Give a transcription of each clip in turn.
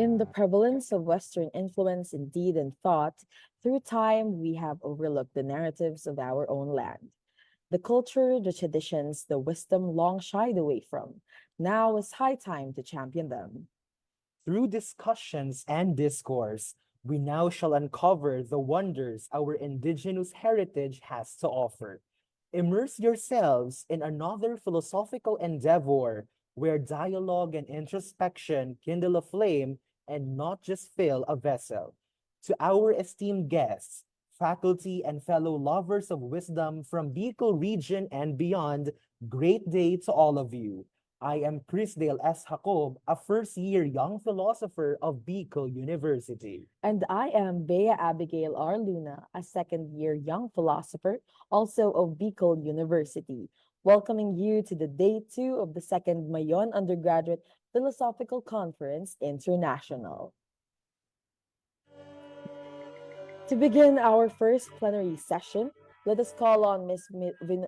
In the prevalence of Western influence in deed and thought, through time we have overlooked the narratives of our own land. The culture, the traditions, the wisdom long shied away from. Now is high time to champion them. Through discussions and discourse, we now shall uncover the wonders our indigenous heritage has to offer. Immerse yourselves in another philosophical endeavor where dialogue and introspection kindle a flame and not just fill a vessel. To our esteemed guests, faculty, and fellow lovers of wisdom from Bicol region and beyond, great day to all of you. I am Chrisdale S. Jacob, a first-year young philosopher of Bicol University. And I am Bea Abigail R. Luna, a second-year young philosopher, also of Bicol University, welcoming you to the day 2 of the second MAYON Undergraduate Philosophical Conference International. To begin our first plenary session, let us call on Ms.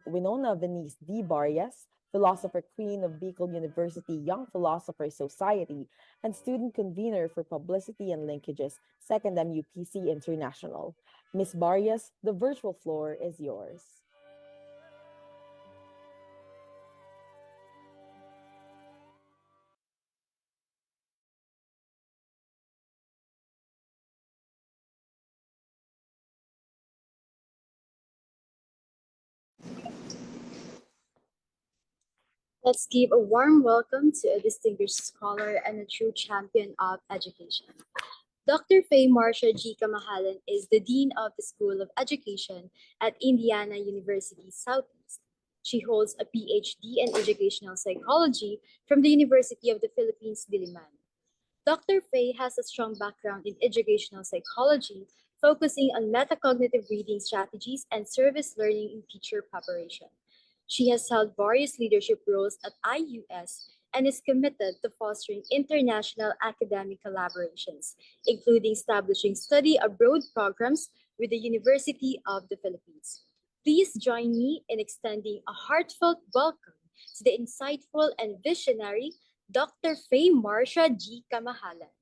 Winona Venice D. Barrias, Philosopher Queen of Bicol University Young Philosopher Society and Student Convener for Publicity and Linkages, 2nd MUPC International. Ms. Barrias, the virtual floor is yours. Let's give a warm welcome to a distinguished scholar and a true champion of education. Dr. Faye Marcia G. Kamahalan is the Dean of the School of Education at Indiana University Southeast. She holds a PhD in Educational Psychology from the University of the Philippines, Diliman. Dr. Faye has a strong background in educational psychology, focusing on metacognitive reading strategies and service learning in teacher preparation. She has held various leadership roles at IUS and is committed to fostering international academic collaborations, including establishing study abroad programs with the University of the Philippines. Please join me in extending a heartfelt welcome to the insightful and visionary Dr. Faye Marcia G. Kamahalan.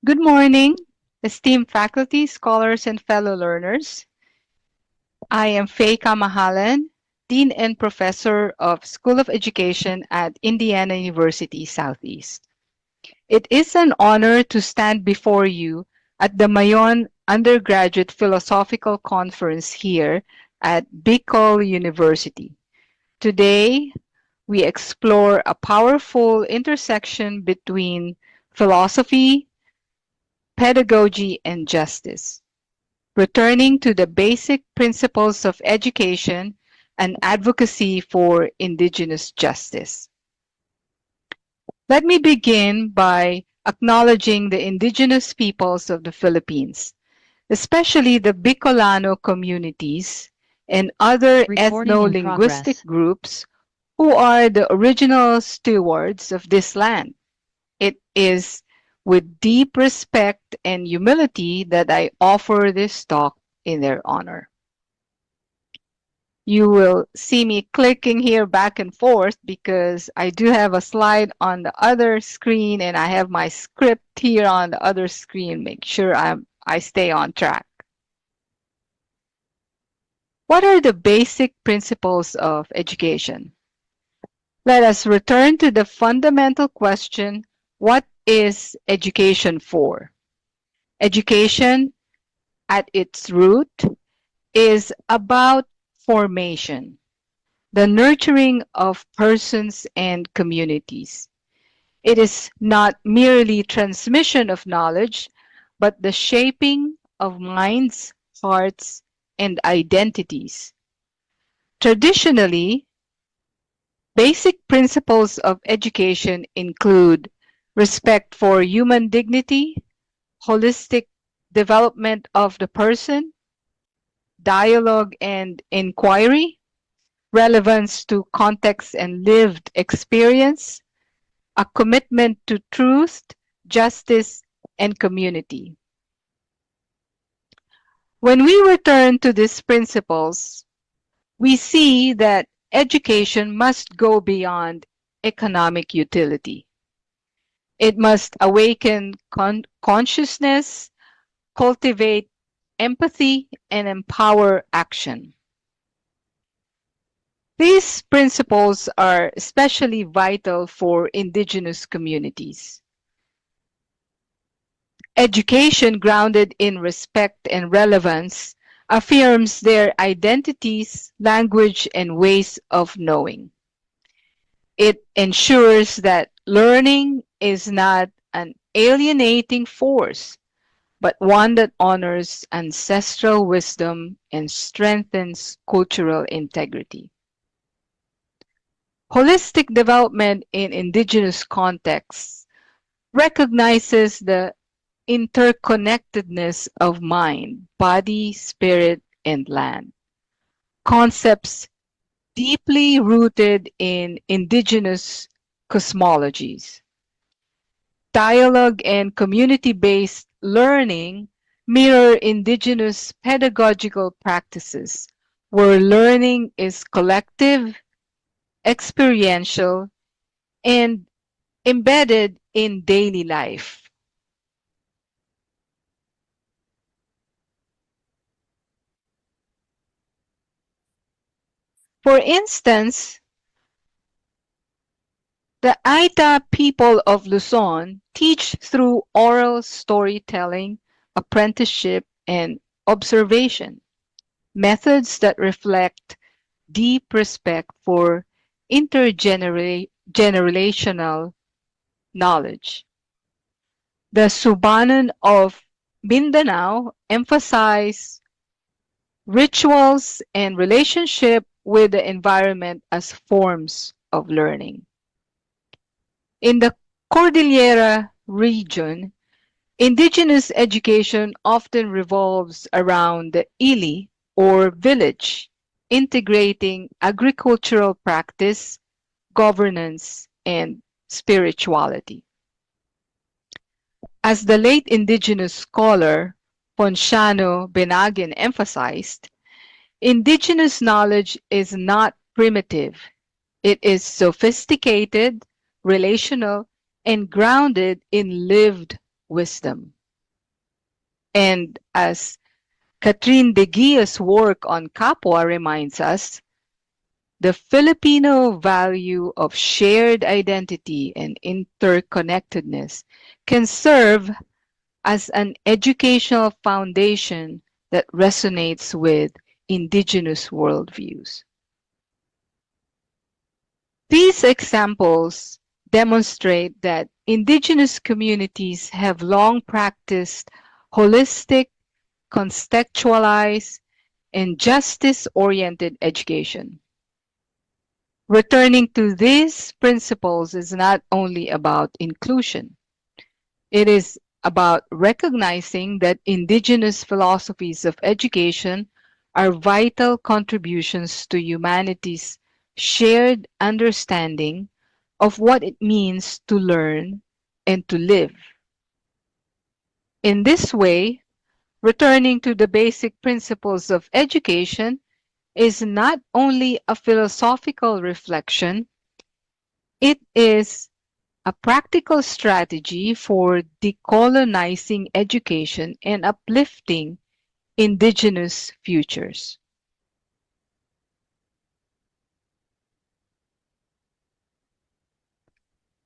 Good morning, esteemed faculty, scholars, and fellow learners. I am Faye Kamahalan, Dean and Professor of School of Education at Indiana University Southeast. It is an honor to stand before you at the Mayon Undergraduate Philosophical Conference here at Bicol University. Today, we explore a powerful intersection between philosophy, pedagogy, and justice, returning to the basic principles of education and advocacy for indigenous justice. Let me begin by acknowledging the indigenous peoples of the Philippines, especially the Bicolano communities and other ethno-linguistic groups who are the original stewards of this land. It is with deep respect and humility that I offer this talk in their honor. You will see me clicking here back and forth because I do have a slide on the other screen and I have my script here on the other screen. Make sure I stay on track. What are the basic principles of education? Let us return to the fundamental question, what is education for? Education, at its root, is about formation, the nurturing of persons and communities. It is not merely transmission of knowledge, but the shaping of minds, hearts, and identities. Traditionally, basic principles of education include respect for human dignity, holistic development of the person, dialogue and inquiry, relevance to context and lived experience, a commitment to truth, justice, and community. When we return to these principles, we see that education must go beyond economic utility. It must awaken consciousness, cultivate empathy, and empower action. These principles are especially vital for indigenous communities. Education grounded in respect and relevance affirms their identities, language, and ways of knowing. It ensures that learning is not an alienating force, but one that honors ancestral wisdom and strengthens cultural integrity. Holistic development in indigenous contexts recognizes the interconnectedness of mind, body, spirit, and land. Concepts deeply rooted in indigenous cosmologies. Dialogue and community-based learning mirror indigenous pedagogical practices, where learning is collective, experiential, and embedded in daily life. For instance, the Aita people of Luzon teach through oral storytelling, apprenticeship, and observation, methods that reflect deep respect for intergenerational knowledge. The Subanon of Mindanao emphasize rituals and relationship with the environment as forms of learning. In the Cordillera region, indigenous education often revolves around the ili or village, integrating agricultural practice, governance, and spirituality. As the late indigenous scholar Ponciano Benagin emphasized, indigenous knowledge is not primitive. It is sophisticated, relational, and grounded in lived wisdom. And as Catherine de Guilla's work on Capua reminds us, the Filipino value of shared identity and interconnectedness can serve as an educational foundation that resonates with indigenous worldviews. These examples demonstrate that indigenous communities have long practiced holistic, contextualized, and justice-oriented education. Returning to these principles is not only about inclusion. It is about recognizing that indigenous philosophies of education are vital contributions to humanity's shared understanding of what it means to learn and to live. In this way, returning to the basic principles of education is not only a philosophical reflection, it is a practical strategy for decolonizing education and uplifting indigenous futures.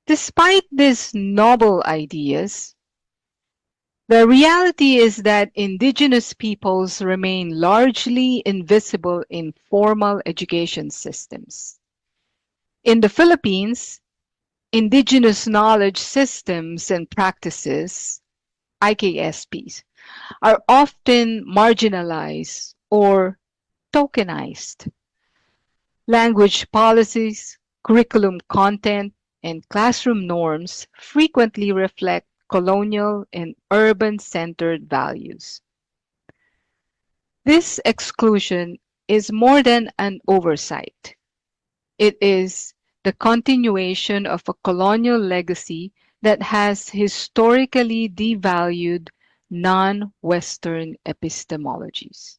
Despite these noble ideas, the reality is that indigenous peoples remain largely invisible in formal education systems. In the Philippines, indigenous knowledge systems and practices, IKSPs, are often marginalized or tokenized. Language policies, curriculum content, and classroom norms frequently reflect colonial and urban-centered values. This exclusion is more than an oversight. It is the continuation of a colonial legacy that has historically devalued non Western epistemologies.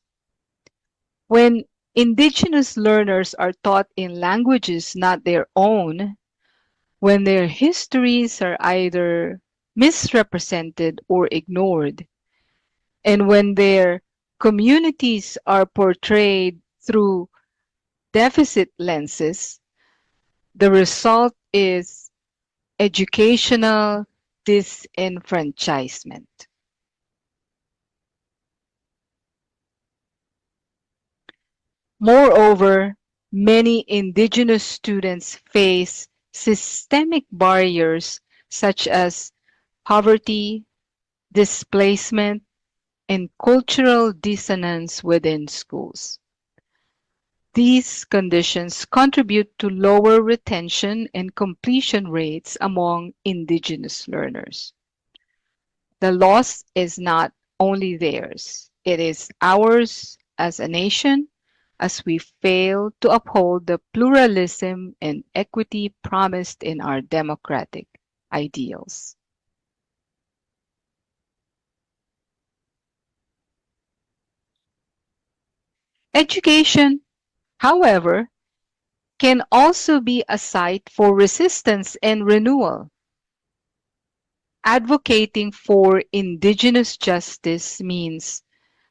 When indigenous learners are taught in languages not their own, when their histories are either misrepresented or ignored, and when their communities are portrayed through deficit lenses, the result is educational disenfranchisement. Moreover, many indigenous students face systemic barriers such as poverty, displacement, and cultural dissonance within schools. These conditions contribute to lower retention and completion rates among indigenous learners. The loss is not only theirs, it is ours as a nation as we fail to uphold the pluralism and equity promised in our democratic ideals. Education, however, can also be a site for resistance and renewal. Advocating for indigenous justice means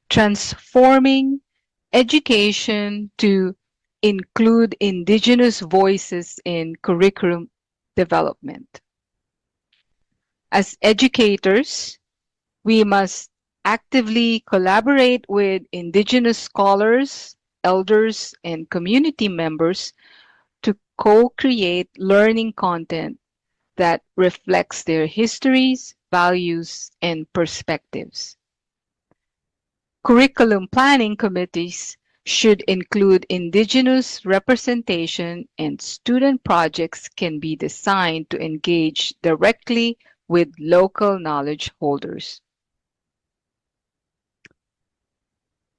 transforming education to include indigenous voices in curriculum development. As educators, we must actively collaborate with indigenous scholars, elders, and community members to co-create learning content that reflects their histories, values, and perspectives. Curriculum planning committees should include indigenous representation, and student projects can be designed to engage directly with local knowledge holders.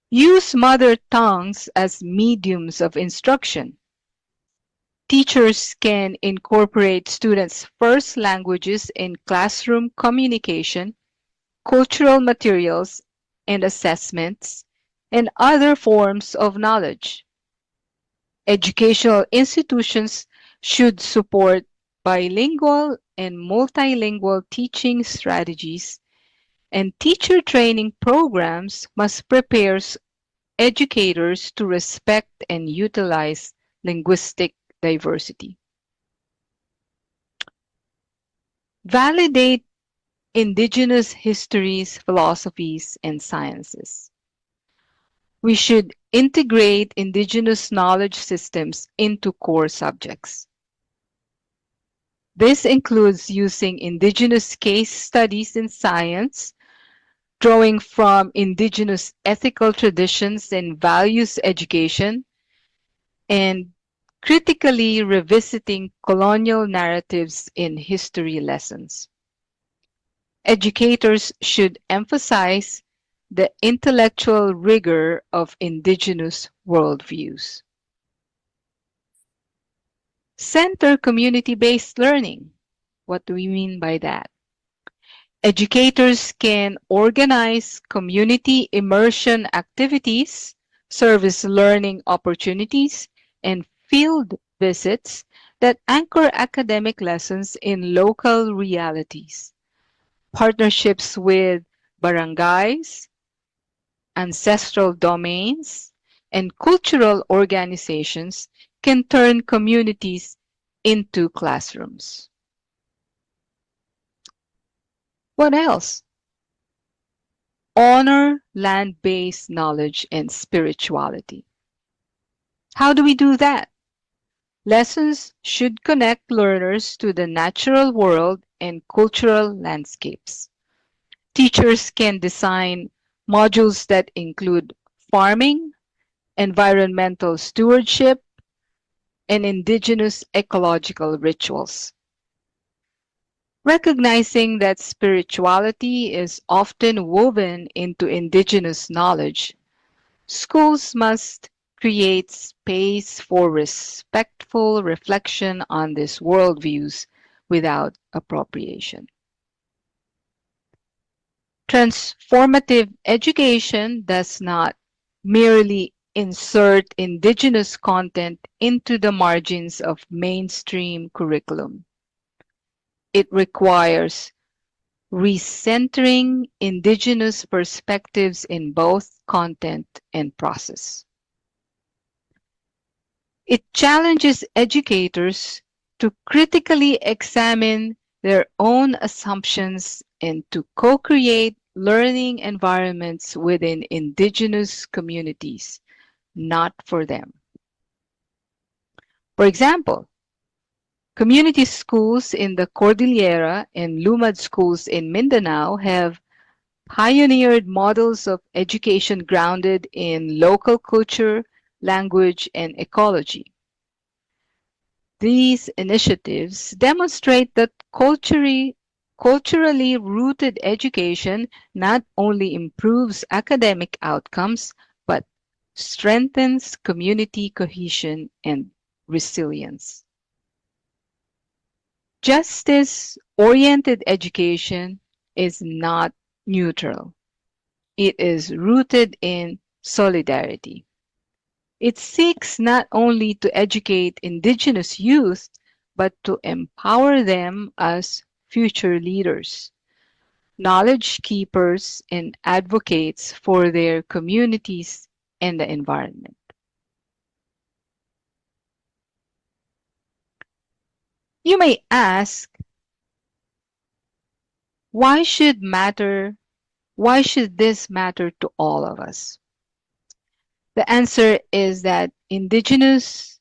Use mother tongues as mediums of instruction. Teachers can incorporate students' first languages in classroom communication, cultural materials and assessments, and other forms of knowledge. Educational institutions should support bilingual and multilingual teaching strategies, and teacher training programs must prepare educators to respect and utilize linguistic diversity. Validate indigenous histories, philosophies, and sciences. We should integrate indigenous knowledge systems into core subjects. This includes using indigenous case studies in science, drawing from indigenous ethical traditions and values education, and critically revisiting colonial narratives in history lessons. Educators should emphasize the intellectual rigor of indigenous worldviews. Center community-based learning. What do we mean by that? Educators can organize community immersion activities, service learning opportunities, and field visits that anchor academic lessons in local realities. Partnerships with barangays, ancestral domains, and cultural organizations can turn communities into classrooms. What else? Honor land-based knowledge and spirituality. How do we do that? Lessons should connect learners to the natural world and cultural landscapes. Teachers can design modules that include farming, environmental stewardship, and indigenous ecological rituals. Recognizing that spirituality is often woven into indigenous knowledge, schools must creates space for respectful reflection on these worldviews without appropriation. Transformative education does not merely insert indigenous content into the margins of mainstream curriculum. It requires recentering indigenous perspectives in both content and process. It challenges educators to critically examine their own assumptions and to co-create learning environments within indigenous communities, not for them. For example, community schools in the Cordillera and Lumad schools in Mindanao have pioneered models of education grounded in local culture, language, and ecology. These initiatives demonstrate that culturally rooted education not only improves academic outcomes, but strengthens community cohesion and resilience. Justice-oriented education is not neutral. It is rooted in solidarity. It seeks not only to educate indigenous youth, but to empower them as future leaders, knowledge keepers, and advocates for their communities and the environment. You may ask, why should matter why should this matter to all of us? The answer is that indigenous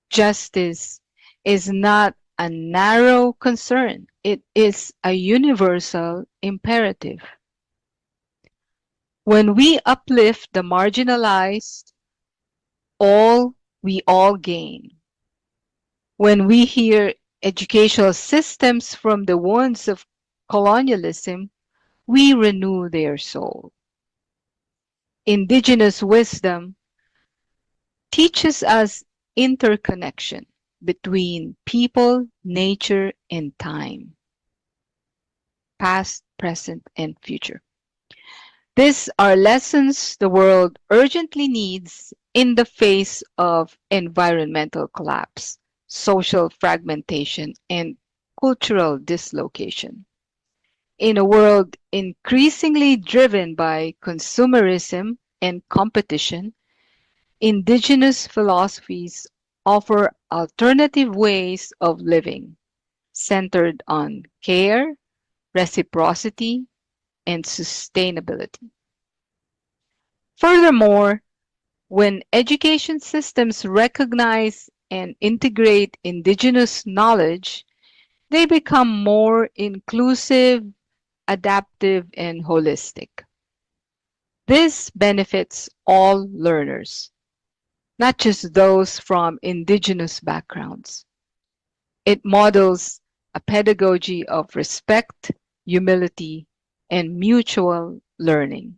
justice is not a narrow concern. It is a universal imperative. When we uplift the marginalized, we all gain. When we hear educational systems from the wounds of colonialism, we renew their soul. Indigenous wisdom teaches us interconnection between people, nature, and time, past, present, and future. These are lessons the world urgently needs in the face of environmental collapse, social fragmentation, and cultural dislocation. In a world increasingly driven by consumerism and competition, indigenous philosophies offer alternative ways of living centered on care, reciprocity, and sustainability. Furthermore, when education systems recognize and integrate indigenous knowledge, they become more inclusive, adaptive, and holistic. This benefits all learners, not just those from indigenous backgrounds. It models a pedagogy of respect, humility, and mutual learning.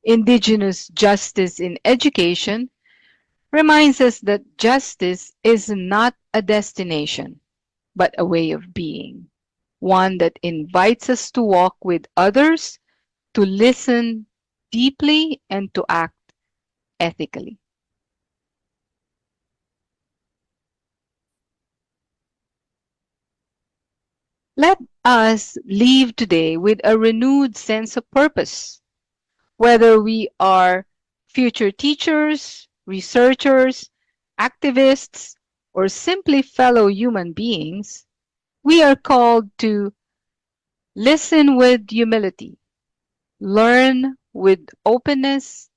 Indigenous justice in education reminds us that justice is not a destination, but a way of being, one that invites us to walk with others, to listen deeply, and to act ethically. Let us leave today with a renewed sense of purpose. Whether we are future teachers, researchers, activists, or simply fellow human beings, we are called to listen with humility, learn with openness,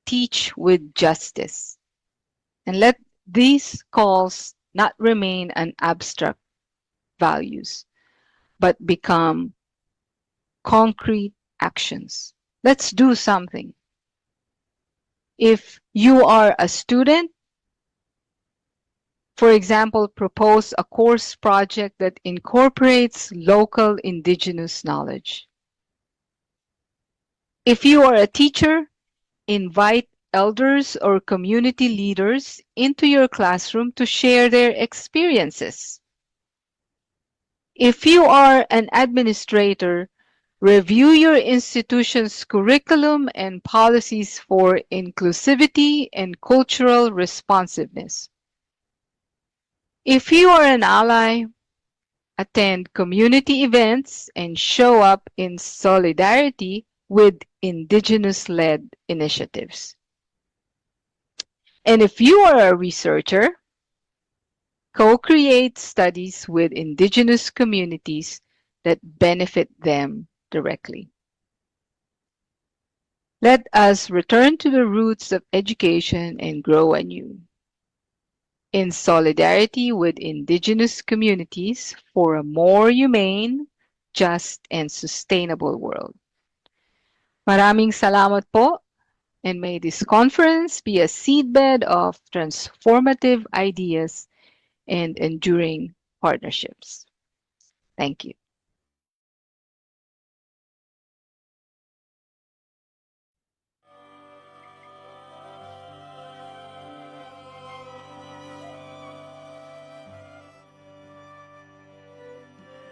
teach with justice, and let these calls not remain an abstract values, but become concrete actions. Let's do something. If you are a student, for example, propose a course project that incorporates local indigenous knowledge. If you are a teacher, invite elders or community leaders into your classroom to share their experiences. If you are an administrator, review your institution's curriculum and policies for inclusivity and cultural responsiveness. If you are an ally, attend community events and show up in solidarity with Indigenous-led initiatives. And if you are a researcher, co-create studies with Indigenous communities that benefit them directly. Let us return to the roots of education and grow anew, in solidarity with Indigenous communities for a more humane, just, and sustainable world. Maraming salamat po, and may this conference be a seedbed of transformative ideas and enduring partnerships. Thank you.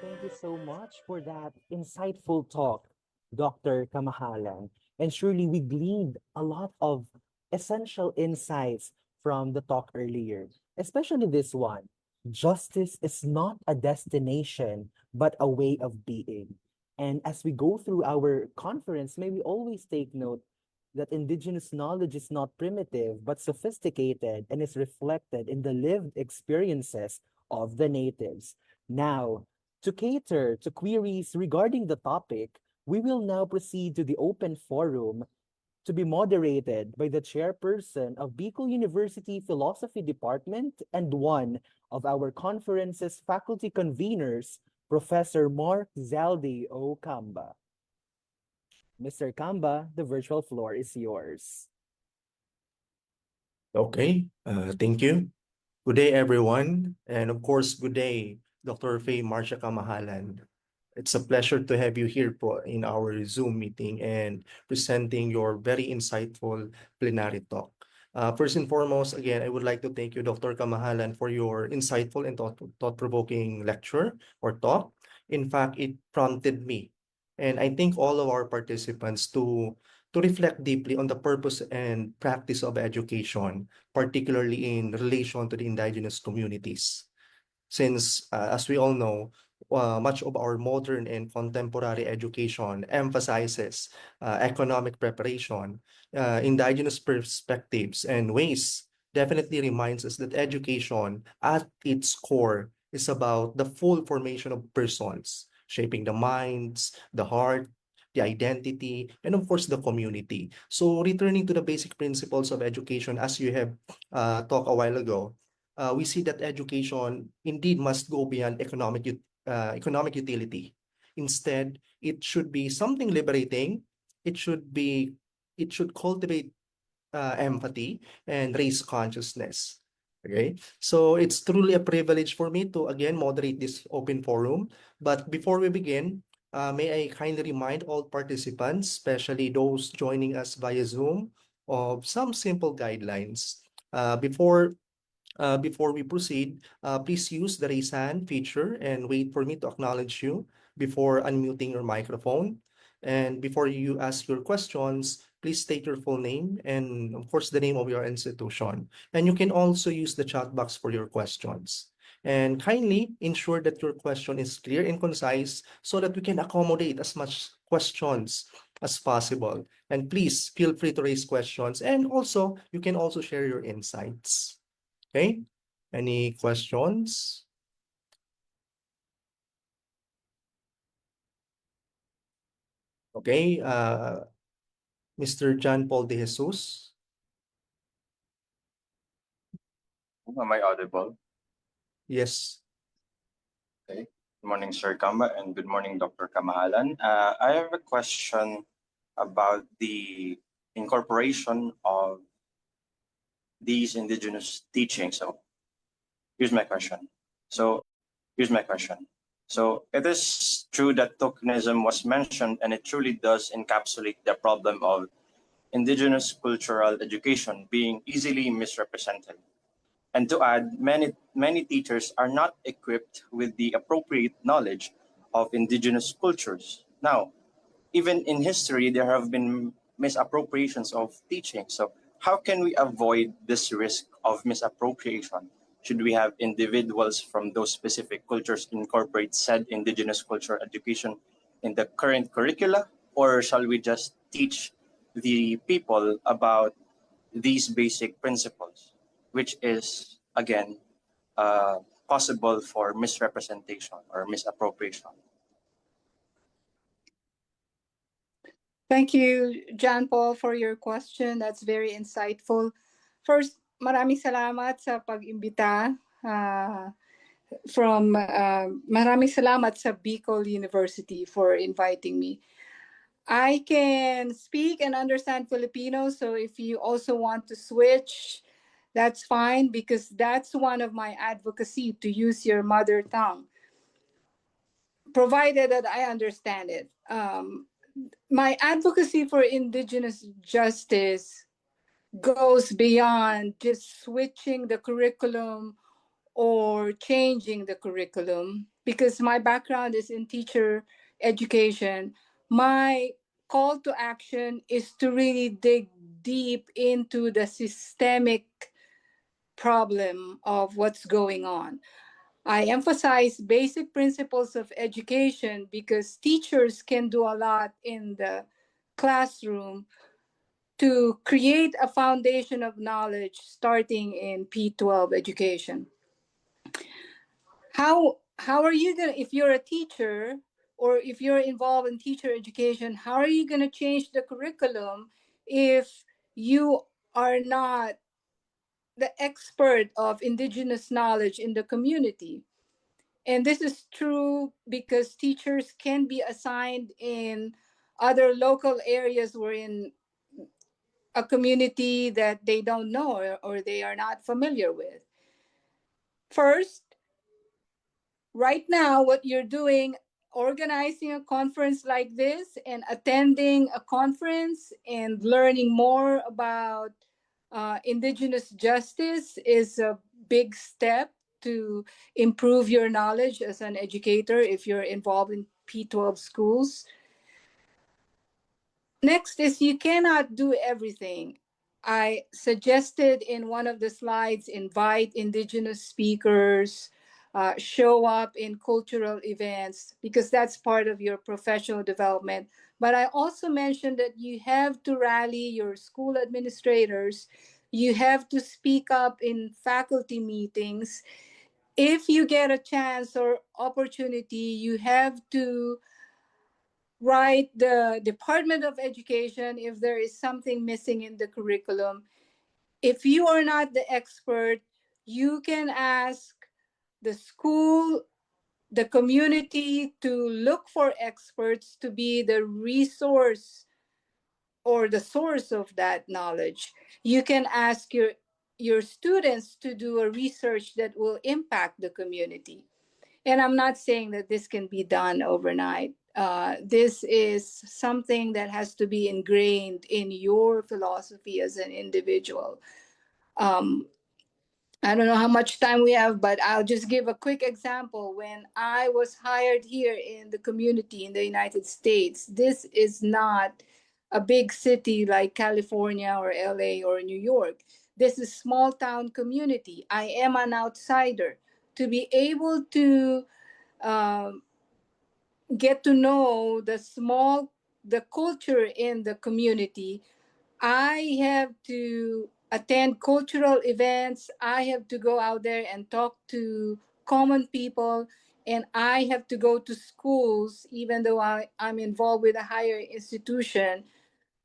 Thank you so much for that insightful talk, Dr. Kamahalan. And surely we gleaned a lot of essential insights from the talk earlier, especially this one. Justice is not a destination, but a way of being. And as we go through our conference, may we always take note that Indigenous knowledge is not primitive, but sophisticated and is reflected in the lived experiences of the natives. Now, to cater to queries regarding the topic, we will now proceed to the open forum to be moderated by the chairperson of Bicol University Philosophy Department and one of our conference's faculty conveners, Professor Mark Zaldi O. Camba. Mr. Camba, the virtual floor is yours. Okay, thank you. Good day, everyone. And of course, good day, Dr. Faye Marcia Kamahalan. It's a pleasure to have you here in our Zoom meeting and presenting your very insightful plenary talk. First and foremost, again, I would like to thank you, Dr. Kamahalan, for your insightful and thought-provoking lecture or talk. In fact, it prompted me, and I think all of our participants to reflect deeply on the purpose and practice of education, particularly in relation to the indigenous communities. Since, as we all know, much of our modern and contemporary education emphasizes economic preparation, indigenous perspectives and ways definitely reminds us that education at its core is about the full formation of persons, shaping the minds, the heart, the identity, and of course the community. So returning to the basic principles of education, as you have talked a while ago, we see that education indeed must go beyond economic utility. Instead, it should be something liberating. It should cultivate empathy and raise consciousness. Okay, so it's truly a privilege for me to again moderate this open forum. But before we begin, may I kindly remind all participants, especially those joining us via Zoom, of some simple guidelines. Before we proceed, please use the raise hand feature and wait for me to acknowledge you before unmuting your microphone. And before you ask your questions, please state your full name and, of course, the name of your institution. And you can also use the chat box for your questions. And kindly ensure that your question is clear and concise so that we can accommodate as much questions as possible. And please feel free to raise questions. And also, you can also share your insights. Okay, any questions? Okay, Mr. John Paul De Jesus. Am I audible? Yes. Okay. Good morning, Sir Kamba, and good morning, Dr. Kamahalan. I have a question about the incorporation of these indigenous teachings. So here's my question. So it is true that tokenism was mentioned, and it truly does encapsulate the problem of indigenous cultural education being easily misrepresented. And to add, many teachers are not equipped with the appropriate knowledge of indigenous cultures. Now, even in history, there have been misappropriations of teaching. So, how can we avoid this risk of misappropriation? Should we have individuals from those specific cultures incorporate said indigenous culture education in the current curricula, or shall we just teach the people about these basic principles, which is again possible for misrepresentation or misappropriation? Thank you, John Paul, for your question. That's very insightful. First, maraming salamat sa pag-imbita. Maraming salamat sa Bicol University for inviting me. I can speak and understand Filipino, so if you also want to switch, that's fine, because that's one of my advocacy, to use your mother tongue, provided that I understand it. My advocacy for indigenous justice goes beyond just switching the curriculum or changing the curriculum, because my background is in teacher education. My call to action is to really dig deep into the systemic problem of what's going on. I emphasize basic principles of education because teachers can do a lot in the classroom to create a foundation of knowledge starting in P12 education. How are you going to, if you're a teacher or if you're involved in teacher education, how are you going to change the curriculum if you are not the expert of indigenous knowledge in the community? And this is true because teachers can be assigned in other local areas where in a community that they don't know or they are not familiar with. First, right now, what you're doing, organizing a conference like this and attending a conference and learning more about indigenous justice is a big step to improve your knowledge as an educator if you're involved in P12 schools. Next is you cannot do everything. I suggested in one of the slides, invite indigenous speakers, show up in cultural events, because that's part of your professional development. But I also mentioned that you have to rally your school administrators. You have to speak up in faculty meetings. If you get a chance or opportunity, you have to write the Department of Education if there is something missing in the curriculum. If you are not the expert, you can ask the school, the community to look for experts to be the resource or the source of that knowledge. You can ask your students to do a research that will impact the community. And I'm not saying that this can be done overnight. This is something that has to be ingrained in your philosophy as an individual. I don't know how much time we have, but I'll just give a quick example. When I was hired here in the community in the United States, this is not a big city like California or LA or New York. This is small town community. I am an outsider. To be able to get to know the culture in the community, I have to attend cultural events. I have to go out there and talk to common people, and I have to go to schools, even though I'm involved with a higher institution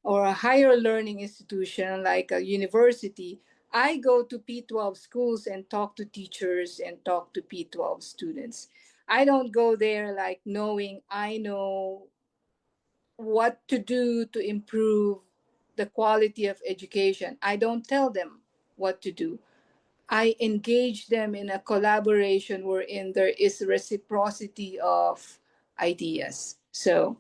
or a higher learning institution like a university. I go to P12 schools and talk to teachers and talk to P12 students. I don't go there like knowing I know what to do to improve the quality of education. I don't tell them what to do. I engage them in a collaboration wherein there is reciprocity of ideas. So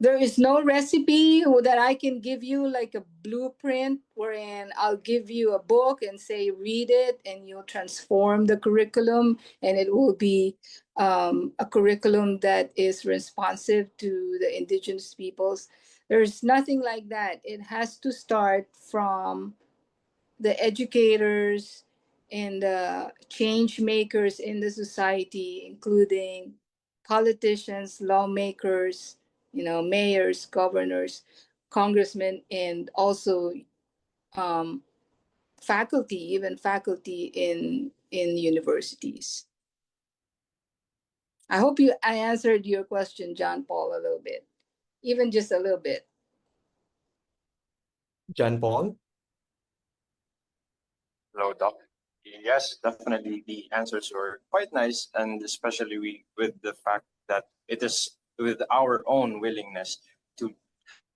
There is no recipe that I can give you, like a blueprint wherein I'll give you a book and say, read it, and you'll transform the curriculum, and it will be a curriculum that is responsive to the indigenous peoples. There's nothing like that. It has to start from the educators and the change makers in the society, including politicians, lawmakers, mayors, governors, congressmen, and also um, faculty, even faculty in universities. I hope I answered your question, John Paul, a little bit, even just a little bit. John Paul? Hello, Doc. Yes, definitely. The answers were quite nice, and especially with the fact that it is with our own willingness to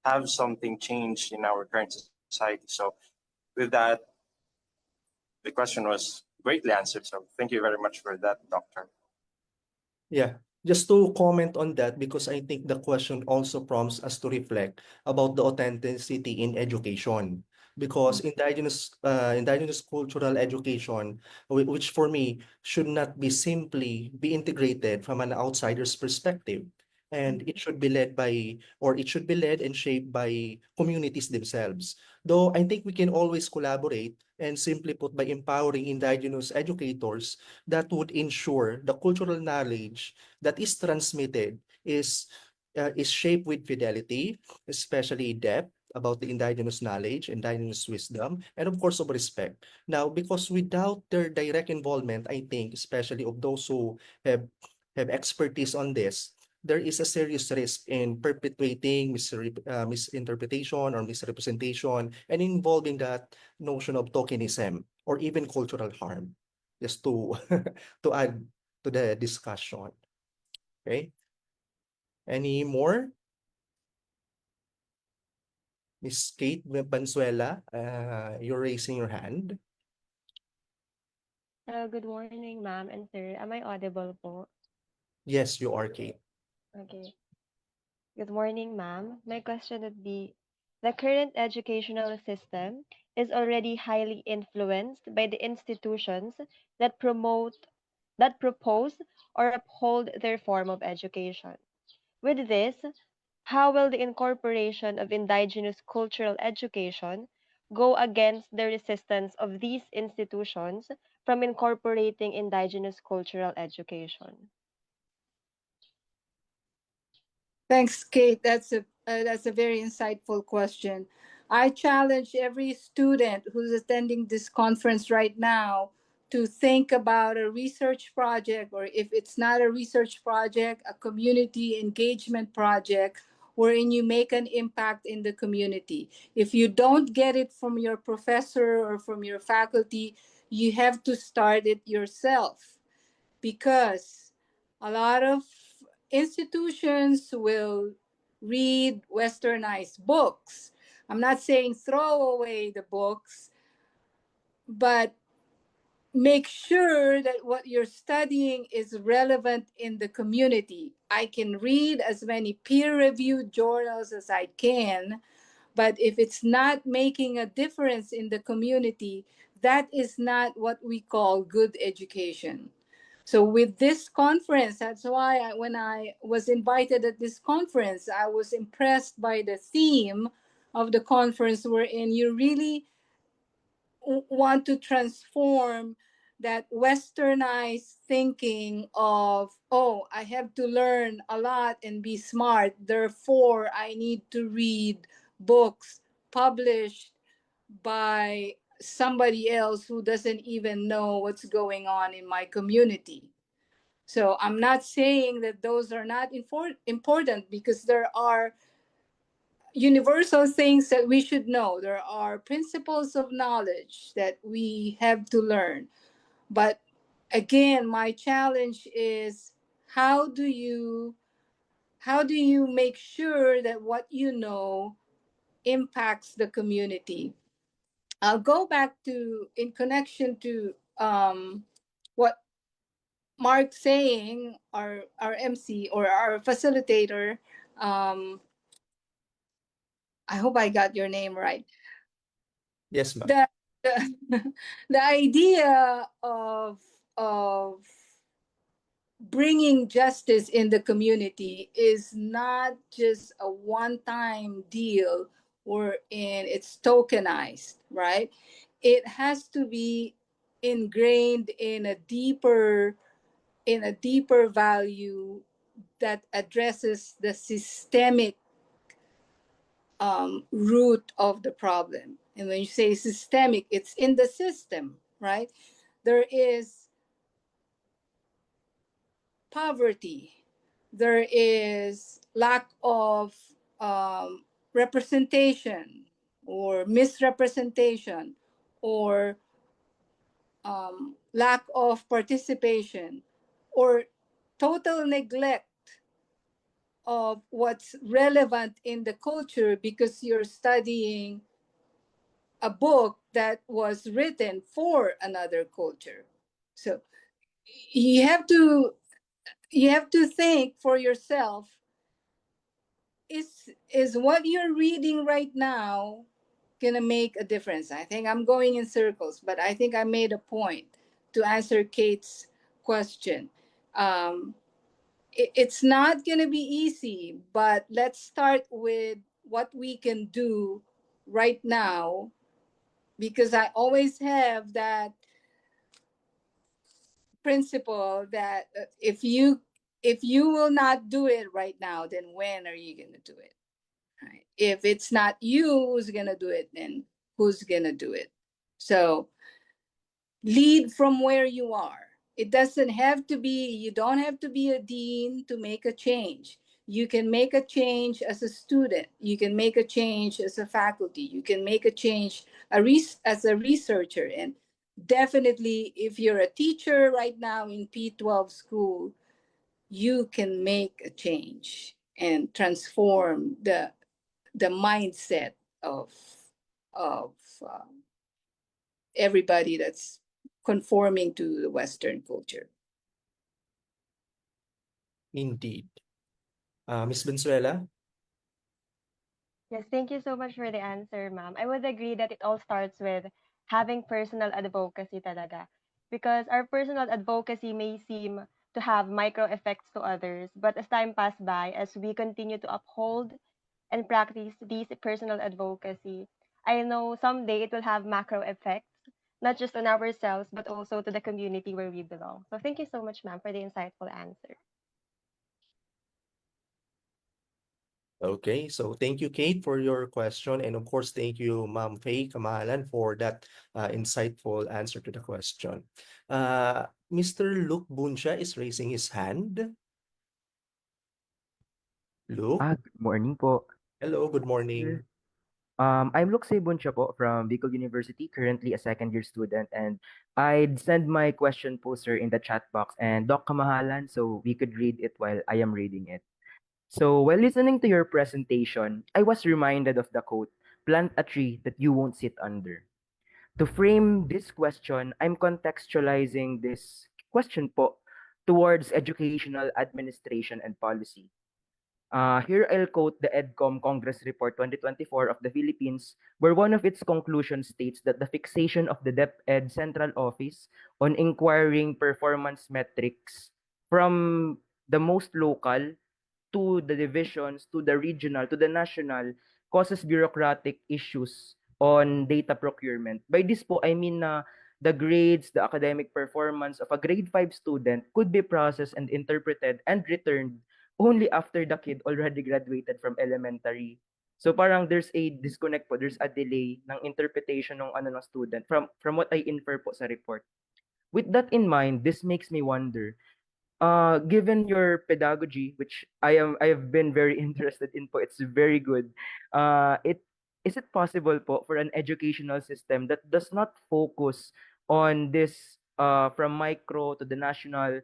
have something change in our current society. So, with that, the question was greatly answered. So, thank you very much for that, Doctor. Yeah, just to comment on that, because I think the question also prompts us to reflect about the authenticity in education. Because indigenous cultural education, which for me should not be simply be integrated from an outsider's perspective, and it should be led by, or it should be led and shaped by communities themselves. Though I think we can always collaborate and simply put by empowering indigenous educators that would ensure the cultural knowledge that is transmitted is shaped with fidelity, especially depth about the indigenous knowledge, indigenous wisdom, and of course of respect. Now, because without their direct involvement, I think, especially of those who have expertise on this, there is a serious risk in perpetuating misinterpretation or misrepresentation and involving that notion of tokenism or even cultural harm. Just to to add to the discussion. Okay. Any more? Miss Kate Banzuela, you're raising your hand. Good morning, ma'am and sir. Am I audible po? Yes, you are, Kate. Okay. Good morning, ma'am. My question would be, the current educational system is already highly influenced by the institutions that propose or uphold their form of education. With this, how will the incorporation of indigenous cultural education go against the resistance of these institutions from incorporating indigenous cultural education? Thanks, Kate. That's a very insightful question. I challenge every student who's attending this conference right now to think about a research project, or if it's not a research project, a community engagement project wherein you make an impact in the community. If you don't get it from your professor or from your faculty, you have to start it yourself, because a lot of institutions will read westernized books. I'm not saying throw away the books, but make sure that what you're studying is relevant in the community. I can read as many peer reviewed journals as I can, but if it's not making a difference in the community, that is not what we call good education. So with this conference, that's why when I was invited at this conference, I was impressed by the theme of the conference, wherein you really want to transform that westernized thinking of, oh, I have to learn a lot and be smart, therefore I need to read books published by somebody else who doesn't even know what's going on in my community. So I'm not saying that those are not important, because there are universal things that we should know. There are principles of knowledge that we have to learn. But again, my challenge is, how do you make sure that what you know impacts the community? I'll go back to, in connection to what Mark saying, our MC or our facilitator, um, I hope I got your name right. Yes, ma'am. The the idea of bringing justice in the community is not just a one-time deal wherein it's tokenized, right? It has to be ingrained in a deeper value that addresses the systemic root of the problem. And when you say systemic, it's in the system, right? There is poverty, there is lack of um, representation or misrepresentation or lack of participation or total neglect of what's relevant in the culture because you're studying a book that was written for another culture. So you have to think for yourself, is what you're reading right now gonna make a difference? I think I'm going in circles, but I think I made a point to answer Kate's question. It's not gonna be easy, but let's start with what we can do right now, because I always have that principle that if you will not do it right now, then when are you gonna do it? Right? If it's not you who's gonna do it, then who's gonna do it? So lead from where you are. It doesn't have to be, you don't have to be a dean to make a change. You can make a change as a student. You can make a change as a faculty. You can make a change as a researcher. And definitely, if you're a teacher right now in P12 school, you can make a change and transform the mindset of of everybody that's conforming to the Western culture. Indeed. Miss Benzuela? Yes, thank you so much for the answer, ma'am. I would agree that it all starts with having personal advocacy talaga. Because our personal advocacy may seem to have micro effects to others, but as time passes by, as we continue to uphold and practice these personal advocacy, I know someday it will have macro effects, not just on ourselves, but also to the community where we belong. So thank you so much, ma'am, for the insightful answer. Okay, so thank you, Kate, for your question. And of course, thank you, Ma'am Faye Kamahalan, for that insightful answer to the question. Mr. Luke Bunsha is raising his hand. Luke, Good morning po, hello, good sir. morning. I'm Luke Buncha po from Bicol University, currently a second year student, and I'd send my question po, sir, in the chat box and Doc Kamahalan so we could read it while I am reading it. So while listening to your presentation, I was reminded of the quote, "Plant a tree that you won't sit under." To frame this question, I'm contextualizing this question po towards educational administration and policy. Here I'll quote the EDCOM Congress Report 2024 of the Philippines, where one of its conclusions states that the fixation of the DepEd Central Office on inquiring performance metrics from the most local to the divisions, to the regional, to the national, causes bureaucratic issues on data procurement. By this po, I mean na the grades, the academic performance of a grade 5 student could be processed and interpreted and returned only after the kid already graduated from elementary. So parang there's a disconnect po, there's a delay ng interpretation ng ano ng student from what I infer po sa report. With that in mind, this makes me wonder, given your pedagogy, which I have been very interested in po, it's very good. It is it possible po for an educational system that does not focus on this from micro to the national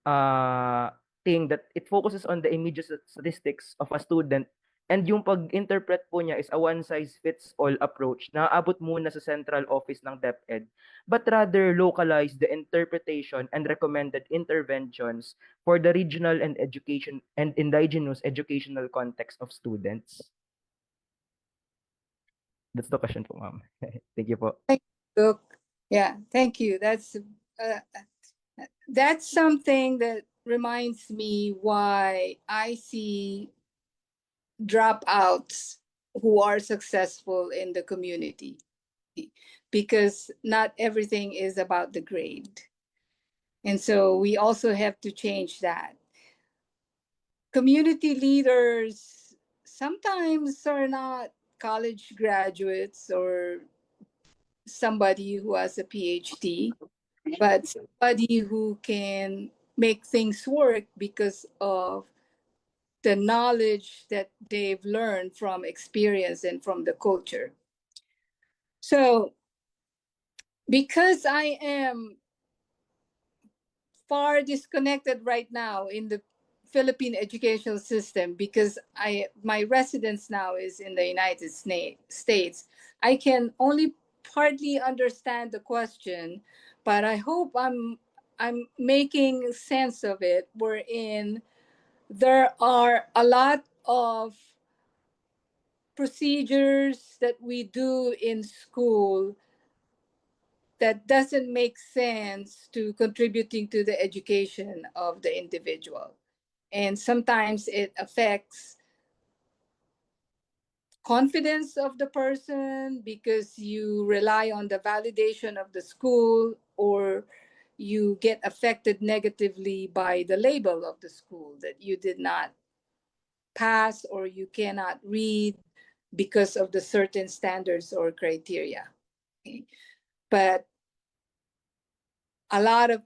uh, thing, that it focuses on the immediate statistics of a student, and yung pag-interpret po niya is a one-size-fits-all approach na abot muna sa central office ng DepEd, but rather localize the interpretation and recommended interventions for the regional and education and indigenous educational context of students? That's the question po, ma'am. Thank you po. Look, yeah, thank you. That's something that reminds me why I see dropouts who are successful in the community, because not everything is about the grade. And so we also have to change that. Community leaders sometimes are not college graduates or somebody who has a PhD, but somebody who can make things work because of the knowledge that they've learned from experience and from the culture. So, because I am far disconnected right now in the Philippine educational system, because my residence now is in the United States, I can only partly understand the question, but I hope I'm making sense of it. Wherein there are a lot of procedures that we do in school that doesn't make sense to contributing to the education of the individual. And sometimes it affects confidence of the person because you rely on the validation of the school, or you get affected negatively by the label of the school that you did not pass or you cannot read because of the certain standards or criteria. Okay? But a lot of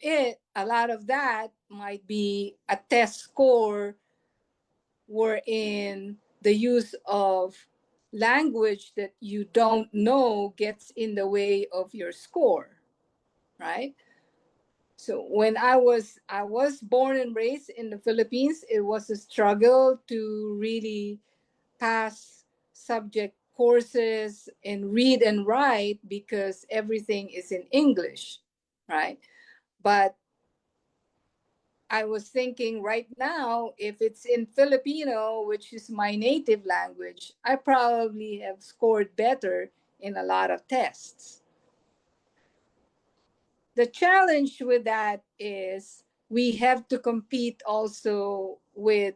that might be a test score wherein the use of language that you don't know gets in the way of your score, right? So when I was born and raised in the Philippines, it was a struggle to really pass subject courses and read and write because everything is in English, right? But I was thinking right now, if it's in Filipino, which is my native language, I probably have scored better in a lot of tests. The challenge with that is we have to compete also with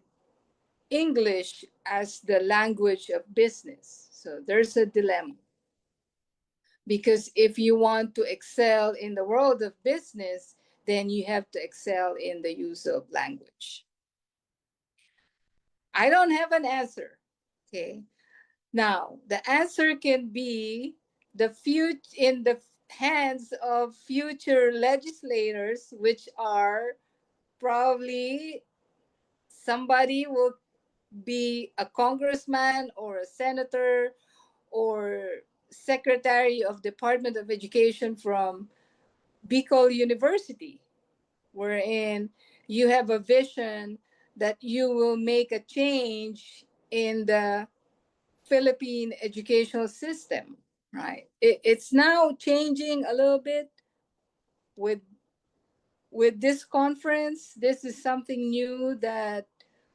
English as the language of business. So there's a dilemma. Because if you want to excel in the world of business, then you have to excel in the use of language. I don't have an answer. Okay. Now, the answer can be the future in the hands of future legislators, which are probably somebody will be a congressman or a senator or secretary of Department of Education from Bicol University, wherein you have a vision that you will make a change in the Philippine educational system, right? It's now changing a little bit with this conference. This is something new that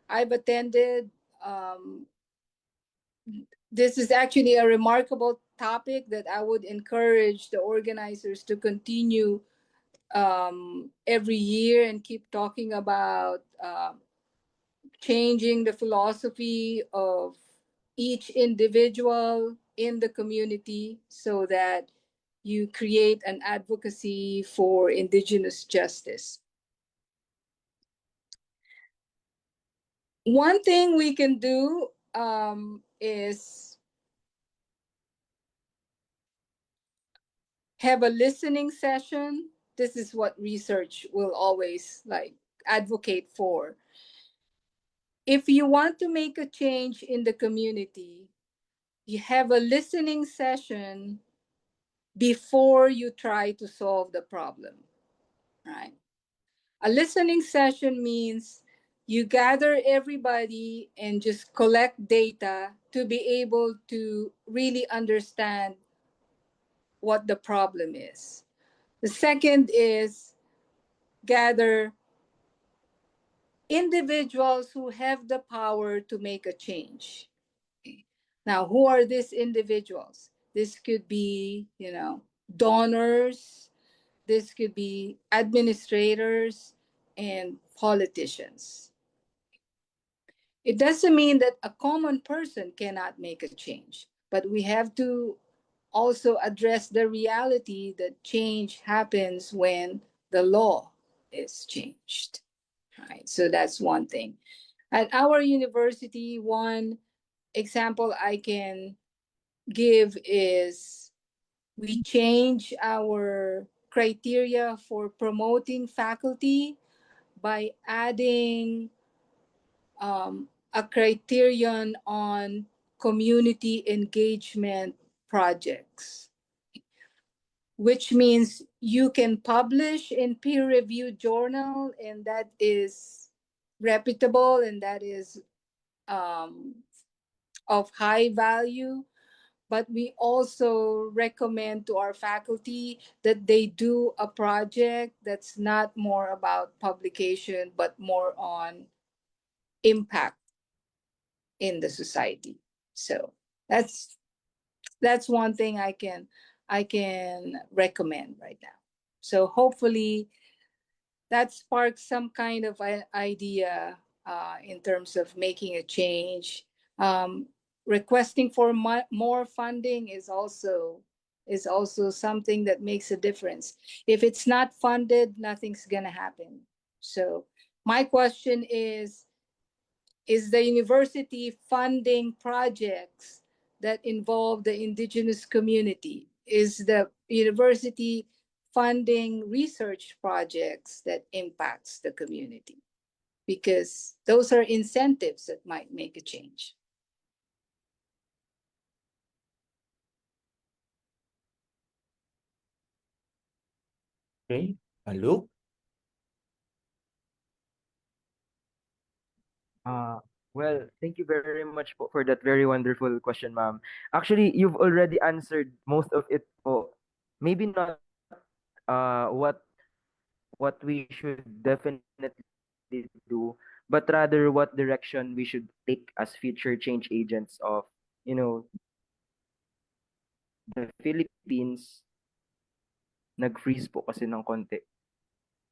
I've attended. Um, this is actually a remarkable topic that I would encourage the organizers to continue every year and keep talking about changing the philosophy of each individual in the community so that you create an advocacy for indigenous justice. One thing we can do is have a listening session. This is what research will always like advocate for. If you want to make a change in the community, you have a listening session before you try to solve the problem, right? A listening session means you gather everybody and just collect data to be able to really understand what the problem is. The second is gather individuals who have the power to make a change. Okay. Now, who are these individuals? This could be, donors. This could be administrators and politicians. It doesn't mean that a common person cannot make a change, but we have to also address the reality that change happens when the law is changed. Right? So that's one thing. At our university, one example I can give is we change our criteria for promoting faculty by adding a criterion on community engagement projects, which means you can publish in peer-reviewed journal, and that is reputable, and that is um, of high value. But we also recommend to our faculty that they do a project that's not more about publication, but more on impact in the society. So that's one thing I can recommend right now. So hopefully that sparks some kind of idea in terms of making a change. Requesting for more funding is also something that makes a difference. If it's not funded, nothing's gonna happen. So my question is the university funding projects that involve the indigenous community? Is the university funding research projects that impacts the community? Because those are incentives that might make a change. Okay, Luke? Uh, well, thank you very much po for that very wonderful question, ma'am. Actually, you've already answered most of it po. Maybe not what we should definitely do, but rather what direction we should take as future change agents of, you know, the Philippines. Nag-freeze po kasi ng konti.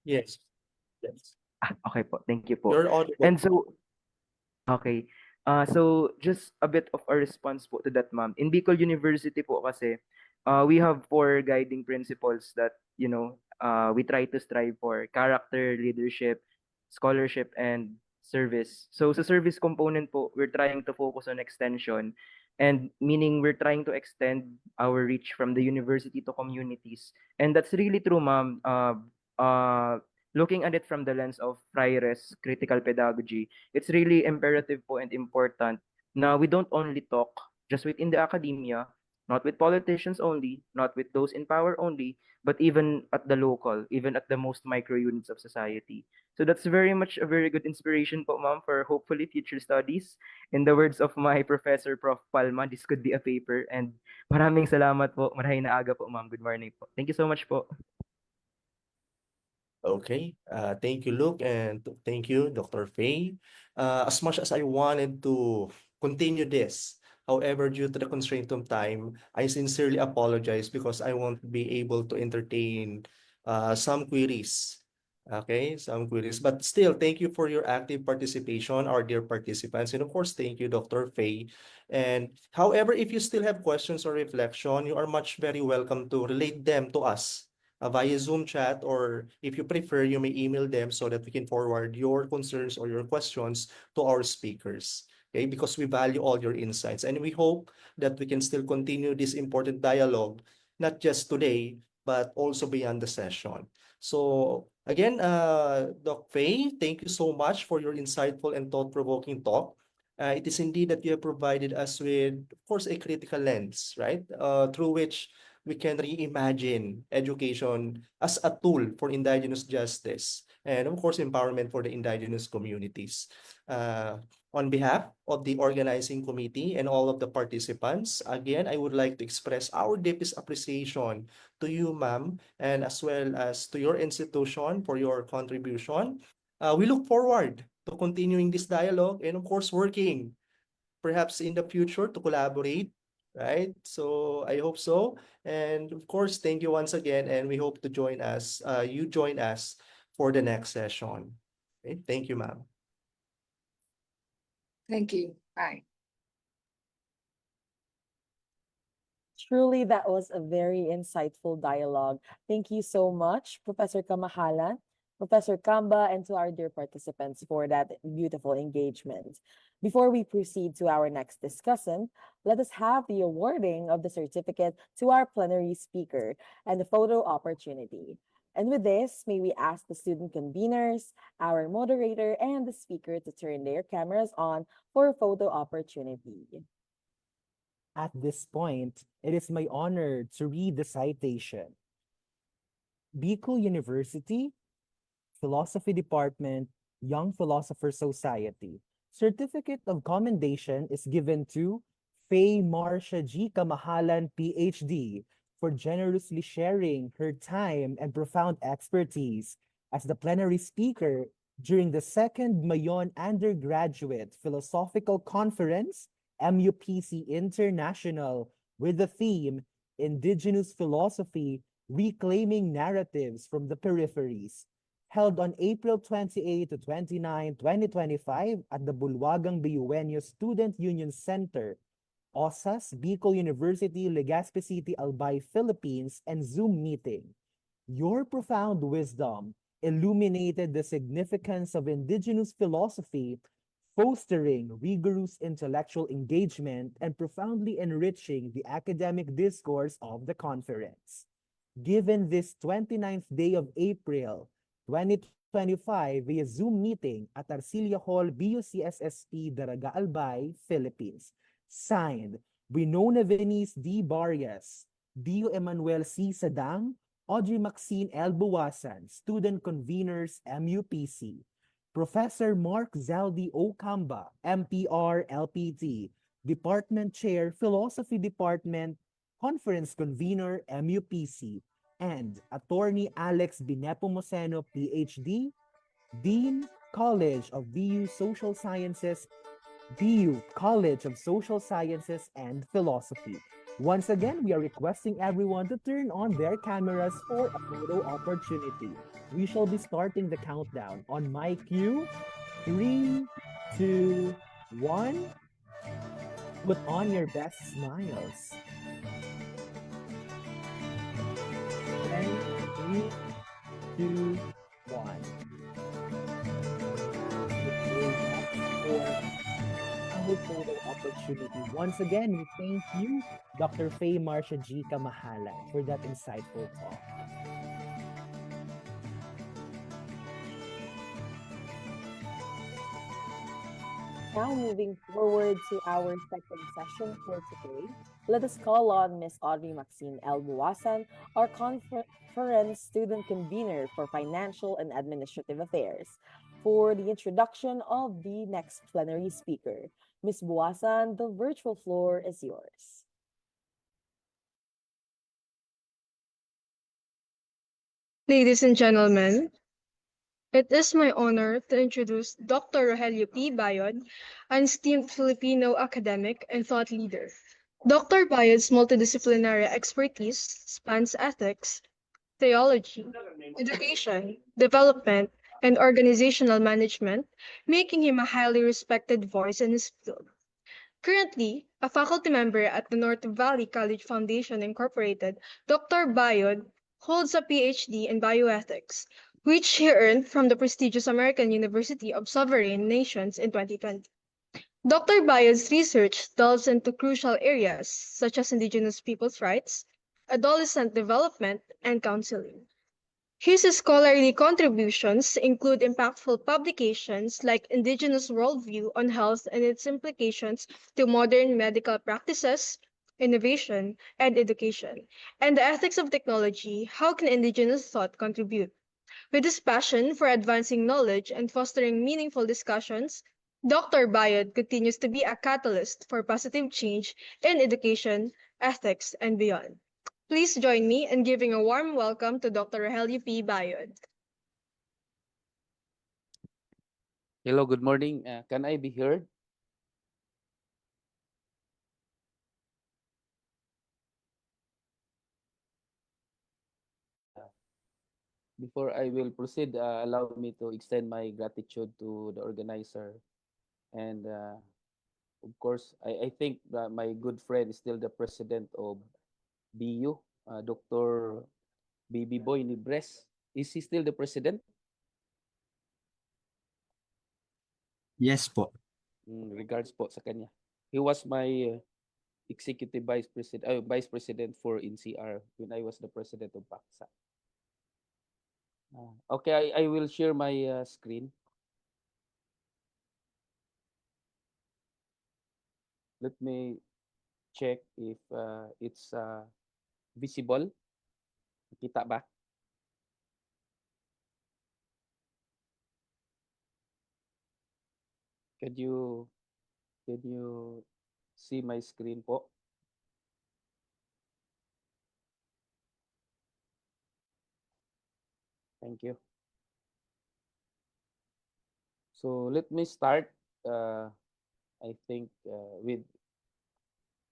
Yes. Yes. Okay po. Thank you po. You're audible. And so, okay. So just a bit of a response po to that, ma'am. In Bicol University po kasi, we have four guiding principles that, we try to strive for: character, leadership, scholarship, and service. So sa service component po, we're trying to focus on extension, and meaning we're trying to extend our reach from the university to communities. And that's really true, ma'am. Looking at it from the lens of Freire's critical pedagogy, it's really imperative po and important na we don't only talk just within the academia, not with politicians only, not with those in power only, but even at the local, even at the most micro units of society. So that's very much a very good inspiration po, ma'am, for hopefully future studies. In the words of my professor, Prof. Palma, this could be a paper. And maraming salamat po. Marahing na aga po, ma'am. Good morning po. Thank you so much po. Okay, thank you, Luke, and thank you, Dr. Faye. As much as I wanted to continue this, however, due to the constraint of time, I sincerely apologize because I won't be able to entertain some queries. Okay, some queries. But still, thank you for your active participation, our dear participants. And of course, thank you, Dr. Faye. And however, if you still have questions or reflection, you are much very welcome to relate them to us via Zoom chat, or if you prefer, you may email them so that we can forward your concerns or your questions to our speakers. Okay, because we value all your insights, and we hope that we can still continue this important dialogue, not just today, but also beyond the session. So again, Doc Faye, thank you so much for your insightful and thought-provoking talk. It is indeed that you have provided us with, of course, a critical lens, right? Through which we can reimagine education as a tool for indigenous justice and, of course, empowerment for the indigenous communities. On behalf of the organizing committee and all of the participants, again, I would like to express our deepest appreciation to you, ma'am, and as well as to your institution for your contribution. We look forward to continuing this dialogue and, of course, working perhaps in the future to collaborate right? So I hope so. And of course, thank you once again. And we hope to you join us for the next session. Okay? Thank you, ma'am. Thank you. Bye. Truly, that was a very insightful dialogue. Thank you so much, Professor Kamahalan, Professor Kamba, and to our dear participants for that beautiful engagement. Before we proceed to our next discussant, let us have the awarding of the certificate to our plenary speaker and the photo opportunity. And with this, may we ask the student conveners, our moderator, and the speaker to turn their cameras on for a photo opportunity. At this point, it is my honor to read the citation. Bicol University, Philosophy Department, Young Philosopher Society. Certificate of Commendation is given to Faye Marcia G. Kamahalan, PhD, for generously sharing her time and profound expertise as the plenary speaker during the second MAYON Undergraduate Philosophical Conference, MUPC International, with the theme Indigenous Philosophy, Reclaiming Narratives from the Peripheries, held on April 28 to 29, 2025 at the Bulwagang Biuenyo Student Union Center, OSAS, Bicol University, Legazpi City, Albay, Philippines, and Zoom meeting. Your profound wisdom illuminated the significance of indigenous philosophy, fostering rigorous intellectual engagement and profoundly enriching the academic discourse of the conference. Given this 29th day of April 2025 via Zoom meeting at Arcilla Hall, BUCSSP, Daraga Albay, Philippines. Signed, Winona Venice D. Barrias, Dio Emmanuel C. Sadang, Audrey Maxine L. Buwasan, Student Conveners, MUPC. Professor Mark Zaldi Okamba, MPR, LPT, Department Chair, Philosophy Department, Conference Convener, MUPC, and Attorney Alex Binepo-Moseno, PhD, Dean, College of BU Social Sciences, BU College of Social Sciences and Philosophy. Once again, we are requesting everyone to turn on their cameras for a photo opportunity. We shall be starting the countdown on my cue. 3, 2, 1. Put on your best smiles. And 3, 2, 1. Okay, that's for our photo opportunity. Once again, we thank you, Dr. Faye Marcia G. Kamahalan, for that insightful talk. Now, moving forward to our second session for today, let us call on Ms. Audrey Maxine L. Buwasan, our conference student convener for Financial and Administrative Affairs, for the introduction of the next plenary speaker. Ms. Buwasan, the virtual floor is yours. Ladies and gentlemen, it is my honor to introduce Dr. Rogelio P. Bayod, an esteemed Filipino academic and thought leader. Dr. Bayod's multidisciplinary expertise spans ethics, theology, education, development, and organizational management, making him a highly respected voice in his field. Currently, a faculty member at the North Valley College Foundation Incorporated, Dr. Bayod holds a PhD in bioethics, which he earned from the prestigious American University of Sovereign Nations in 2020. Dr. Bayod's research delves into crucial areas such as indigenous peoples' rights, adolescent development, and counseling. His scholarly contributions include impactful publications like Indigenous Worldview on Health and its Implications to Modern Medical Practices, Innovation, and Education, and The Ethics of Technology, How Can Indigenous Thought Contribute? With his passion for advancing knowledge and fostering meaningful discussions, Dr. Bayod continues to be a catalyst for positive change in education, ethics, and beyond. Please join me in giving a warm welcome to Dr. Rogelio P. Bayod. Hello, good morning. Can I be heard? Before I will proceed, allow me to extend my gratitude to the organizer. And of course, I think that my good friend is still the president of BU, Dr. Baby Boy Nibres. Is he still the president? Yes po. Regards po sa kanya. He was my executive vice president for NCR when I was the president of PACSA. Okay, I will share my screen. Let me check if it's visible. Kita ba? Can you see my screen po? Thank you. So let me start. I think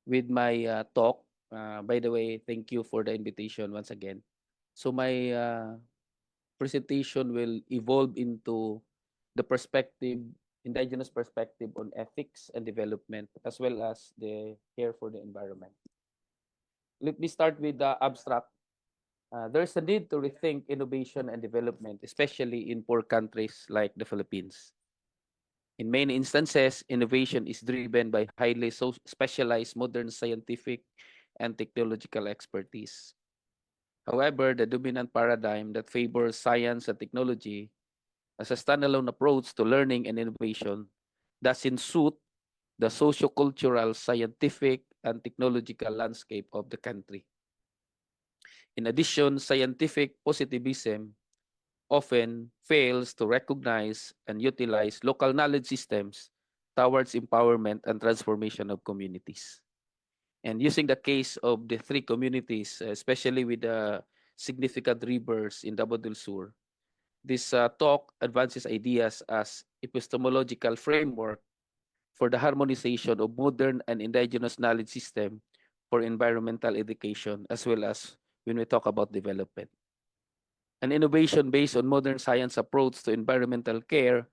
with my talk. By the way, thank you for the invitation once again. So my presentation will evolve into the perspective, indigenous perspective on ethics and development, as well as the care for the environment. Let me start with the abstract. There's a need to rethink innovation and development, especially in poor countries like the Philippines. In many instances, innovation is driven by highly specialized modern scientific and technological expertise. However, the dominant paradigm that favors science and technology as a standalone approach to learning and innovation doesn't suit the socio-cultural, scientific, and technological landscape of the country. In addition, scientific positivism often fails to recognize and utilize local knowledge systems towards empowerment and transformation of communities. And using the case of the three communities, especially with the significant rivers in Davao del Sur, this talk advances ideas as epistemological framework for the harmonization of modern and indigenous knowledge system for environmental education, as well as when we talk about development. An innovation based on modern science approach to environmental care,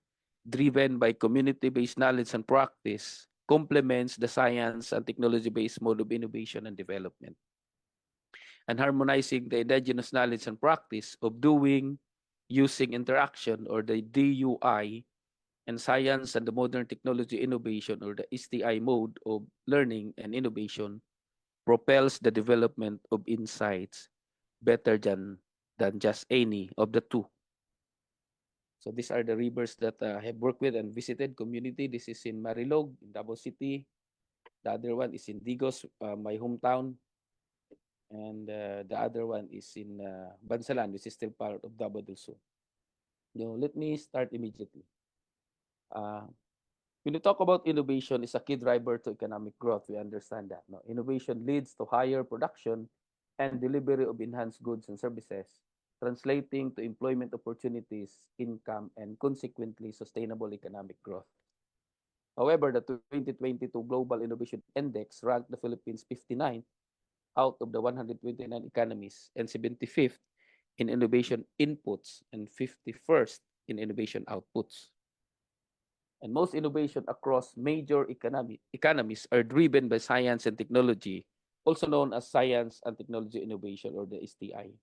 driven by community-based knowledge and practice, complements the science and technology-based mode of innovation and development. And harmonizing the indigenous knowledge and practice of doing, using interaction, or the DUI, and science and the modern technology innovation, or the STI mode of learning and innovation, propels the development of insights better than just any of the two. So these are the rivers that I have worked with and visited community. This is in Marilog, in Davao City. The other one is in Digos, my hometown. And the other one is in Bansalan, which is still part of Davao del Sur. Now, let me start immediately. When you talk about innovation is a key driver to economic growth, we understand that. No? Innovation leads to higher production and delivery of enhanced goods and services, translating to employment opportunities, income, and consequently sustainable economic growth. However, the 2022 Global Innovation Index ranked the Philippines 59th out of the 129 economies and 75th in innovation inputs and 51st in innovation outputs. And most innovation across major economies are driven by science and technology, also known as science and technology innovation, or the STI.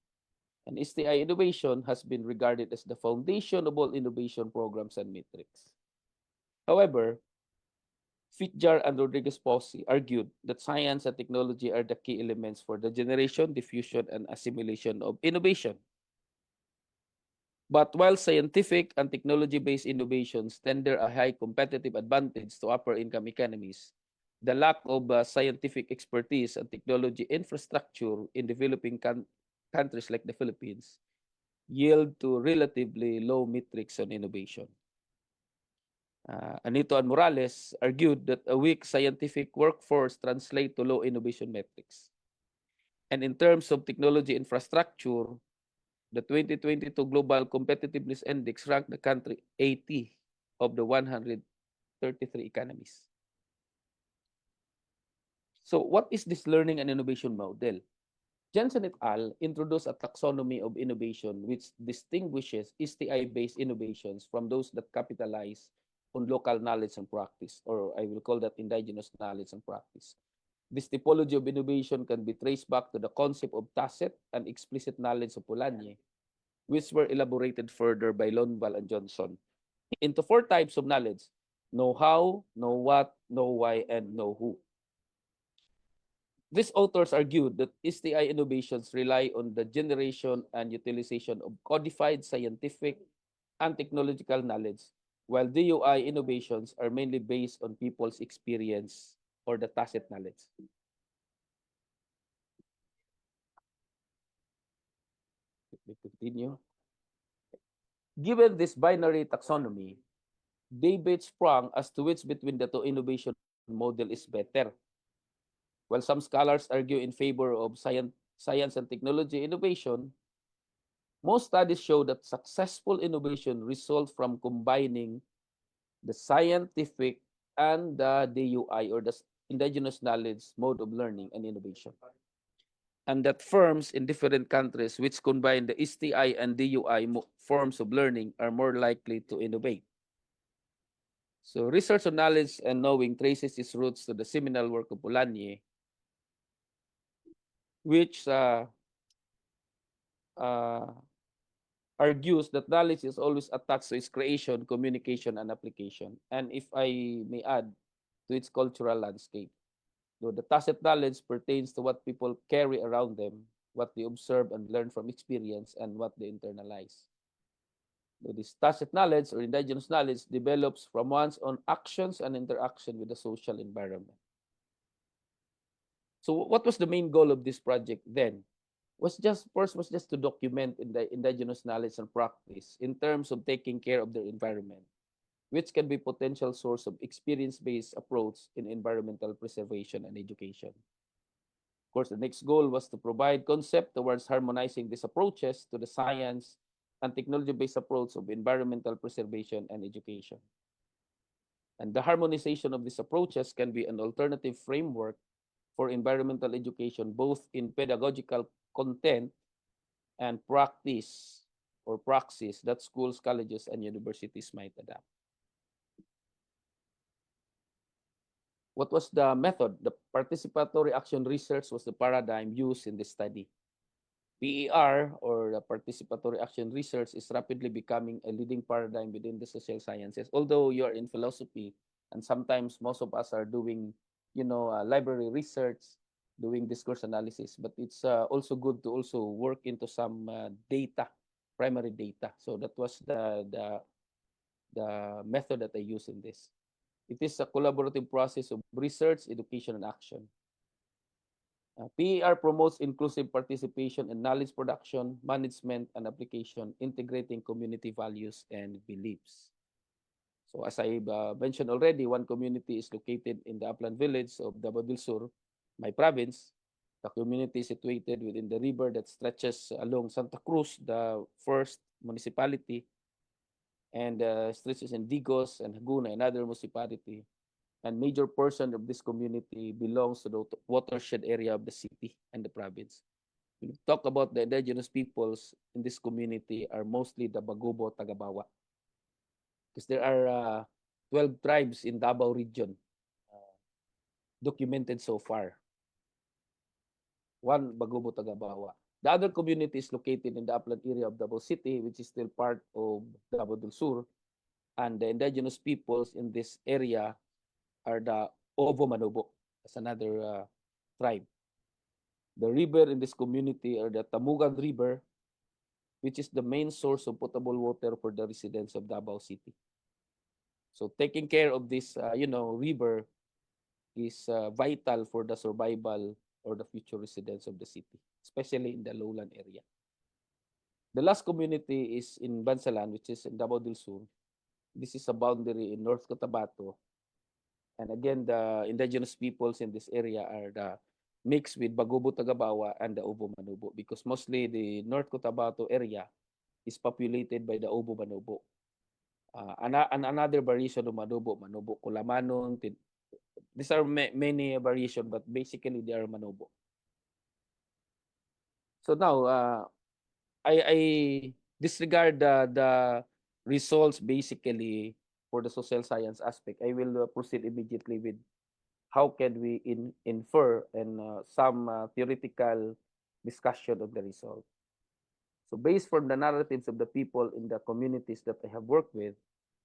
And STI innovation has been regarded as the foundation of all innovation programs and metrics. However, Fitjar and Rodriguez Posse argued that science and technology are the key elements for the generation, diffusion, and assimilation of innovation. But while scientific and technology-based innovations tender a high competitive advantage to upper-income economies, the lack of scientific expertise and technology infrastructure in developing countries like the Philippines yield to relatively low metrics on innovation. Anito and Morales argued that a weak scientific workforce translates to low innovation metrics. And in terms of technology infrastructure, the 2022 Global Competitiveness Index ranked the country 80 of the 133 economies. So what is this learning and innovation model? Jensen et al. Introduced a taxonomy of innovation which distinguishes STI-based innovations from those that capitalize on local knowledge and practice, or I will call that indigenous knowledge and practice. This typology of innovation can be traced back to the concept of tacit and explicit knowledge of Polanyi, which were elaborated further by Lonval and Johnson into four types of knowledge: know how, know what, know why, and know who. These authors argued that STI innovations rely on the generation and utilization of codified scientific and technological knowledge, while DUI innovations are mainly based on people's experience or the tacit knowledge. Let me continue. Given this binary taxonomy, debate sprung as to which between the two innovation model is better. While some scholars argue in favor of science and technology innovation, most studies show that successful innovation results from combining the scientific and the DUI, or the indigenous knowledge mode of learning and innovation. And that firms in different countries which combine the STI and DUI forms of learning are more likely to innovate. So research on knowledge and knowing traces its roots to the seminal work of Polanyi, which argues that knowledge is always attached to its creation, communication, and application. And if I may add, to its cultural landscape. So the tacit knowledge pertains to what people carry around them, what they observe and learn from experience, and what they internalize. So this tacit knowledge or indigenous knowledge develops from one's own actions and interaction with the social environment. So what was the main goal of this project then? Was just to document in the indigenous knowledge and practice in terms of taking care of their environment, which can be potential source of experience-based approach in environmental preservation and education. Of course, the next goal was to provide concept towards harmonizing these approaches to the science and technology-based approach of environmental preservation and education. And the harmonization of these approaches can be an alternative framework for environmental education, both in pedagogical content and practice or praxis that schools, colleges, and universities might adapt. What was the method? The participatory action research was the paradigm used in this study. PER, or the participatory action research, is rapidly becoming a leading paradigm within the social sciences. Although you are in philosophy, and sometimes most of us are doing, library research, doing discourse analysis, but it's also good to also work into some data, primary data. So that was the method that I use in this. It is a collaborative process of research, education, and action. PER promotes inclusive participation in knowledge production, management, and application, integrating community values and beliefs. So as I mentioned already, one community is located in the upland village of Davao del Sur, my province. The community is situated within the river that stretches along Santa Cruz, the first municipality, and stretches in Digos and Haguna, another municipality. And major portion of this community belongs to the watershed area of the city and the province. We talk about the indigenous peoples in this community are mostly the Bagubo Tagabawa, because there are 12 tribes in Davao region documented so far. One Bagubo Tagabawa. The other community is located in the upland area of Davao City, which is still part of Davao del Sur, and the indigenous peoples in this area are the Ovo Manobo. That's another tribe. The river in this community are the Tamugan River, which is the main source of potable water for the residents of Davao City. So taking care of this, river is vital for the survival or the future residents of the city, especially in the lowland area. The last community is in Bansalan, which is in Davao del Sur. This is a boundary in North Cotabato. And again, the indigenous peoples in this area are the mixed with Bagubo Tagabawa and the Obo Manobo, because mostly the North Cotabato area is populated by the Obo Manobo. Another variation of Manobo, Manobo Kulamanon. These are many variations, but basically they are Manobo. So now, I disregard the results basically for the social science aspect. I will proceed immediately with how can we infer and some theoretical discussion of the result. So based from the narratives of the people in the communities that I have worked with,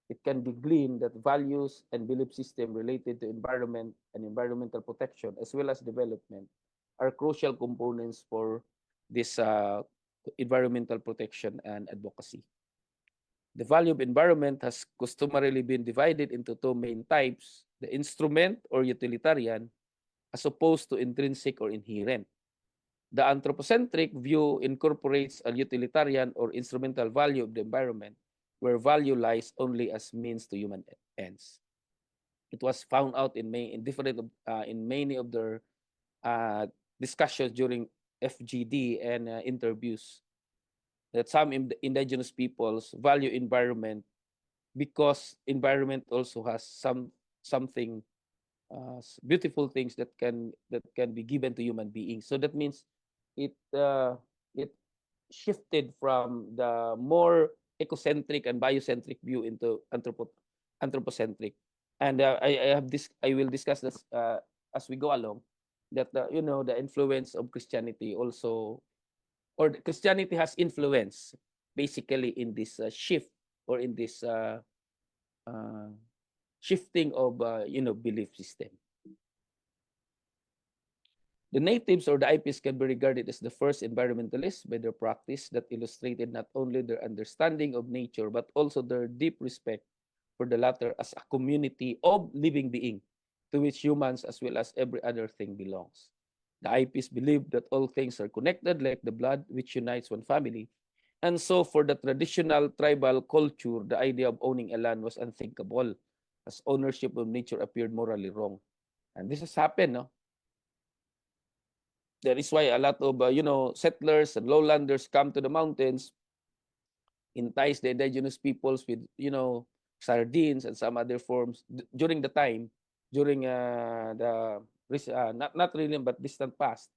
it can be gleaned that values and belief system related to environment and environmental protection, as well as development, are crucial components for this environmental protection and advocacy. The value of environment has customarily been divided into two main types, the instrument or utilitarian, as opposed to intrinsic or inherent. The anthropocentric view incorporates a utilitarian or instrumental value of the environment, where value lies only as means to human ends. It was found out in many of their uh, discussions during FGD and interviews that some indigenous peoples value environment because environment also has something beautiful things that can be given to human beings. So that means it shifted from the more ecocentric and biocentric view into anthropocentric. And I will discuss this as we go along. That the influence of Christianity also, or Christianity has influence basically in this shift or in this uh, shifting of belief system. The natives or the IPs can be regarded as the first environmentalists by their practice that illustrated not only their understanding of nature but also their deep respect for the latter as a community of living being to which humans as well as every other thing belongs. The IPs believe that all things are connected like the blood which unites one family. And so for the traditional tribal culture, the idea of owning a land was unthinkable as ownership of nature appeared morally wrong. And this has happened, no? That is why a lot of settlers and lowlanders come to the mountains, entice the indigenous peoples with sardines and some other forms during the time, during the not really but distant past.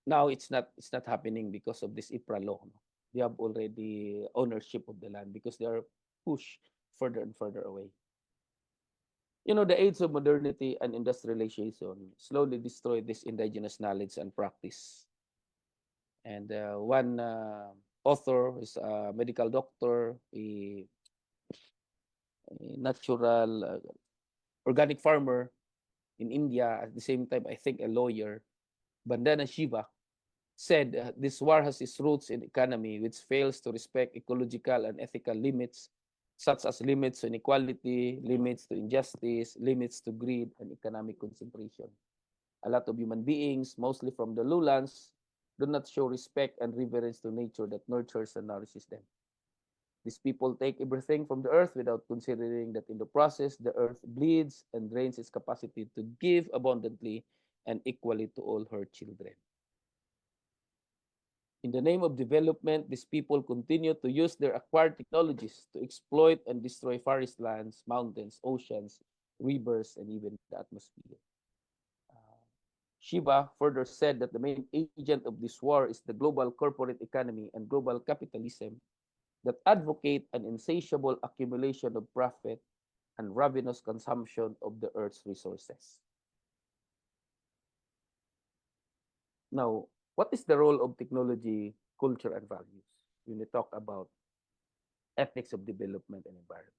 Now it's not happening because of this IPRA law. No? They have already ownership of the land because they are pushed further and further away. The age of modernity and industrialization slowly destroyed this indigenous knowledge and practice. And one author is a medical doctor, a natural organic farmer in India, at the same time, I think a lawyer, Bandana Shiva, said this war has its roots in economy, which fails to respect ecological and ethical limits, such as limits to inequality, limits to injustice, limits to greed, and economic concentration. A lot of human beings, mostly from the lowlands, do not show respect and reverence to nature that nurtures and nourishes them. These people take everything from the earth without considering that in the process, the earth bleeds and drains its capacity to give abundantly and equally to all her children. In the name of development, these people continue to use their acquired technologies to exploit and destroy forest lands, mountains, oceans, rivers, and even the atmosphere. Shiva further said that the main agent of this war is the global corporate economy and global capitalism that advocate an insatiable accumulation of profit and ravenous consumption of the earth's resources. Now, what is the role of technology, culture, and values when we talk about ethics of development and environment?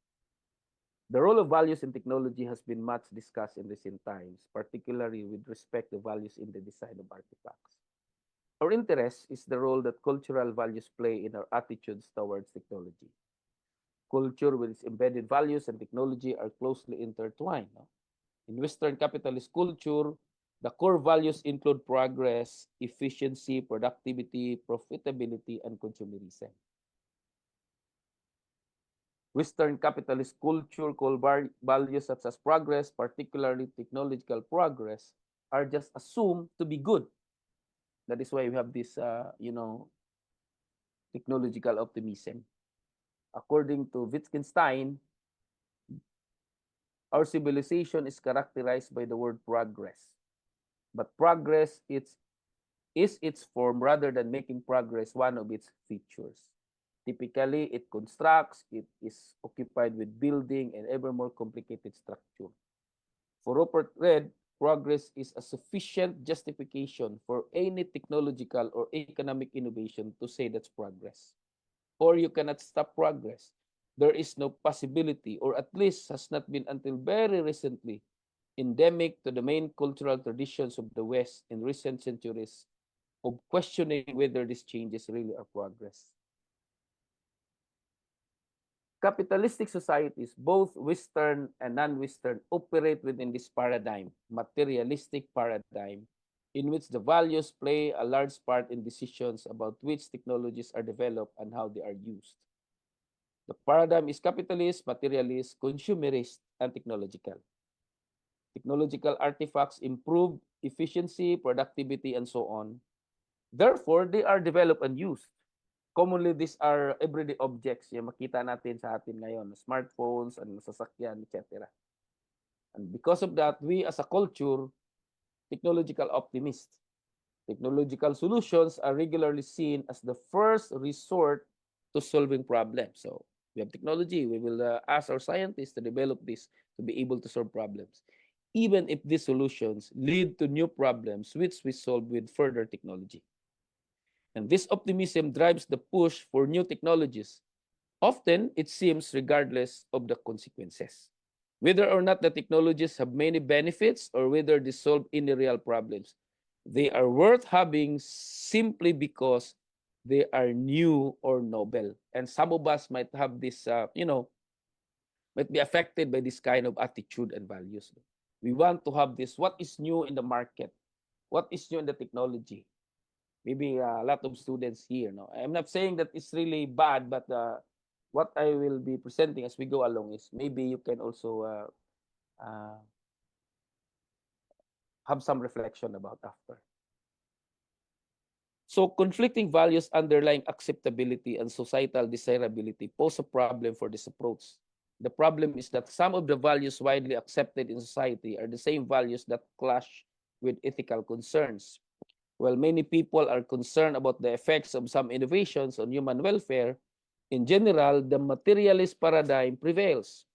The role of values in technology has been much discussed in recent times, particularly with respect to values in the design of artifacts. Our interest is the role that cultural values play in our attitudes towards technology. Culture with its embedded values and technology are closely intertwined. No? In Western capitalist culture, the core values include progress, efficiency, productivity, profitability, and consumerism. Western capitalist culture core values such as progress, particularly technological progress, are just assumed to be good. That is why we have this, technological optimism. According to Wittgenstein, our civilization is characterized by the word progress. But progress, is its form rather than making progress one of its features. Typically, it constructs, it is occupied with building and ever more complicated structure. For Rupert Read, progress is a sufficient justification for any technological or economic innovation to say that's progress. Or you cannot stop progress. There is no possibility, or at least has not been until very recently, endemic to the main cultural traditions of the West in recent centuries, of questioning whether these changes really are progress. Capitalistic societies, both Western and non-Western, operate within this paradigm, materialistic paradigm, in which the values play a large part in decisions about which technologies are developed and how they are used. The paradigm is capitalist, materialist, consumerist, and technological. Technological artifacts improve efficiency, productivity, and so on. Therefore, they are developed and used. Commonly, these are everyday objects yung makita natin sa atin ngayon, smartphones, and sasakyan, etc. And because of that, we as a culture, technological optimists, technological solutions are regularly seen as the first resort to solving problems. So we have technology, we will ask our scientists to develop this to be able to solve problems, even if these solutions lead to new problems which we solve with further technology. And this optimism drives the push for new technologies. Often, it seems regardless of the consequences. Whether or not the technologies have many benefits or whether they solve any real problems, they are worth having simply because they are new or novel. And some of us might have this, might be affected by this kind of attitude and values. We want to have this, what is new in the market? What is new in the technology? Maybe a lot of students here. No, I'm not saying that it's really bad, but what I will be presenting as we go along is maybe you can also have some reflection about after. So conflicting values underlying acceptability and societal desirability pose a problem for this approach. The problem is that some of the values widely accepted in society are the same values that clash with ethical concerns. While many people are concerned about the effects of some innovations on human welfare, in general, the materialist paradigm prevails.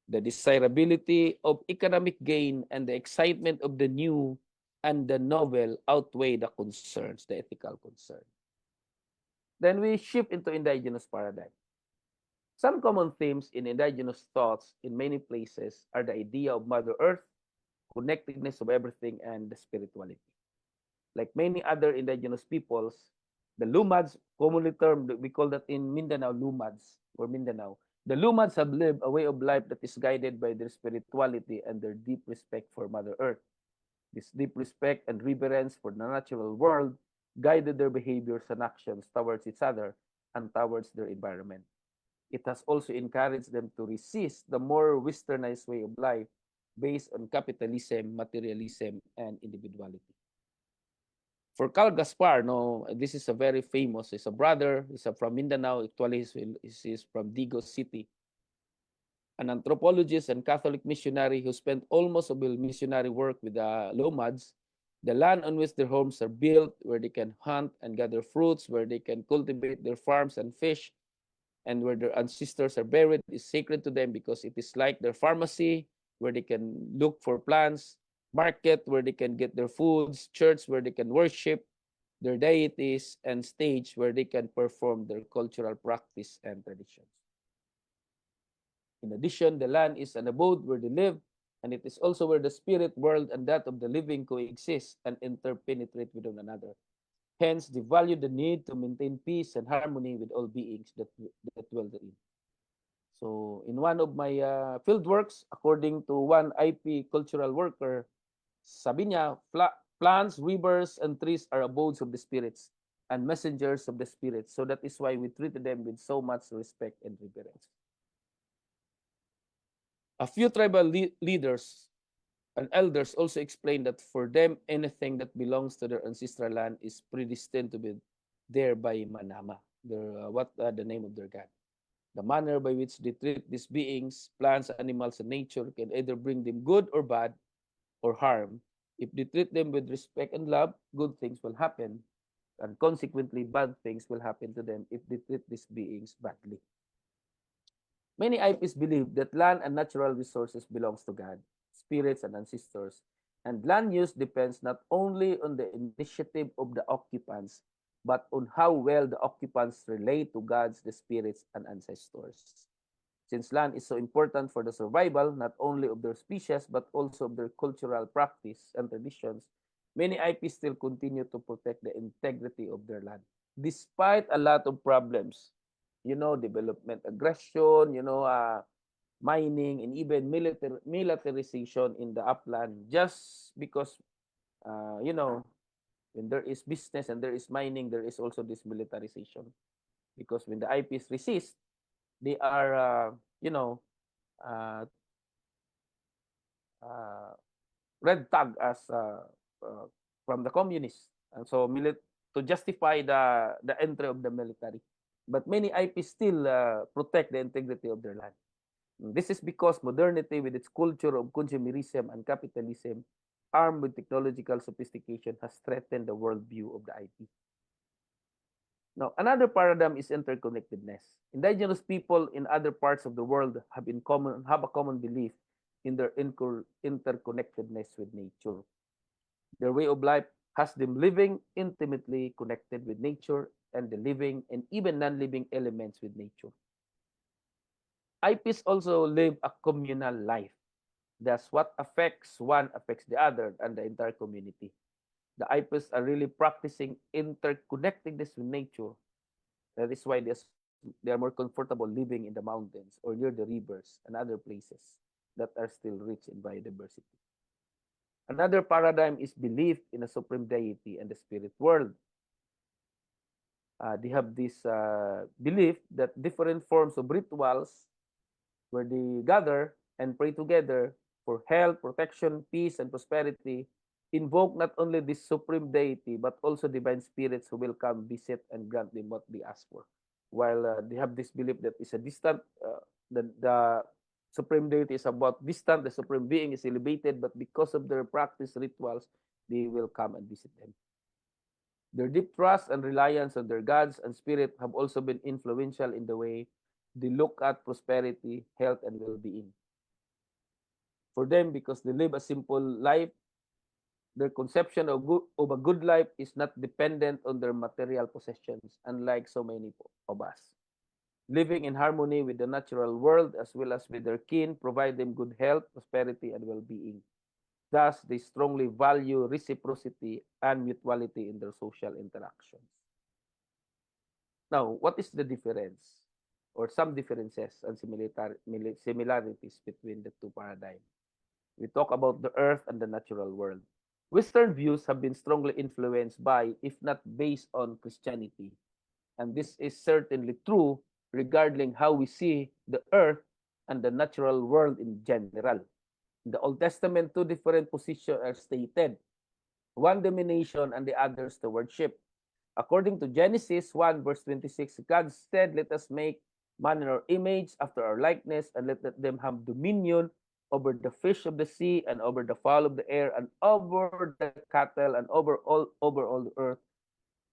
The desirability of economic gain and the excitement of the new and the novel outweigh the concerns, the ethical concern. Then we shift into indigenous paradigm. Some common themes in indigenous thoughts in many places are the idea of Mother Earth, connectedness of everything, and the spirituality. Like many other indigenous peoples, the Lumads, commonly termed, we call that in Mindanao, Lumads or Mindanao. The Lumads have lived a way of life that is guided by their spirituality and their deep respect for Mother Earth. This deep respect and reverence for the natural world guided their behaviors and actions towards each other and towards their environment. It has also encouraged them to resist the more westernized way of life based on capitalism, materialism, and individuality. For Carl Gaspar, no, this is a very famous. He's a brother. He's from Mindanao. Actually, he's from Digo City. An anthropologist and Catholic missionary who spent almost of his missionary work with the Lomads. The land on which their homes are built, where they can hunt and gather fruits, where they can cultivate their farms and fish, and where their ancestors are buried, is sacred to them because it is like their pharmacy, where they can look for plants, market where they can get their foods, church where they can worship their deities, and stage where they can perform their cultural practice and traditions. In addition, the land is an abode where they live, and it is also where the spirit world and that of the living coexist and interpenetrate with one another. Hence, they value the need to maintain peace and harmony with all beings that dwell therein. So, in one of my field works, according to one IP cultural worker, sabi niya, plants, rivers, and trees are abodes of the spirits and messengers of the spirits. So that is why we treated them with so much respect and reverence. A few tribal leaders and elders also explained that for them, anything that belongs to their ancestral land is predestined to be there by Manama, the name of their god. The manner by which they treat these beings, plants, animals, and nature can either bring them good or bad or harm, If they treat them with respect and love, good things will happen. And consequently, bad things will happen to them if they treat these beings badly. Many IPs believe that land and natural resources belongs to God, spirits, and ancestors, and land use depends not only on the initiative of the occupants, but on how well the occupants relate to gods, the spirits, and ancestors. Since land is so important for the survival not only of their species but also of their cultural practice and traditions, many IPs still continue to protect the integrity of their land. Despite a lot of problems, development aggression, mining, and even militarization in the upland, just because, when there is business and there is mining, there is also this militarization. Because when the IPs resist, they are, uh, uh, red tag as uh, from the communists. And so to justify the entry of the military. But many IPs still protect the integrity of their land. This is because modernity, with its culture of consumerism and capitalism, armed with technological sophistication, has threatened the worldview of the IP. Now, another paradigm is interconnectedness. Indigenous people in other parts of the world have a common belief in their interconnectedness with nature. Their way of life has them living intimately connected with nature and the living and even non-living elements with nature. IPs also live a communal life. Thus, what affects one affects the other and the entire community. The IPs are really practicing interconnectedness with nature. That is why they are more comfortable living in the mountains or near the rivers and other places that are still rich in biodiversity. Another paradigm is belief in a supreme deity and the spirit world. They have this belief that different forms of rituals where they gather and pray together for health, protection, peace, and prosperity invoke not only this supreme deity but also divine spirits who will come visit and grant them what they ask for. While they have this belief that is a distant, the supreme deity is about distant, the supreme being is elevated, but because of their practice rituals, they will come and visit them. Their deep trust and reliance on their gods and spirit have also been influential in the way they look at prosperity, health, and well-being. For them, because they live a simple life, their conception of a good life is not dependent on their material possessions, unlike so many of us. Living in harmony with the natural world as well as with their kin provide them good health, prosperity, and well-being. Thus, they strongly value reciprocity and mutuality in their social interactions. Now, what is the difference or some differences and similarities between the two paradigms? We talk about the earth and the natural world. Western views have been strongly influenced by, if not based on, Christianity. And this is certainly true regarding how we see the earth and the natural world in general. In the Old Testament, two different positions are stated, one domination and the other stewardship. According to Genesis 1, verse 26, God said, "Let us make man in our image, after our likeness, and let them have dominion over the fish of the sea, and over the fowl of the air, and over the cattle, and over all the earth,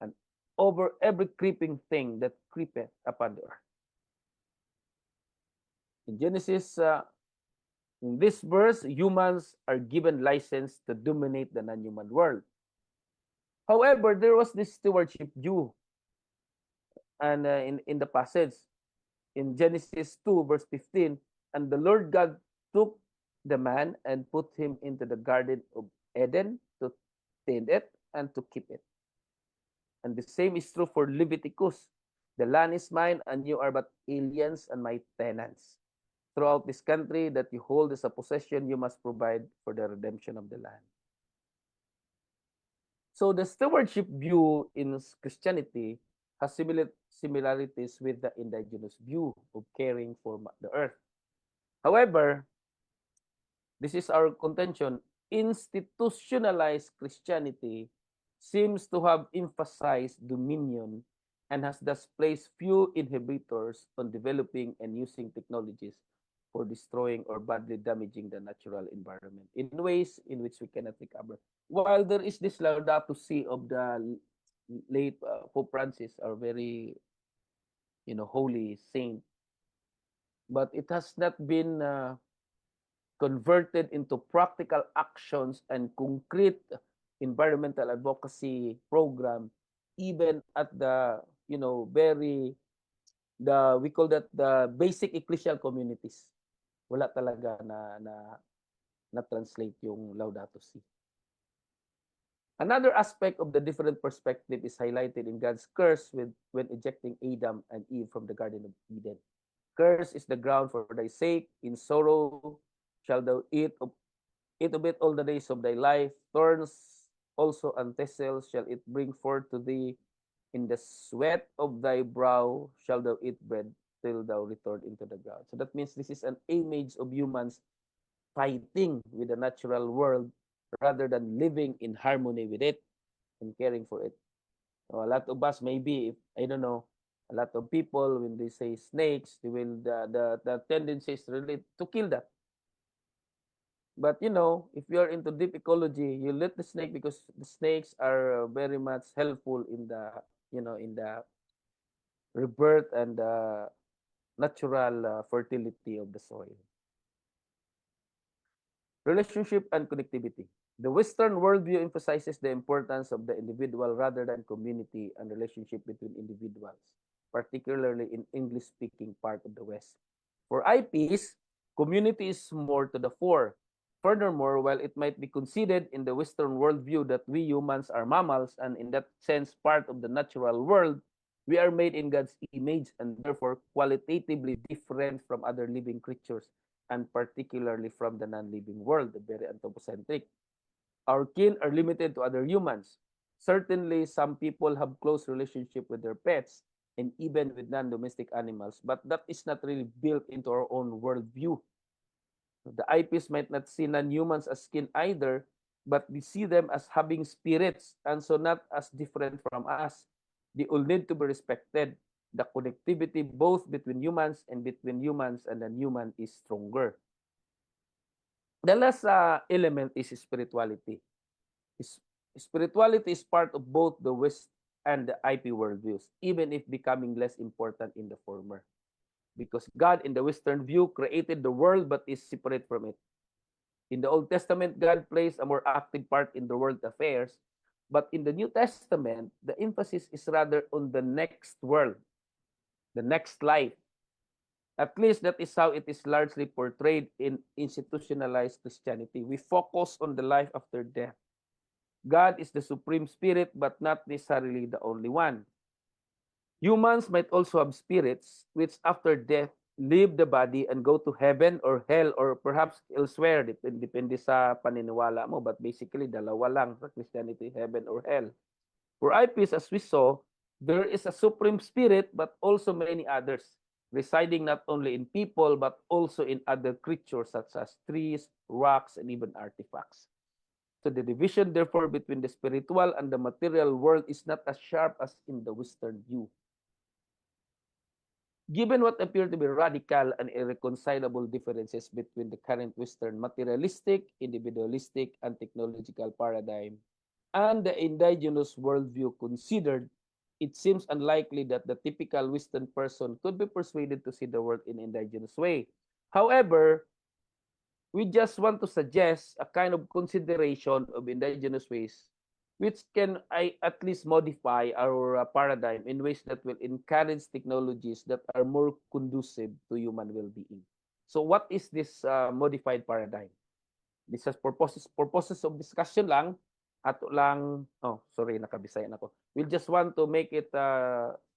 and over every creeping thing that creepeth upon the earth." In Genesis, in this verse, humans are given license to dominate the non-human world. However, there was this stewardship view, and in the passage in Genesis 2, verse 15, and the Lord God took the man and put him into the garden of Eden to tend it and to keep it. And the same is true for Leviticus. The land is mine, and you are but aliens and my tenants. Throughout this country that you hold as a possession, you must provide for the redemption of the land. So the stewardship view in Christianity has similarities with the indigenous view of caring for the earth. However, this is our contention, institutionalized Christianity seems to have emphasized dominion and has thus placed few inhibitors on developing and using technologies for destroying or badly damaging the natural environment in ways in which we cannot recover. while there is this Laudato Si of the late Pope Francis, our very holy saint, but it has not been converted into practical actions and concrete environmental advocacy program, even at the very we call that the basic ecclesial communities. Wala talaga na translate yung Laudato Si. Another aspect of the different perspective is highlighted in God's curse when ejecting Adam and Eve from the Garden of Eden. Curse is the ground for thy sake. In sorrow shall thou eat of it all the days of thy life. Thorns also and thistles shall it bring forth to thee. In the sweat of thy brow shall thou eat bread till thou return into the ground. So that means this is an image of humans fighting with the natural world rather than living in harmony with it and caring for it. So a lot of us, maybe, if, I don't know, a lot of people, when they say snakes, they will the tendency is really to kill that. But if you're into deep ecology, you let the snake because the snakes are very much helpful in the in the rebirth and natural fertility of the soil. Relationship and connectivity. The Western worldview emphasizes the importance of the individual rather than community and relationship between individuals, particularly in English-speaking part of the West. For IPs, community is more to the fore. Furthermore, while it might be conceded in the Western worldview that we humans are mammals and in that sense part of the natural world, we are made in God's image and therefore qualitatively different from other living creatures and particularly from the non-living world, the very anthropocentric. Our kin are limited to other humans. Certainly, some people have close relationship with their pets and even with non-domestic animals, but that is not really built into our own worldview. The IPs might not see non-humans as kin either, but we see them as having spirits and so not as different from us. They all need to be respected. The connectivity both between humans and between humans and non-human is stronger. The last element is spirituality. Spirituality is part of both the West and the IP worldviews, even if becoming less important in the former. Because God, in the Western view, created the world but is separate from it. In the Old Testament, God plays a more active part in the world affairs, but in the New Testament, the emphasis is rather on the next world, the next life. At least that is how it is largely portrayed in institutionalized Christianity. We focus on the life after death. God is the supreme spirit, but not necessarily the only one. Humans might also have spirits, which after death leave the body and go to heaven or hell or perhaps elsewhere. Depende sa paniniwala mo. But basically, dalawa lang sa Christianity, heaven or hell. For IPs, as we saw, there is a supreme spirit, but also many others, residing not only in people, but also in other creatures such as trees, rocks, and even artifacts. So the division, therefore, between the spiritual and the material world is not as sharp as in the Western view. Given what appear to be radical and irreconcilable differences between the current Western materialistic, individualistic, and technological paradigm and the indigenous worldview considered, it seems unlikely that the typical Western person could be persuaded to see the world in indigenous way. However, we just want to suggest a kind of consideration of indigenous ways which can at least modify our paradigm in ways that will encourage technologies that are more conducive to human well-being. So what is this modified paradigm? This is purposes of discussion lang. Ato lang, sorry, nakabisayan ako. We'll just want to make it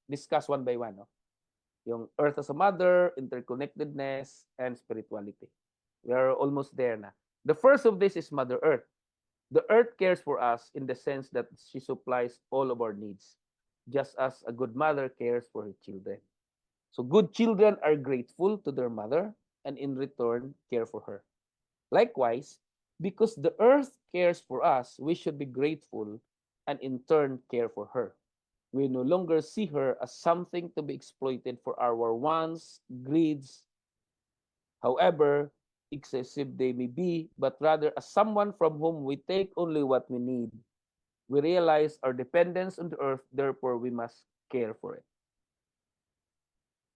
discuss one by one. No? Yung Earth as a mother, interconnectedness, and spirituality. We are almost there na. The first of this is Mother Earth. The earth cares for us in the sense that she supplies all of our needs, just as a good mother cares for her children. So good children are grateful to their mother and in return care for her. Likewise, because the earth cares for us, we should be grateful and in turn care for her. We no longer see her as something to be exploited for our wants, greeds. However, excessive they may be, but rather as someone from whom we take only what we need. We realize our dependence on the earth, therefore we must care for it.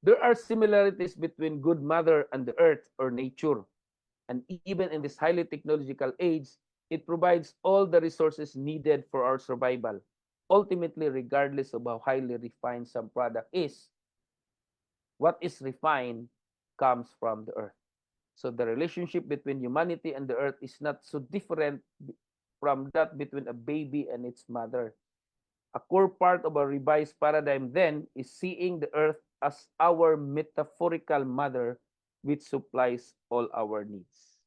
There are similarities between good mother and the earth or nature, and even in this highly technological age, it provides all the resources needed for our survival. Ultimately, regardless of how highly refined some product is, what is refined comes from the earth. So the relationship between humanity and the earth is not so different from that between a baby and its mother. A core part of a revised paradigm then is seeing the earth as our metaphorical mother which supplies all our needs.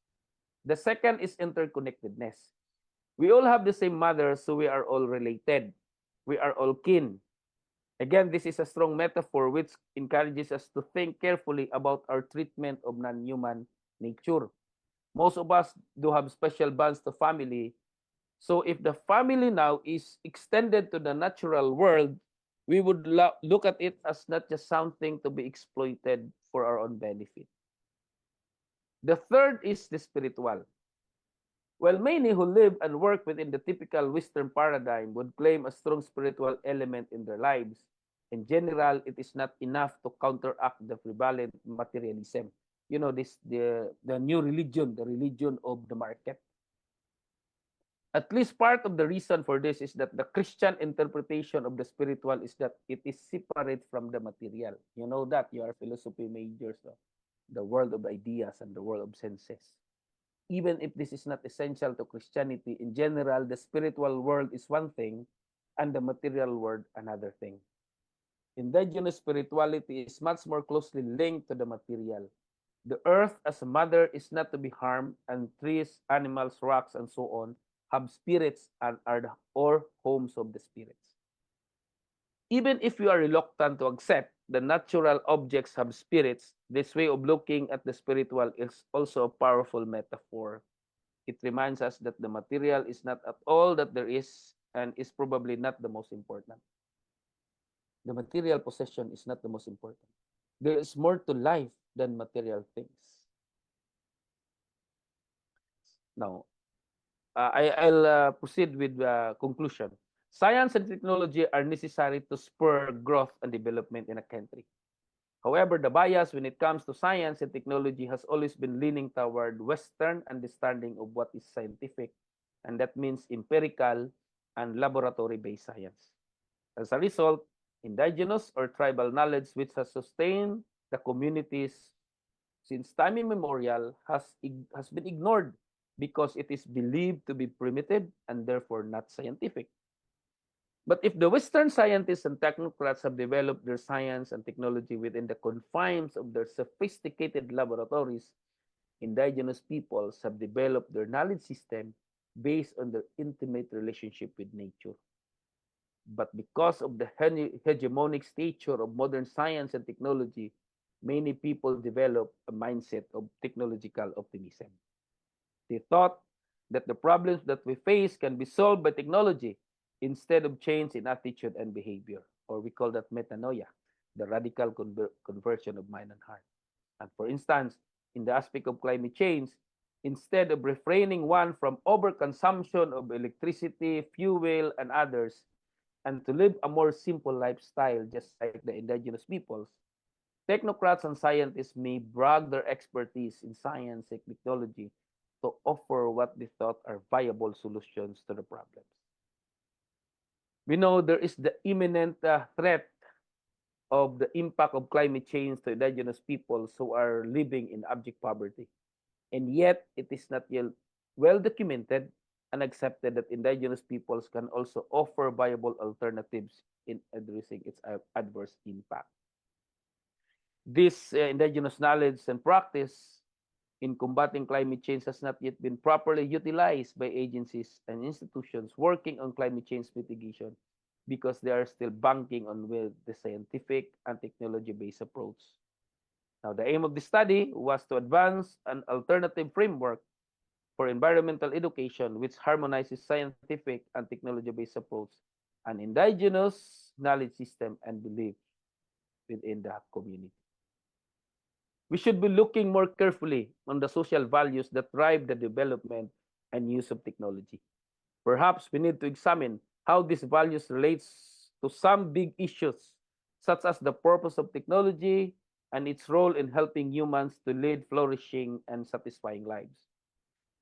The second is interconnectedness. We all have the same mother, so we are all related. We are all kin. Again, this is a strong metaphor which encourages us to think carefully about our treatment of non-human nature. Most of us do have special bonds to family. So if the family now is extended to the natural world, we would look at it as not just something to be exploited for our own benefit. The third is the spiritual. While many who live and work within the typical Western paradigm would claim a strong spiritual element in their lives, in general, it is not enough to counteract the prevalent materialism. You know, this the new religion, the religion of the market. At least part of the reason for this is that the Christian interpretation of the spiritual is that it is separate from the material. You know that you are philosophy majors, so the world of ideas and the world of senses. Even if this is not essential to Christianity, in general, the spiritual world is one thing and the material world another thing. Indigenous spirituality is much more closely linked to the material. The earth as a mother is not to be harmed, and trees, animals, rocks, and so on have spirits and are the or homes of the spirits. Even if you are reluctant to accept the natural objects have spirits, this way of looking at the spiritual is also a powerful metaphor. It reminds us that the material is not at all that there is and is probably not the most important. The material possession is not the most important. There is more to life than material things. Now, I'll proceed with the conclusion. Science and technology are necessary to spur growth and development in a country. However, the bias when it comes to science and technology has always been leaning toward Western understanding of what is scientific, and that means empirical and laboratory-based science. As a result, indigenous or tribal knowledge which has sustained the communities since time immemorial has been ignored because it is believed to be primitive and therefore not scientific. But if the Western scientists and technocrats have developed their science and technology within the confines of their sophisticated laboratories, indigenous peoples have developed their knowledge system based on their intimate relationship with nature. But because of the hegemonic stature of modern science and technology, many people develop a mindset of technological optimism. They thought that the problems that we face can be solved by technology instead of change in attitude and behavior, or we call that metanoia, the radical conversion of mind and heart. And for instance, in the aspect of climate change, instead of refraining one from overconsumption of electricity, fuel, and others, and to live a more simple lifestyle, just like the indigenous peoples, technocrats and scientists may brag their expertise in science and technology to offer what they thought are viable solutions to the problems. We know there is the imminent threat of the impact of climate change to indigenous peoples who are living in abject poverty. And yet, it is not yet well documented and accepted that indigenous peoples can also offer viable alternatives in addressing its adverse impact. This indigenous knowledge and practice in combating climate change has not yet been properly utilized by agencies and institutions working on climate change mitigation because they are still banking on with the scientific and technology-based approach. Now, the aim of the study was to advance an alternative framework for environmental education which harmonizes scientific and technology-based approach and indigenous knowledge system and belief within the community. We should be looking more carefully on the social values that drive the development and use of technology. Perhaps we need to examine how these values relates to some big issues, such as the purpose of technology and its role in helping humans to lead flourishing and satisfying lives.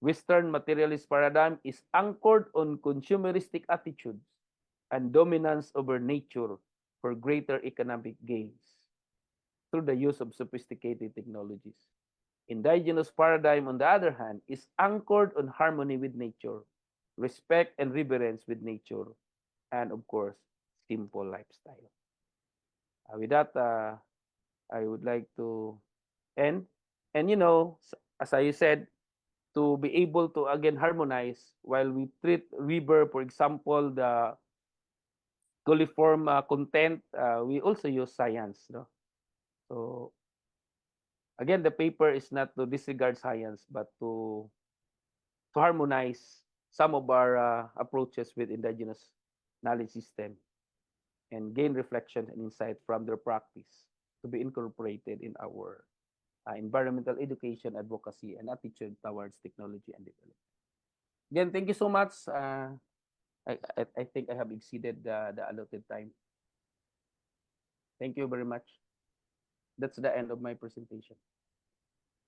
Western materialist paradigm is anchored on consumeristic attitudes and dominance over nature for greater economic gains through the use of sophisticated technologies. Indigenous paradigm, on the other hand, is anchored on harmony with nature, respect and reverence with nature, and of course, simple lifestyle. With that, I would like to end. And as I said, to be able to again harmonize while we treat river, for example, the coliform content, we also use science. No? So again, the paper is not to disregard science, but to harmonize some of our approaches with indigenous knowledge system and gain reflection and insight from their practice to be incorporated in our environmental education, advocacy, and attitude towards technology and development. Again, thank you so much. I think I have exceeded the allotted time. Thank you very much. That's the end of my presentation.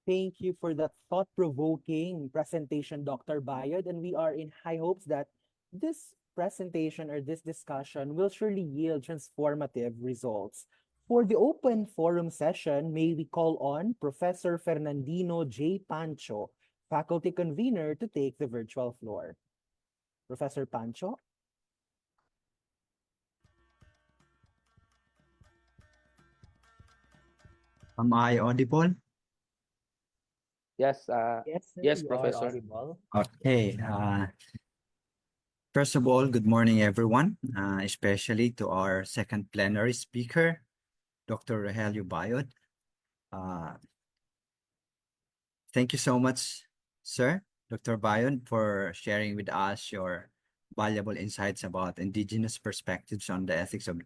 Thank you for that thought-provoking presentation, Dr. Bayod. And we are in high hopes that this presentation or this discussion will surely yield transformative results. For the open forum session, may we call on Professor Fernandino J. Pancho, faculty convener, to take the virtual floor. Professor Pancho? Am I audible? Yes, Yes, sir, yes, you are Professor. audible. Okay. First of all, good morning, everyone, especially to our second plenary speaker, Dr. Rogelio Bayod. Thank you so much, sir, Dr. Bayod, for sharing with us your valuable insights about indigenous perspectives on the ethics of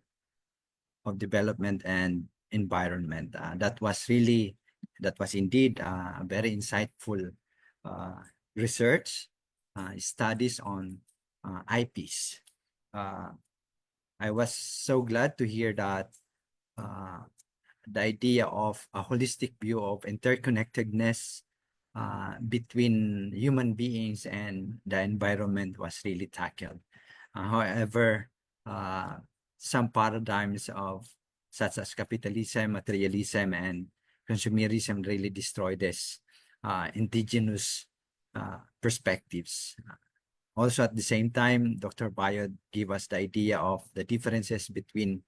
development and environment. That was indeed a very insightful research, studies on IPs. I was so glad to hear that the idea of a holistic view of interconnectedness between human beings and the environment was really tackled. However, some paradigms of such as capitalism, materialism, and consumerism really destroy this indigenous perspectives. Also, at the same time, Dr. Bayod gave us the idea of the differences between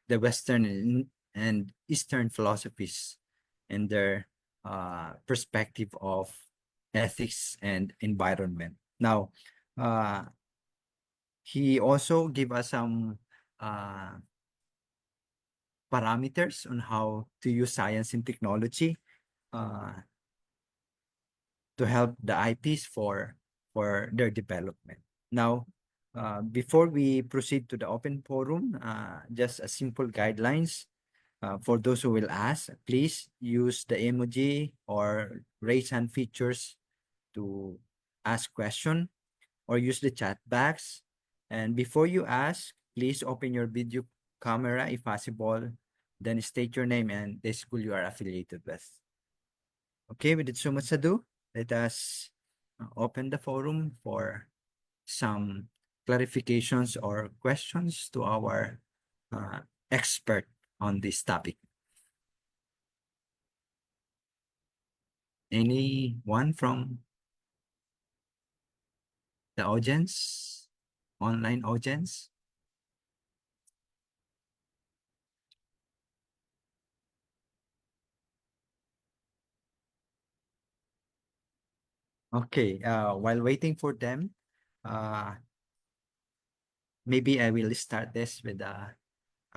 the Western and Eastern philosophies and their perspective of ethics and environment. Now, he also gave us some parameters on how to use science and technology to help the IPs for their development. Now, before we proceed to the open forum, just a simple guidelines. For those who will ask, please use the emoji or raise hand features to ask question, or use the chat box. And before you ask, please open your video camera if possible, then state your name and the school you are affiliated with. Okay, without so much ado, let us open the forum for some clarifications or questions to our expert on this topic. Anyone from the audience, online audience? Okay, while waiting for them, maybe I will start this with a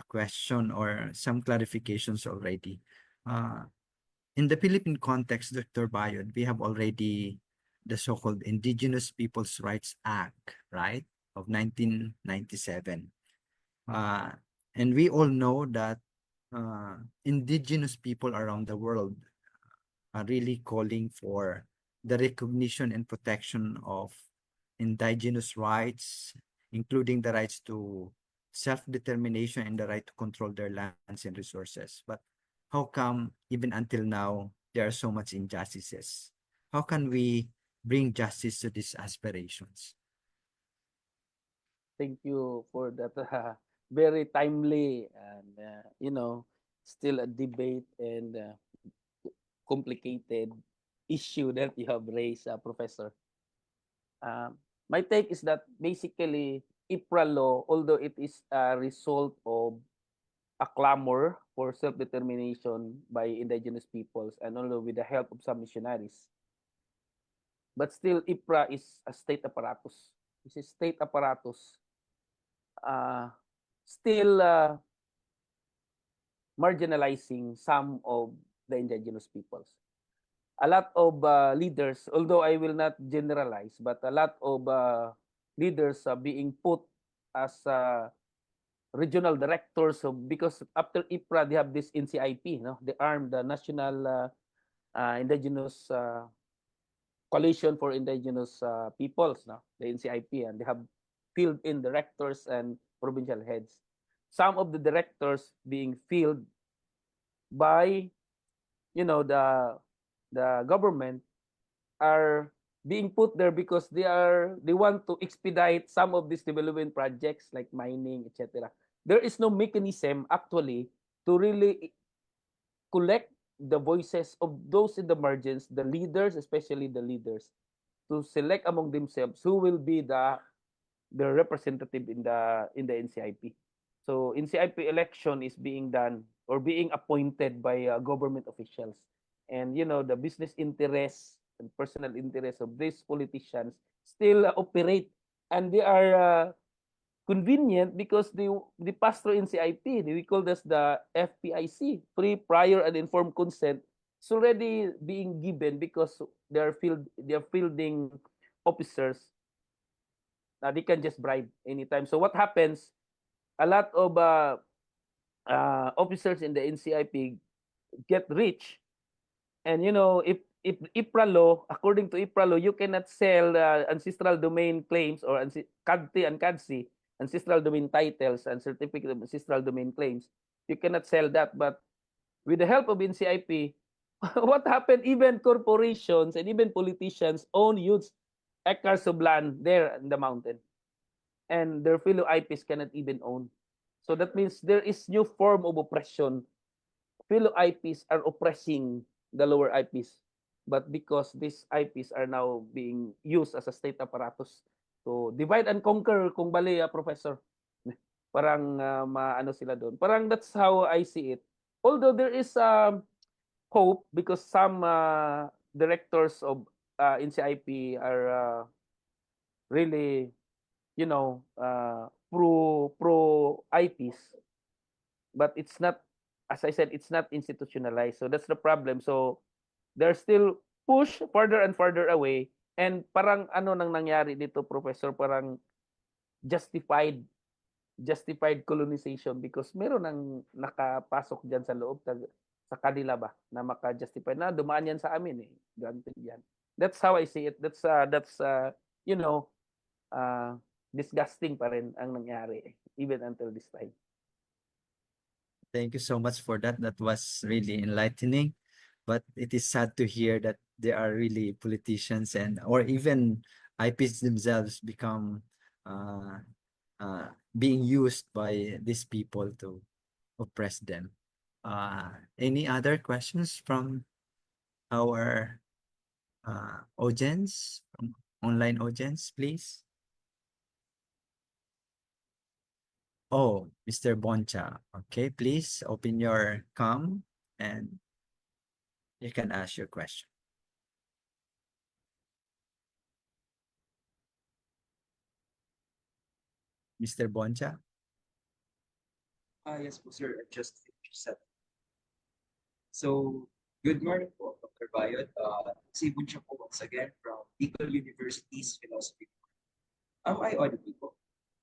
question or some clarifications already. In the Philippine context, Dr. Bayod, we have already the so-called Indigenous Peoples' Rights Act, right, of 1997. And we all know that indigenous people around the world are really calling for the recognition and protection of indigenous rights, including the rights to self-determination and the right to control their lands and resources. But how come even until now there are so much injustices? How can we bring justice to these aspirations? Thank you for that very timely and still a debate and complicated issue that you have raised, Professor. Um, my take is that basically IPRA law, although it is a result of a clamor for self-determination by indigenous peoples and although with the help of some missionaries, but still IPRA is a state apparatus. It's a state apparatus uh, still marginalizing some of the indigenous peoples. A lot of leaders, although I will not generalize, but a lot of leaders being put as regional directors of, because after IPRA they have this NCIP, no, the arm, the National Indigenous Coalition for Indigenous Peoples, no, the NCIP, and they have filled in directors and provincial heads. Some of the directors being filled by the government are being put there because they want to expedite some of these development projects like mining, etc. There is no mechanism actually to really collect the voices of those in the margins, the leaders, especially the leaders, to select among themselves who will be the representative in the NCIP. So NCIP election is being done or being appointed by government officials, and the business interests and personal interests of these politicians still operate, and they are convenient because the pass through NCIP. We call this the FPIC, free, prior, and informed consent. It's already being given because they're fielding officers. They can just bribe anytime. So what happens? A lot of officers in the NCIP get rich, and if IPRA law, according to IPRA law, you cannot sell ancestral domain claims or CADT and CADC, ancestral domain titles and certificate of ancestral domain claims. You cannot sell that, but with the help of NCIP, what happened? Even corporations and even politicians own huge acres of land there in the mountain, and their fellow IPs cannot even own. So that means there is new form of oppression. Fellow IPs are oppressing the lower IPs. But because these IPs are now being used as a state apparatus to divide and conquer, kung bali, Professor. Parang maano sila doon. Parang that's how I see it. Although there is hope because some directors of NCIP are really, pro IPs, but it's not, as I said, it's not institutionalized. So that's the problem. So they're still push further and further away, and parang ano nang nangyari dito, Professor, parang justified justified colonization because meron nang nakapasok diyan sa loob sa kanila ba na maka-justify na dumaan yan sa amin eh. Granted yan. That's how I see it. That's you know, disgusting pa rin ang nangyari even until this time. Thank you so much for that. That was really enlightening. But it is sad to hear that there are really politicians and or even IPs themselves become being used by these people to oppress them. Any other questions from our audience, from online audience, please? Oh, Mr. Boncha. Okay, please open your cam and you can ask your question. Mr. Boncha? Yes po, sir. I just finished that. So, good morning po, Dr. Bayot. Si Buncha po once again from Bicol University's Philosophy. Am I audible po?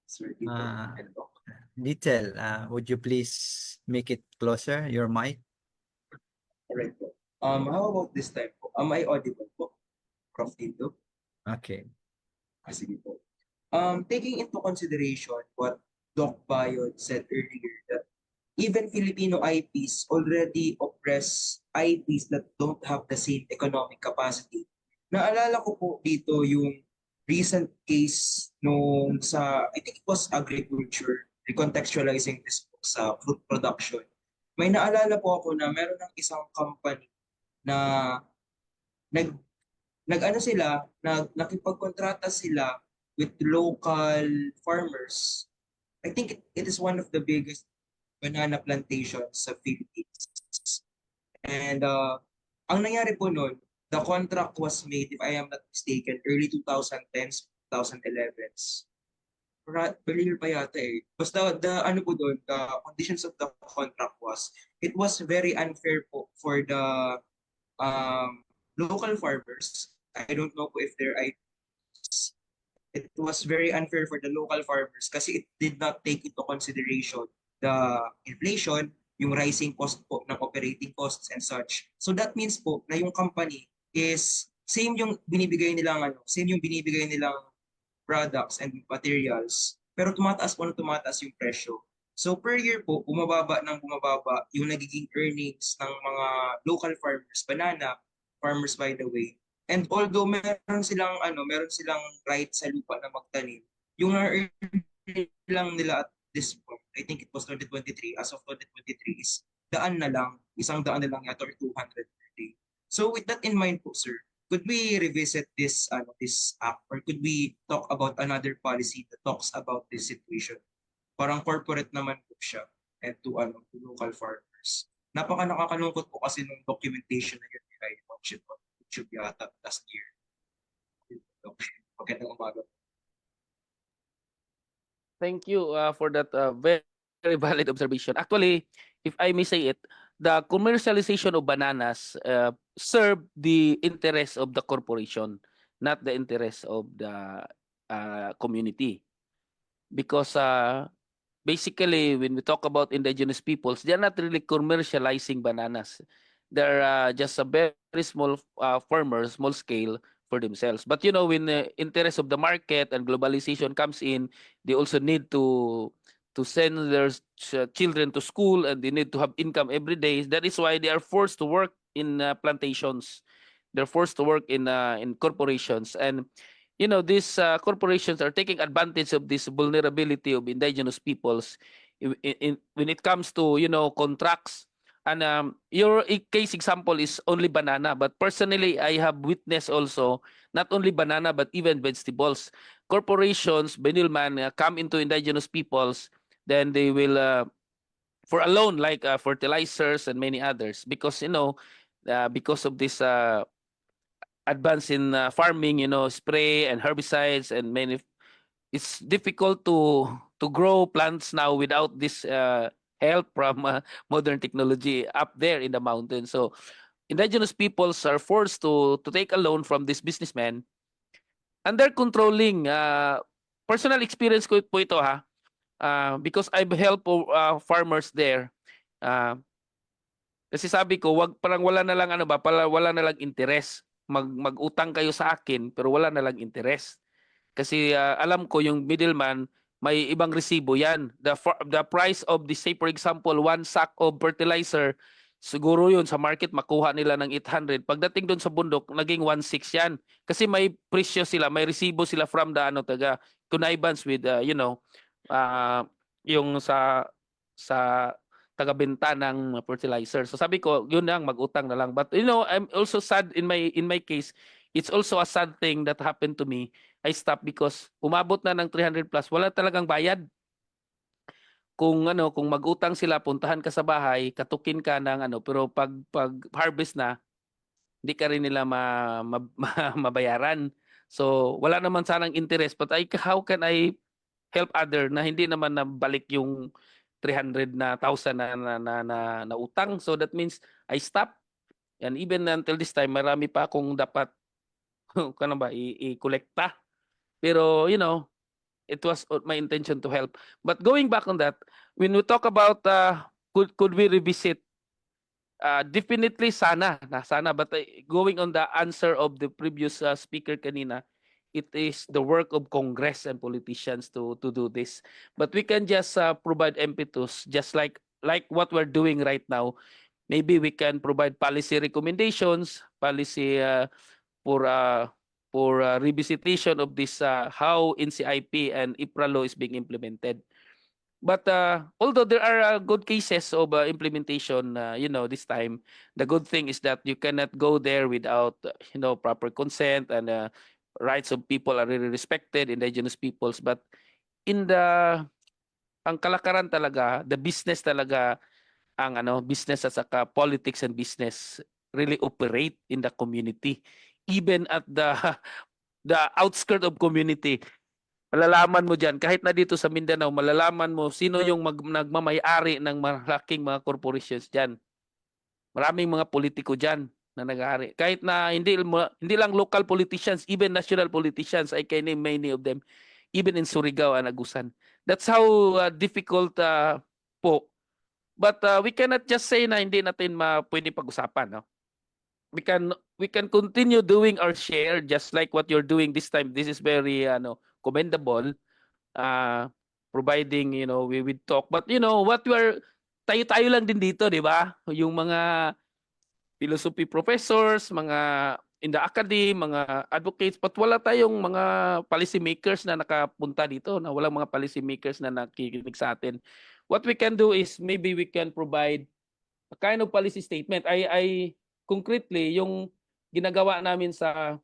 Sir, dito and Doc. Little, would you please make it closer, your mic? Alright po. How about this time po? Am I audible po, Prof. Tito? Okay. Sige po. Taking into consideration what Doc Bayon said earlier, that even Filipino IPs already oppress IPs that don't have the same economic capacity. Naalala ko po dito yung recent case nung sa, I think it was agriculture, recontextualizing this po sa fruit production. May naalala po ako na meron ng isang company na nag nag-ano sila, nakipagkontrata sila with local farmers. I think it is one of the biggest banana plantations sa Philippines. And ang nangyari po noon, the contract was made, if I am not mistaken, early 2010s, 2011s. Earlier pa yata eh. Basta the ano po doon, the conditions of the contract was, it was very unfair po for the local farmers. I don't know po if they're it was very unfair for the local farmers kasi it did not take into consideration the inflation, yung rising cost po ng operating costs and such. So that means po na yung company is same yung binibigay nilang products and materials, pero tumataas po ng tumataas yung presyo. So per year po, bumababa yung nagiging earnings ng mga local farmers, banana farmers by the way. And although meron silang right sa lupa na magtanim, yung na-earn lang nila at this point, I think it was 2023, as of 2023 is isang daan na lang yata or 200 per day. So with that in mind po, sir, could we revisit this act, or could we talk about another policy that talks about this situation? Parang corporate naman po siya and to local farmers. Napaka nakakalungkot po kasi nung documentation na yun nila yung YouTube yata last year. Magandang umaga. Thank you for that very, very valid observation. Actually, if I may say it, the commercialization of bananas serve the interest of the corporation, not the interest of the community. Because basically, when we talk about indigenous peoples, they're not really commercializing bananas. They're just a very small farmers, small scale for themselves. But you know, when the interest of the market and globalization comes in, they also need to send their children to school, and they need to have income every day. That is why they are forced to work in plantations. They're forced to work in corporations, and you know, these corporations are taking advantage of this vulnerability of indigenous peoples when it comes to, you know, contracts. And your case example is only banana, but personally, I have witnessed also not only banana but even vegetables. Corporations, middlemen come into indigenous peoples, then they will for a loan like fertilizers and many others, because you know, because of this advance in farming, you know, spray and herbicides and many. It's difficult to grow plants now without this help from modern technology up there in the mountains. So indigenous peoples are forced to take a loan from this businessman, and they're controlling. Personal experience ko po ito ha, because I've helped farmers there. Kasi sabi ko, wag parang wala na lang wala na lang interest. Mag-utang kayo sa akin pero wala na lang interest. Kasi alam ko yung middleman may ibang resibo yan. The price of the, say for example, one sack of fertilizer, siguro yun sa market makuha nila ng 800. Pagdating doon sa bundok, naging 1.6 yan. Kasi may presyo sila, may resibo sila from the taga connivance with you know, yung sa taga-benta ng fertilizer. So sabi ko, yun lang, mag-utang na lang. But you know, I'm also sad in my case. It's also a sad thing that happened to me. I stopped because umabot na ng 300 plus, wala talagang bayad. Kung mag-utang sila, puntahan ka sa bahay, katukin ka ng pero pag harvest na, hindi ka rin nila mabayaran. So wala naman sanang interest, but how can I help other na hindi naman nabalik yung 300,000 na utang? So that means I stop. And even until this time, marami pa akong dapat i-kolekta. Pero you know, it was my intention to help. But going back on that, when we talk about could we revisit Definitely sana, but going on the answer of the previous speaker kanina, it is the work of Congress and politicians to do this. But we can just provide impetus, just like what we're doing right now. Maybe we can provide policy recommendations, policy for revisitation of this how NCIP and IPRA law is being implemented. But although there are good cases of implementation, this time, the good thing is that you cannot go there without, proper consent, and rights of people are really respected, indigenous peoples. But in ang kalakaran talaga, the business talaga, business at saka politics and business really operate in the community. Even at the outskirt of community, malalaman mo diyan kahit na dito sa Mindanao, malalaman mo sino yung nagmamay-ari ng malaking mga corporations diyan. Maraming mga politiko diyan na nag-aari. Kahit na hindi lang local politicians, even national politicians, I can name many of them, even in Surigao and Agusan. That's how difficult po. But we cannot just say na hindi natin pwede pag-usapan, no? We can continue doing our share just like what you're doing this time. This is very commendable, providing, we talk. But what we're tayo-tayo lang din dito, di ba? Yung mga philosophy professors, mga in the academy, mga advocates, but wala tayong mga policy makers na nakapunta dito, na walang mga policy makers na nakikinig sa atin. What we can do is maybe we can provide a kind of policy statement. I concretely, yung ginagawa namin sa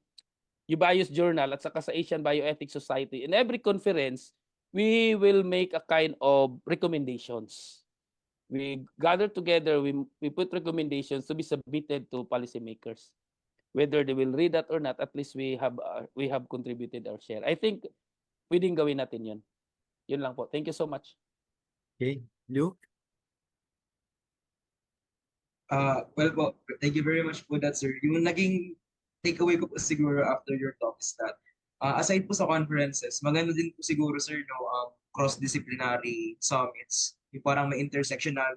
UBIOS Journal at saka sa Asian Bioethics Society, in every conference, we will make a kind of recommendations. We gather together, we put recommendations to be submitted to policymakers. Whether they will read that or not, at least we have contributed our share. I think pwedeng gawin natin yun. Yun lang po. Thank you so much. Okay, Luke? Well po, thank you very much for that, sir. Yung naging takeaway ko po siguro after your talk is that aside po sa conferences, maganda din po siguro, sir, no, cross-disciplinary summits. Yung parang may intersectional,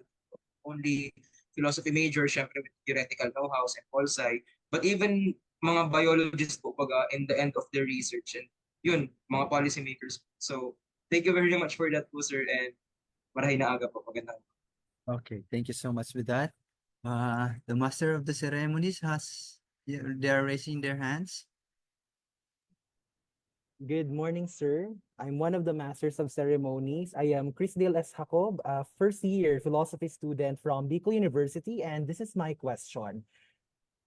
only philosophy major, syempre with theoretical know-hows and pol sci, but even mga biologists po pag in the end of their research, and yun, mga policy makers. So, thank you very much for that po, sir, and marahay na aga po. Magandang. Okay, thank you so much with that. The master of the ceremonies they are raising their hands. Good morning, sir. I'm one of the masters of ceremonies. I am Chrisdale S. Jacob, a first-year philosophy student from Bicol University, and this is my question.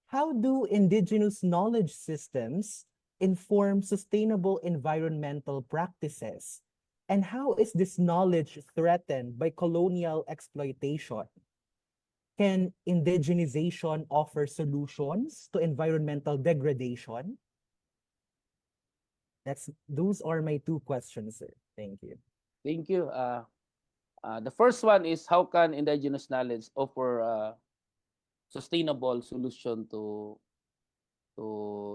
How do indigenous knowledge systems inform sustainable environmental practices? And how is this knowledge threatened by colonial exploitation? Can indigenization offer solutions to environmental degradation? Those are my two questions, sir. Thank you. Thank you. The first one is, how can indigenous knowledge offer sustainable solution to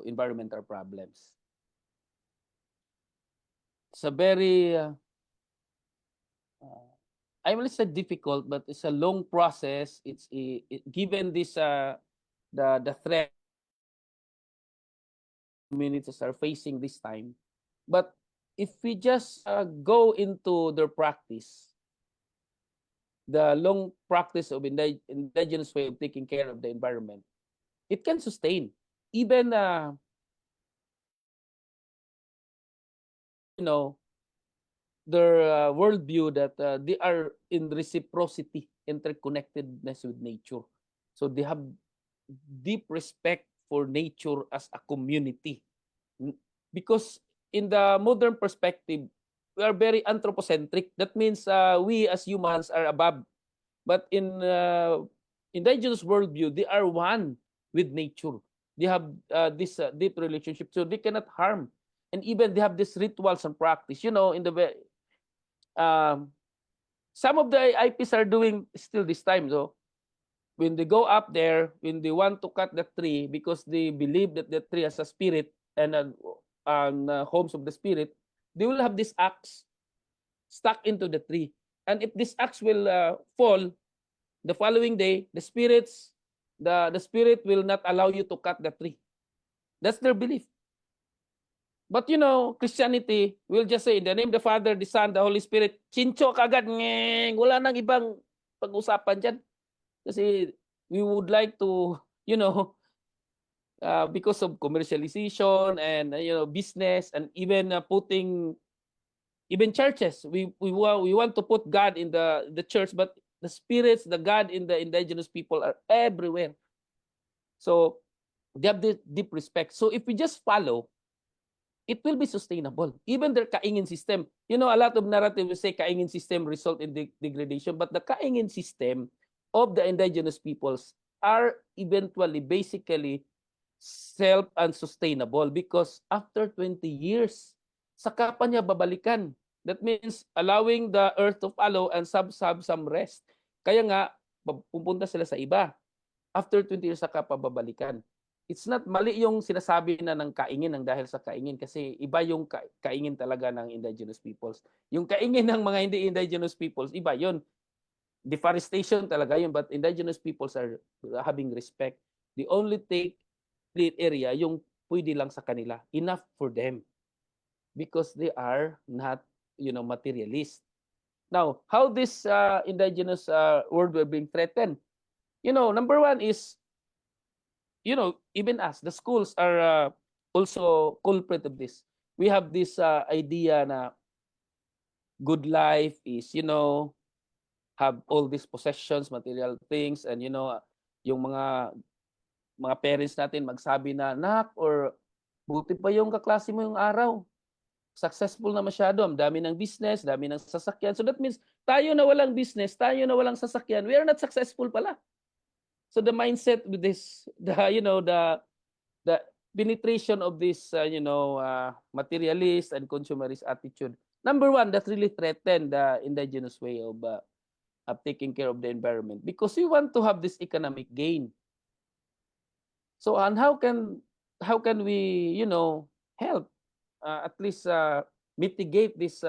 environmental problems? It's a very I will say difficult, but it's a long process. It's given this the threat communities are facing this time. But if we just go into their practice, the long practice of indigenous way of taking care of the environment, it can sustain. Even their worldview that they are in reciprocity, interconnectedness with nature. So they have deep respect for nature as a community. Because in the modern perspective, we are very anthropocentric. That means we as humans are above. But in indigenous worldview, they are one with nature. They have this deep relationship, so they cannot harm. And even they have these rituals and practice. In the some of the IPs are doing still this time. So when they go up there, when they want to cut the tree because they believe that the tree has a spirit and homes of the spirit, they will have this axe stuck into the tree. And if this axe will fall, the following day, the spirits the spirit will not allow you to cut the tree. That's their belief. But Christianity will just say, in the name of the Father, the Son, the Holy Spirit, chincho kagad, ngeng, wala nang ibang pag-usapan dyan. Kasi we would like to, because of commercialization and business and even putting even churches, we want to put God in the church, but the spirits, the God in the indigenous people are everywhere. So they have this deep respect. So if we just follow, it will be sustainable. Even their kaingin system, a lot of narrative will say kaingin system result in degradation, but the kaingin system of the indigenous peoples are eventually, basically, self and sustainable because after 20 years, saka pa niya babalikan. That means allowing the earth to follow and have some rest. Kaya nga, pupunta sila sa iba. After 20 years, saka pa babalikan. It's not mali yung sinasabi na ng kaingin ng dahil sa kaingin kasi iba yung kaingin talaga ng indigenous peoples. Yung kaingin ng mga hindi indigenous peoples, iba yun. Deforestation talaga yun, but indigenous peoples are having respect. They only take the area yung pwede lang sa kanila, enough for them because they are not materialist. Now, how this indigenous world were being threatened? Number one is even us, the schools are also culprit of this. We have this idea na good life is, have all these possessions, material things, and yung mga parents natin magsabi na, nak, or buti pa yung kaklase mo yung araw. Successful na masyado, ang dami ng business, dami ng sasakyan. So that means, tayo na walang business, tayo na walang sasakyan, we are not successful pala. So the mindset with this, the penetration of this, materialist and consumerist attitude. Number one, that really threatened the indigenous way of taking care of the environment because we want to have this economic gain. So, and how can we, help at least mitigate this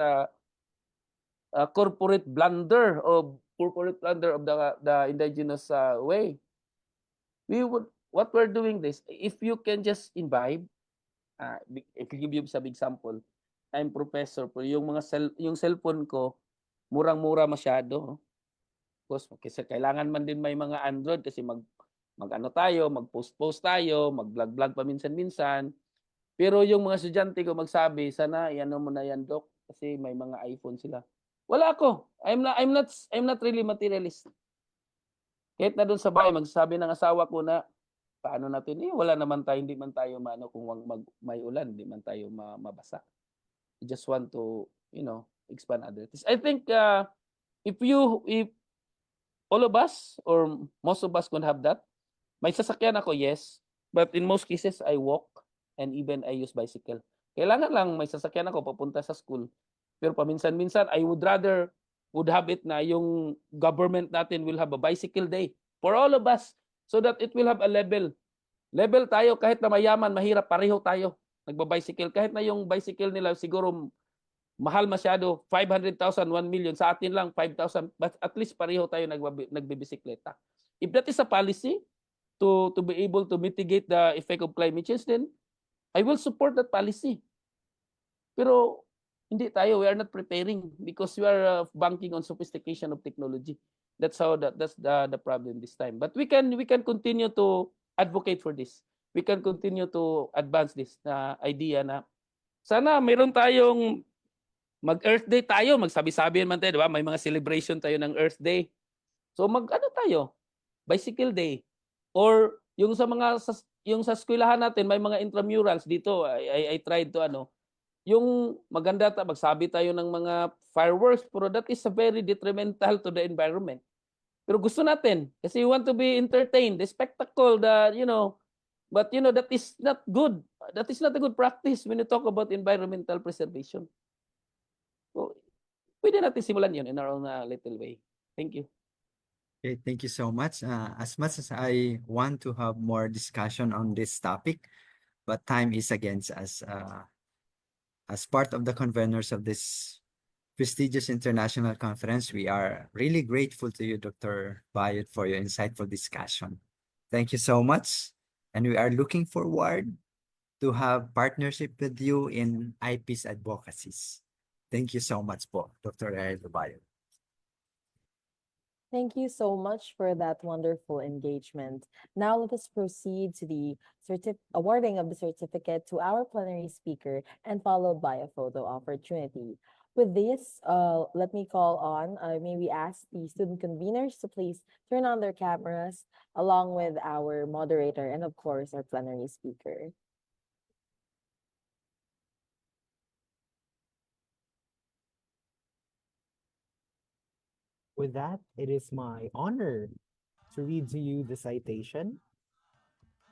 corporate blunder of the indigenous way? What we're doing this, if you can just imbibe, I can give you some example. I'm professor, pero yung cellphone ko, murang-mura masyado. Kasi kailangan man din may mga Android kasi mag-ano tayo, mag-post tayo, mag-vlog paminsan-minsan. Pero yung mga estudyante ko magsabi, sana iano mo na yan, Doc, kasi may mga iPhone sila. Wala ako. I'm not really materialist. Kahit na doon sa bahay, magsasabi ng asawa ko na, paano natin, wala naman tayo, hindi man tayo kung may ulan, hindi man tayo mabasa. I just want to, expand other things. I think if all of us or most of us could have that, may sasakyan ako, yes, but in most cases, I walk and even I use bicycle. Kailangan lang may sasakyan ako papunta sa school. Pero paminsan-minsan, I would have it na yung government natin will have a bicycle day for all of us so that it will have a level. Level tayo, kahit na mayaman, mahirap, pareho tayo nagbabicycle. Kahit na yung bicycle nila siguro mahal masyado, 500,000, 1 million, sa atin lang 5,000, but at least pareho tayo nagbibisikleta. If that is a policy to be able to mitigate the effect of climate change, then I will support that policy. Pero hindi tayo, we are not preparing because we are banking on sophistication of technology. That's the problem this time. But we can continue to advocate for this. We can continue to advance this idea na sana mayroon tayong mag-Earth Day tayo, magsabi-sabi naman tayo, di ba? May mga celebration tayo ng Earth Day. So tayo? Bicycle Day. Or yung sa eskwelahan natin, may mga intramurals dito. I tried to yung maganda magsabi tayo ng mga fireworks, pero that is a very detrimental to the environment. Pero gusto natin kasi we want to be entertained, the spectacle, but that is not good. That is not a good practice when you talk about environmental preservation. So, pwede natin simulan yun in our own little way. Thank you. Okay, thank you so much. As much as I want to have more discussion on this topic, but time is against us. As part of the conveners of this prestigious international conference, we are really grateful to you, Dr. Bayot, for your insightful discussion. Thank you so much. And we are looking forward to have partnership with you in IP's advocacies. Thank you so much po, Dr. Bayo. Thank you so much for that wonderful engagement. Now let us proceed to the awarding of the certificate to our plenary speaker and followed by a photo opportunity. With this, let me call on, may we ask the student conveners to please turn on their cameras along with our moderator and of course our plenary speaker. With that, it is my honor to read to you the citation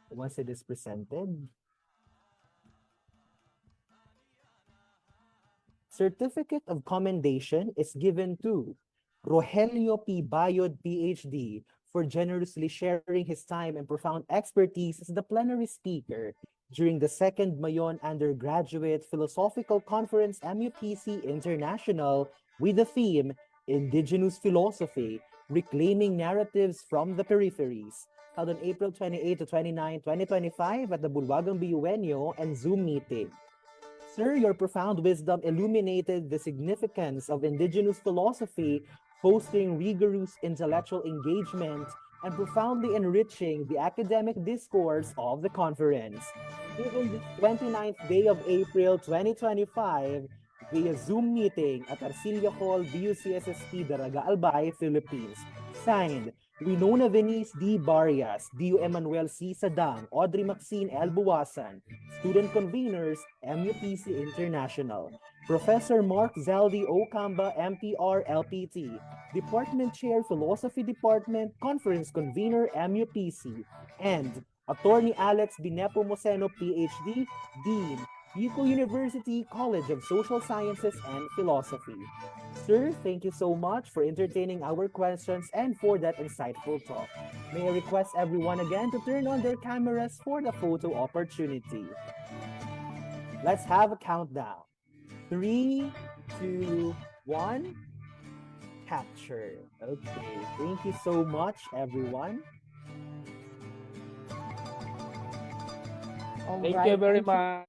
once it is presented. Certificate of Commendation is given to Rogelio P. Bayod, PhD, for generously sharing his time and profound expertise as the plenary speaker during the second MAYON Undergraduate Philosophical Conference MUPC International with the theme Indigenous Philosophy, Reclaiming Narratives from the Peripheries, held on April 28 to 29, 2025 at the Bulwagang Biuenyo and Zoom meeting. Sir, your profound wisdom illuminated the significance of indigenous philosophy, fostering rigorous intellectual engagement and profoundly enriching the academic discourse of the conference. Given this 29th day of April 2025 via Zoom meeting at Arcilio Hall, BUCSSP, Daraga Albay, Philippines. Signed, Winona Venice D. Barrias, Dio Emmanuel C. Sadang, Audrey Maxine L. Buwasan, Student Conveners, MUPC International. Professor Mark Zaldi Okamba, MPR, LPT. Department Chair, Philosophy Department, Conference Convener, MUPC. And Attorney Alex Binepo Moseno, PhD, Dean, Bicol University College of Social Sciences and Philosophy. Sir, thank you so much for entertaining our questions and for that insightful talk. May I request everyone again to turn on their cameras for the photo opportunity. Let's have a countdown. 3, 2, 1. Capture. Okay, thank you so much, everyone. Thank you very much.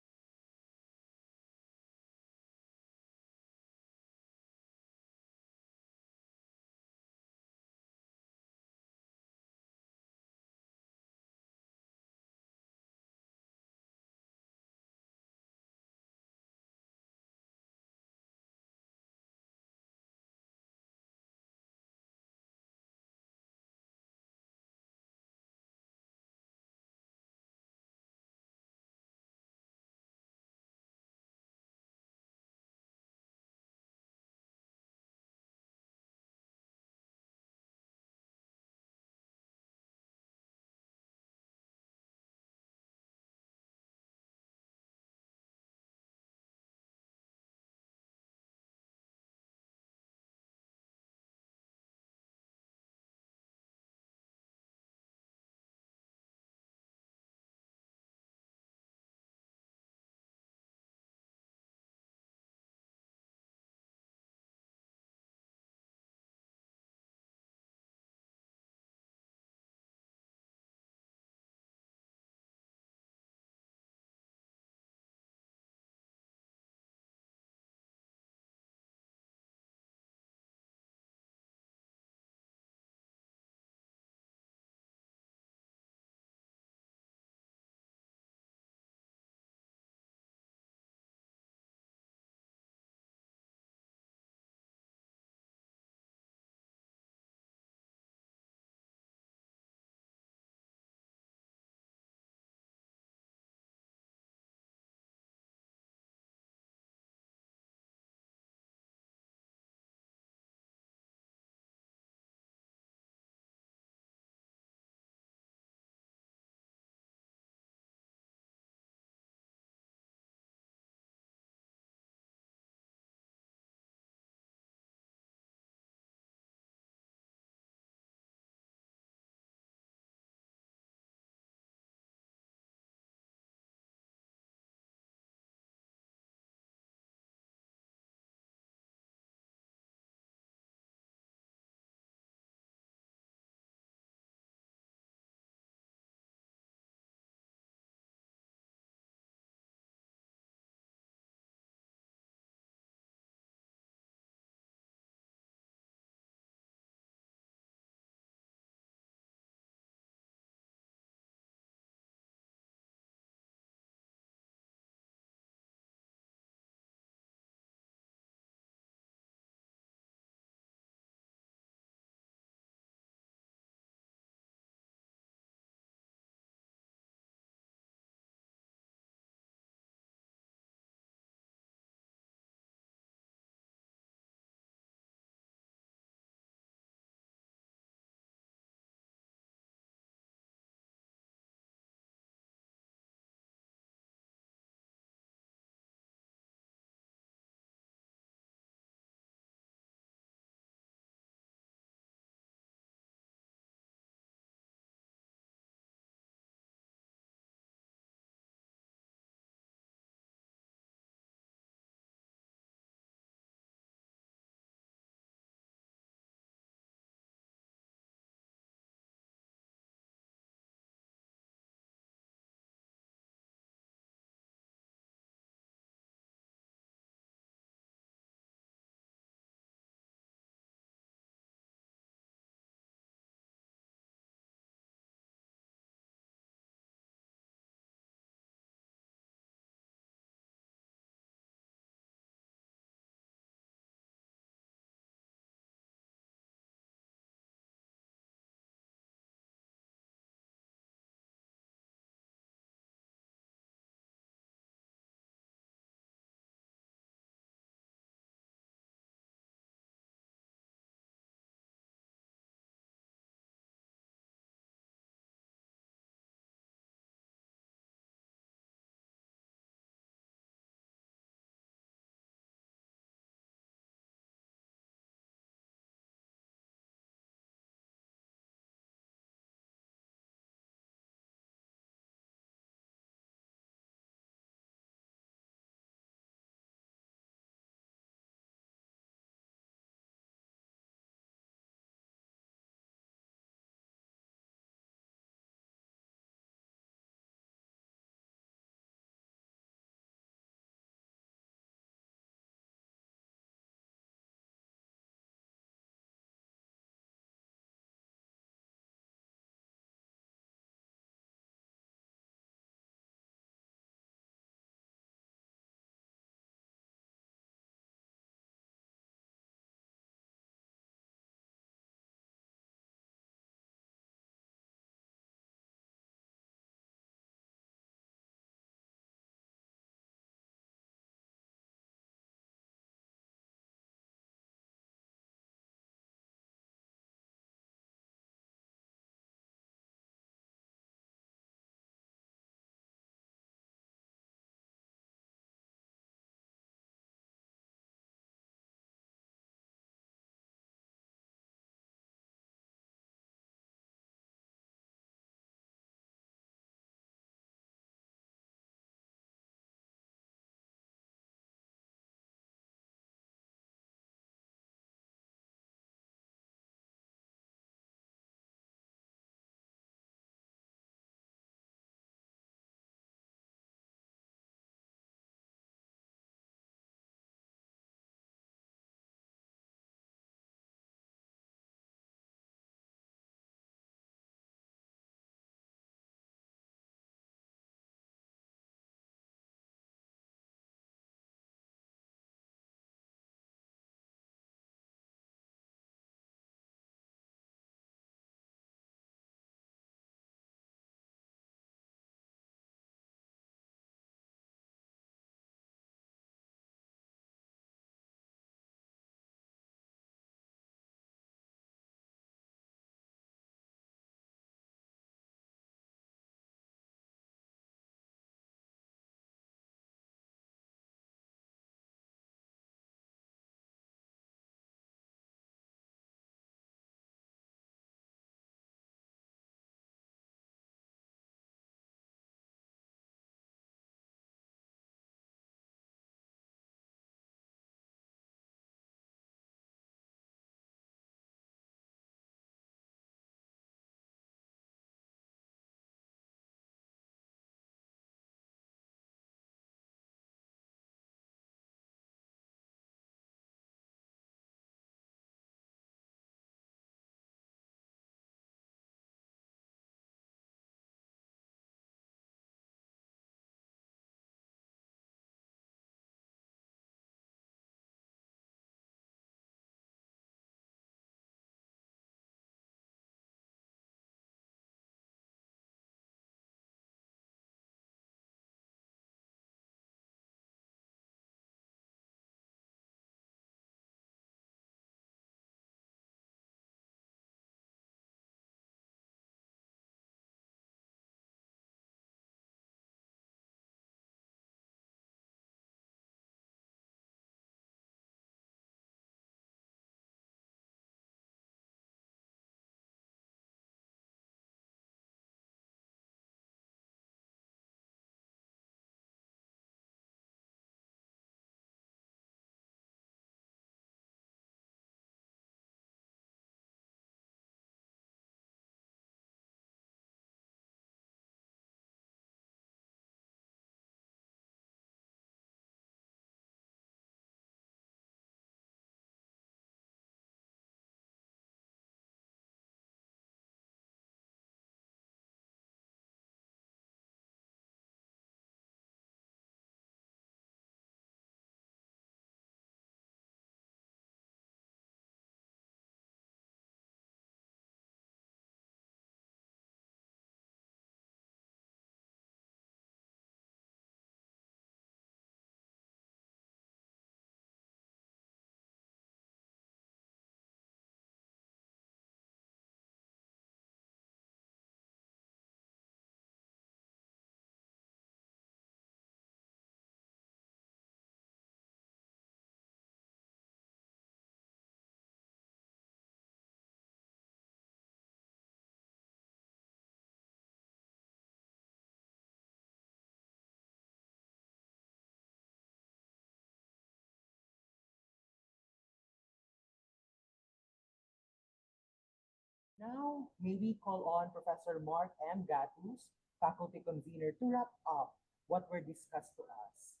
Now, may we call on Professor Mark M. Gatus, faculty convener, to wrap up what were discussed to us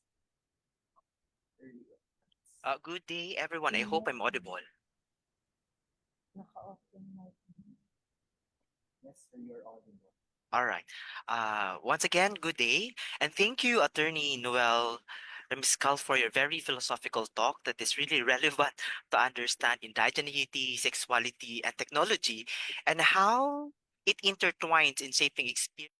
earlier. Good day, everyone. I hope I'm audible. Naka-off yung mic. Yes, sir, you're audible. All right. Once again, good day. And thank you, Attorney Noel Remiscal, for your very philosophical talk that is really relevant to understand indigeneity, sexuality, and technology, and how it intertwines in shaping experience.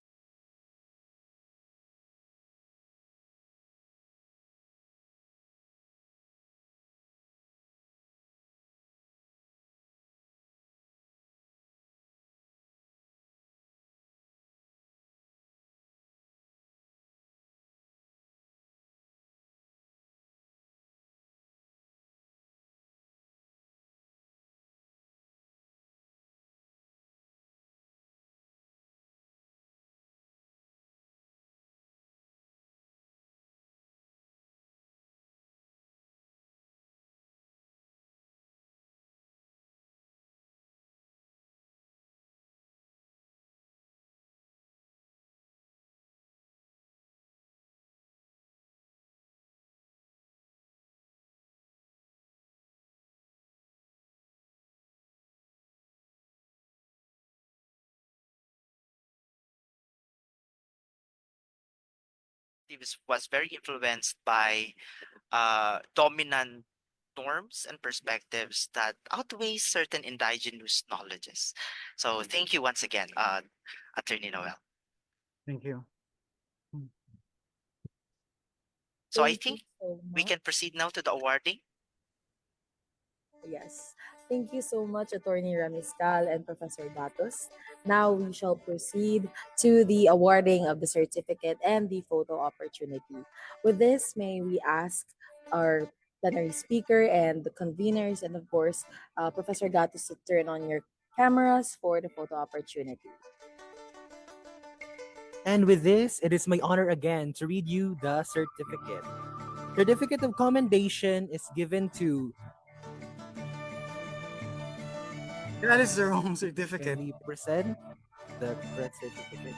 Was very influenced by dominant norms and perspectives that outweigh certain indigenous knowledges. So thank you once again, Attorney Noel. Thank you. So I Thank you think so we much. can proceed now to the awarding. Yes. Thank you so much, Attorney Ramiscal and Professor Datos. Now we shall proceed to the awarding of the certificate and the photo opportunity. With this, may we ask our plenary speaker and the conveners, and of course, Professor Gatos, to turn on your cameras for the photo opportunity. And with this, it is my honor again to read you the certificate. Certificate of commendation is given to. That is the wrong certificate. Can we present the correct certificate?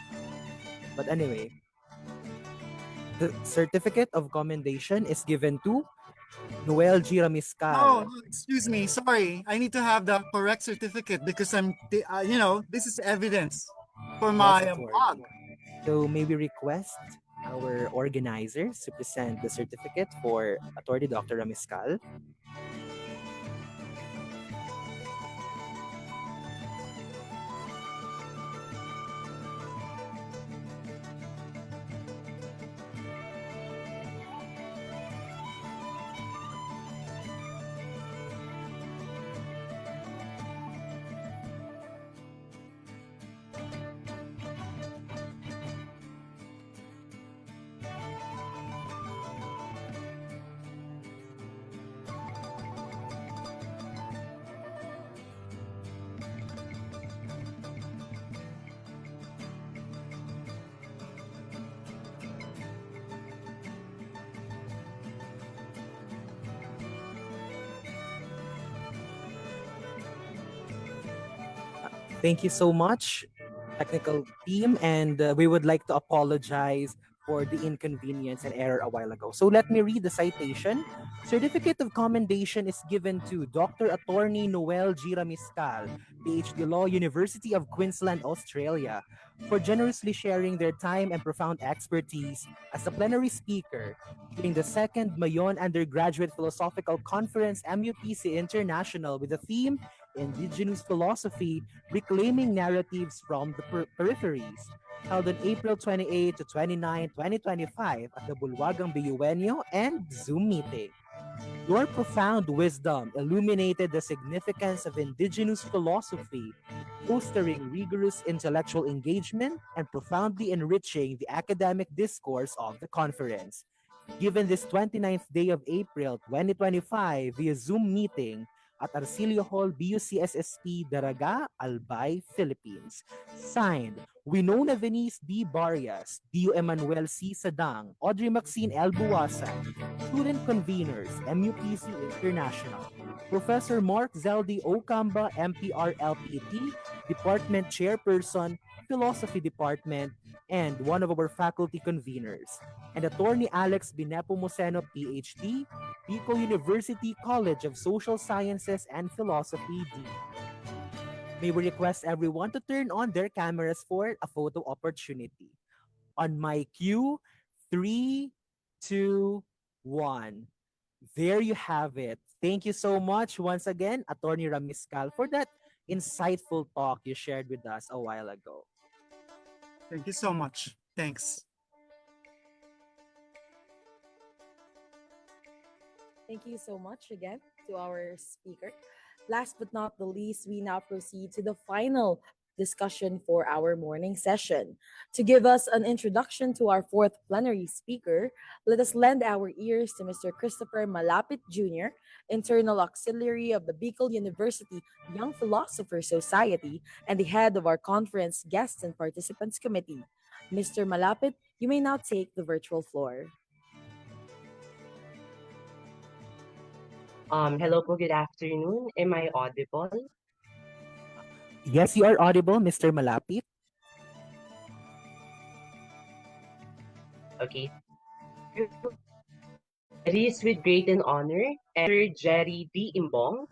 But anyway, the certificate of commendation is given to Noel G. Ramiscal. No, excuse me. Sorry. I need to have the correct certificate because this is evidence for my Yes, of course. blog. So may we request our organizers to present the certificate for Attorney Dr. Ramiscal. Thank you so much, technical team, and we would like to apologize for the inconvenience and error a while ago. So let me read the citation. Certificate of commendation is given to Dr. Attorney Noel G. Ramiscal, PhD Law, University of Queensland, Australia, for generously sharing their time and profound expertise as a plenary speaker during the second MAYON Undergraduate Philosophical Conference MUPC International with the theme Indigenous Philosophy, Reclaiming Narratives from the Peripheries, held on April 28 to 29, 2025 at the Bulwagang Biuenyo and Zoom meeting. Your profound wisdom illuminated the significance of indigenous philosophy, fostering rigorous intellectual engagement and profoundly enriching the academic discourse of the conference. Given this 29th day of April 2025 via Zoom meeting at Arcilio Hall, BUCSSP, Daraga, Albay, Philippines. Signed, Winona Venice D. Barrias, Dio Emanuel C. Sadang, Audrey Maxine L. Buwasan, Student Conveners, MUPC International, Professor Mark Zeldi Okamba, MPR LPT, Department Chairperson, Philosophy Department, and one of our faculty conveners, and Attorney Alex Binepo-Moseno, PhD, Bicol University College of Social Sciences and Philosophy, Dean. May we request everyone to turn on their cameras for a photo opportunity. On my cue, three, two, one. There you have it. Thank you so much once again, Attorney Ramiscal, for that insightful talk you shared with us a while ago. Thank you so much. Thanks. Thank you so much again to our speaker. Last but not the least, we now proceed to the final discussion for our morning session. To give us an introduction to our fourth plenary speaker, let us lend our ears to Mr. Christopher Malapit Jr., Internal Auxiliary of the Bicol University Young Philosopher Society and the head of our conference Guests and Participants Committee. Mr. Malapit, you may now take the virtual floor. Hello po, good afternoon. Am I audible? Yes, you are audible, Mr. Malapit. Okay. It is with great and honor, Dr. Jerry D. Imbong,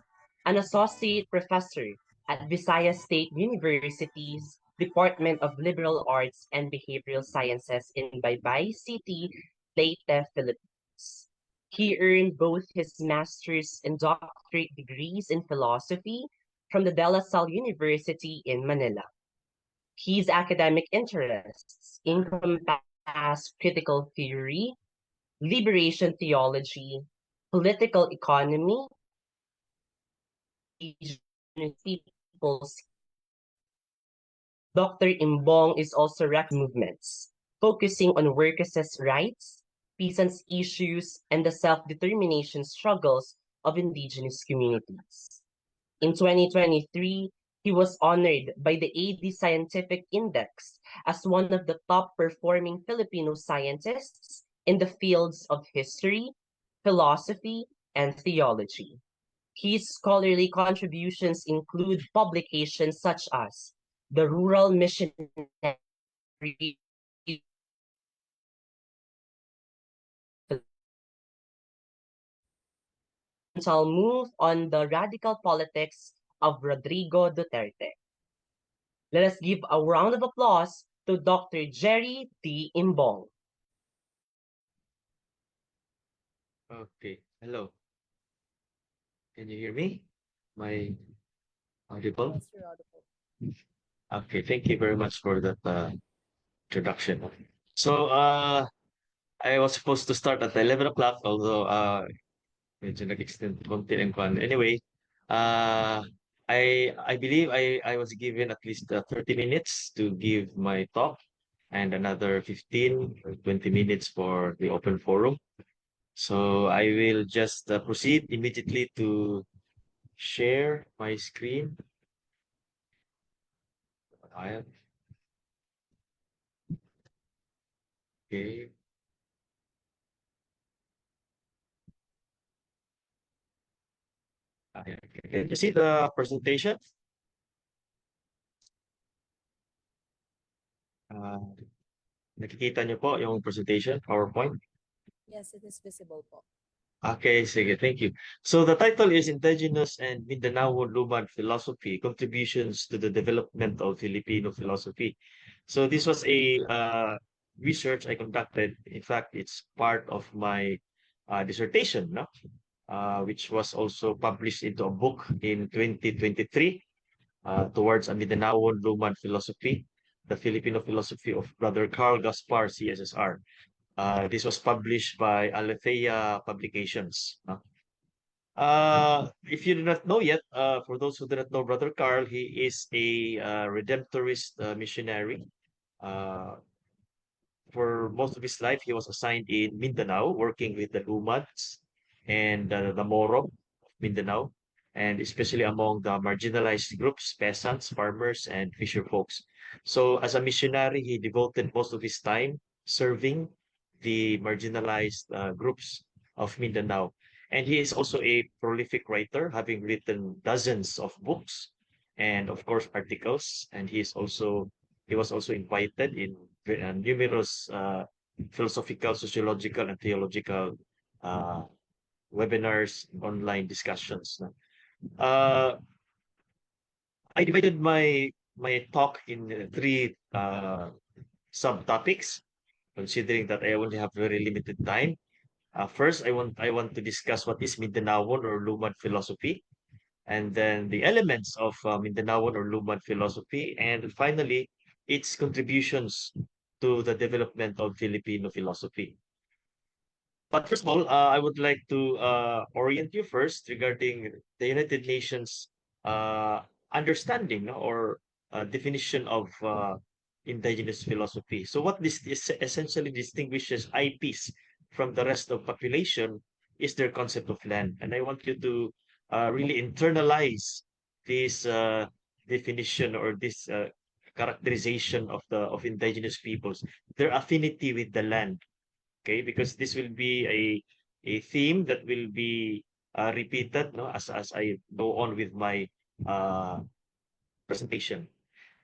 an associate professor at Visayas State University's Department of Liberal Arts and Behavioral Sciences in Baybay City, Leyte, Philippines. He earned both his master's and doctorate degrees in philosophy from the De La Salle University in Manila. His academic interests encompass critical theory, liberation theology, political economy, people's. Dr. Imbong is also movements, focusing on workers' rights, peasants' issues, and the self-determination struggles of indigenous communities. In 2023, he was honored by the AD Scientific Index as one of the top performing Filipino scientists in the fields of history, philosophy, and theology. His scholarly contributions include publications such as The Rural Missionary Move on the Radical Politics of Rodrigo Duterte. Let us give a round of applause to Dr. Jerry D. Imbong. Okay, hello. Can you hear me? My audible? Yes, you're audible. Okay, thank you very much for that introduction. So, I was supposed to start at 11 o'clock, although medyo nag-extend konti ng kwan. Anyway, uh, I believe I was given at least 30 minutes to give my talk and another 15 or 20 minutes for the open forum. So I will just proceed immediately to share my screen. I Okay. Okay. Can you see the presentation? Uh, Nakikita niyo po yung presentation, PowerPoint? Yes, it is visible po. Okay, sige, thank you. So the title is Indigenous and Mindanao Lumad Philosophy, Contributions to the Development of Filipino Philosophy. So this was a research I conducted. In fact, it's part of my dissertation, no? Which was also published into a book in 2023, Towards a Mindanao Lumad Philosophy, the Filipino Philosophy of Brother Carl Gaspar, CSSR. This was published by Aletheia Publications. If you do not know yet, for those who do not know Brother Carl, he is a Redemptorist missionary. For most of his life, he was assigned in Mindanao, working with the Lumads and the Moro of Mindanao, and especially among the marginalized groups, peasants, farmers, and fisher folks. So as a missionary, he devoted most of his time serving the marginalized groups of Mindanao. And he is also a prolific writer, having written dozens of books. and of course articles. And he was also invited in numerous philosophical, sociological, and theological uh, webinars, online discussions. Uh, I divided my talk in three subtopics, considering that I only have very limited time. First, I want to discuss what is Mindanaon or Lumad philosophy, and then the elements of Mindanaon or Lumad philosophy, and finally, its contributions to the development of Filipino philosophy. But first of all, I would like to orient you first regarding the United Nations uh, understanding, no, or definition of indigenous philosophy. So what this essentially distinguishes IPs from the rest of population is their concept of land. And I want you to really internalize this definition or this characterization of the of indigenous peoples, their affinity with the land. Okay, because this will be a theme that will be repeated, no, as I go on with my uh, presentation.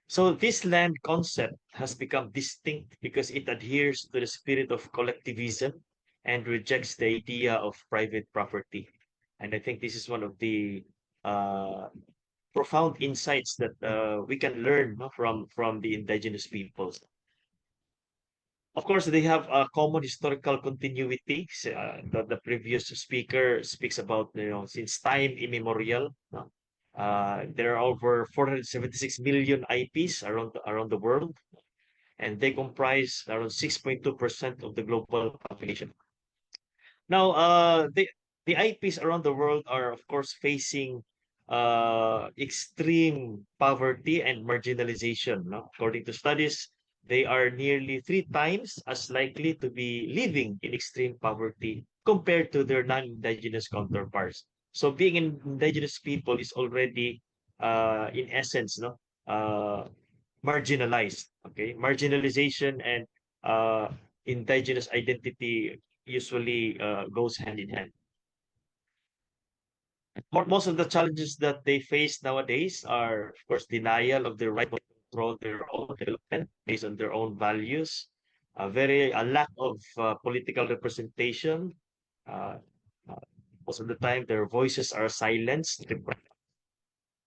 So this land concept has become distinct because it adheres to the spirit of collectivism and rejects the idea of private property. And I think this is one of the uh, profound insights that we can learn, no, from the indigenous peoples. Of course, they have a common historical continuity. The previous speaker speaks about, since time immemorial. No? There are over 476 million IPs around the world, and they comprise around 6.2% of the global population. Now, the IPs around the world are, of course, facing extreme poverty and marginalization. No? According to studies, they are nearly 3 times as likely to be living in extreme poverty compared to their non-indigenous counterparts. So, being an indigenous people is already, in essence, no, uh, marginalized. Okay, marginalization and uh, indigenous identity usually goes hand in hand. Most of the challenges that they face nowadays are, of course, denial of their right to control their own development based on their own values, a lack of political representation. Uh, uh, Most of the time, their voices are silenced,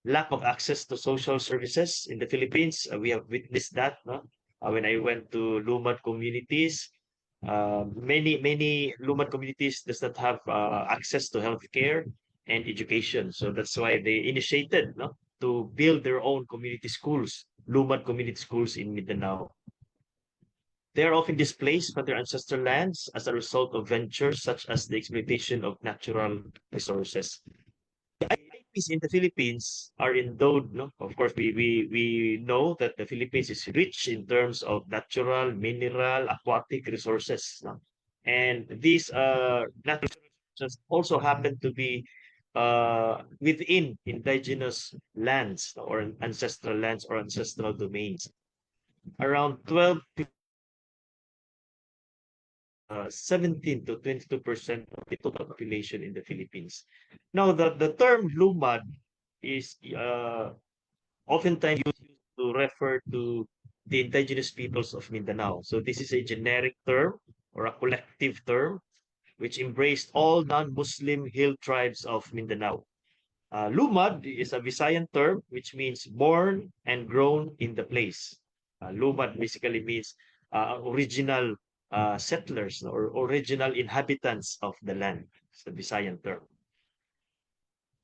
lack of access to social services in the Philippines. We have witnessed that, no? When I went to Lumad communities, many Lumad communities does not have access to healthcare and education. So that's why they initiated, no, to build their own community schools, Lumad community schools in Mindanao. They are often displaced from their ancestral lands as a result of ventures such as the exploitation of natural resources. IPs in the Philippines are endowed, no? Of course, we know that the Philippines is rich in terms of natural, mineral, aquatic resources, no? And these natural resources also happen to be within indigenous lands, no, or ancestral lands or ancestral domains. Around 17 to 22% of the total population in the Philippines. Now, the term lumad is oftentimes used to refer to the indigenous peoples of Mindanao. So this is a generic term or a collective term which embraced all non-Muslim hill tribes of Mindanao. Lumad is a Visayan term which means born and grown in the place. Lumad basically means original settlers or original inhabitants of the land. It's the Visayan term.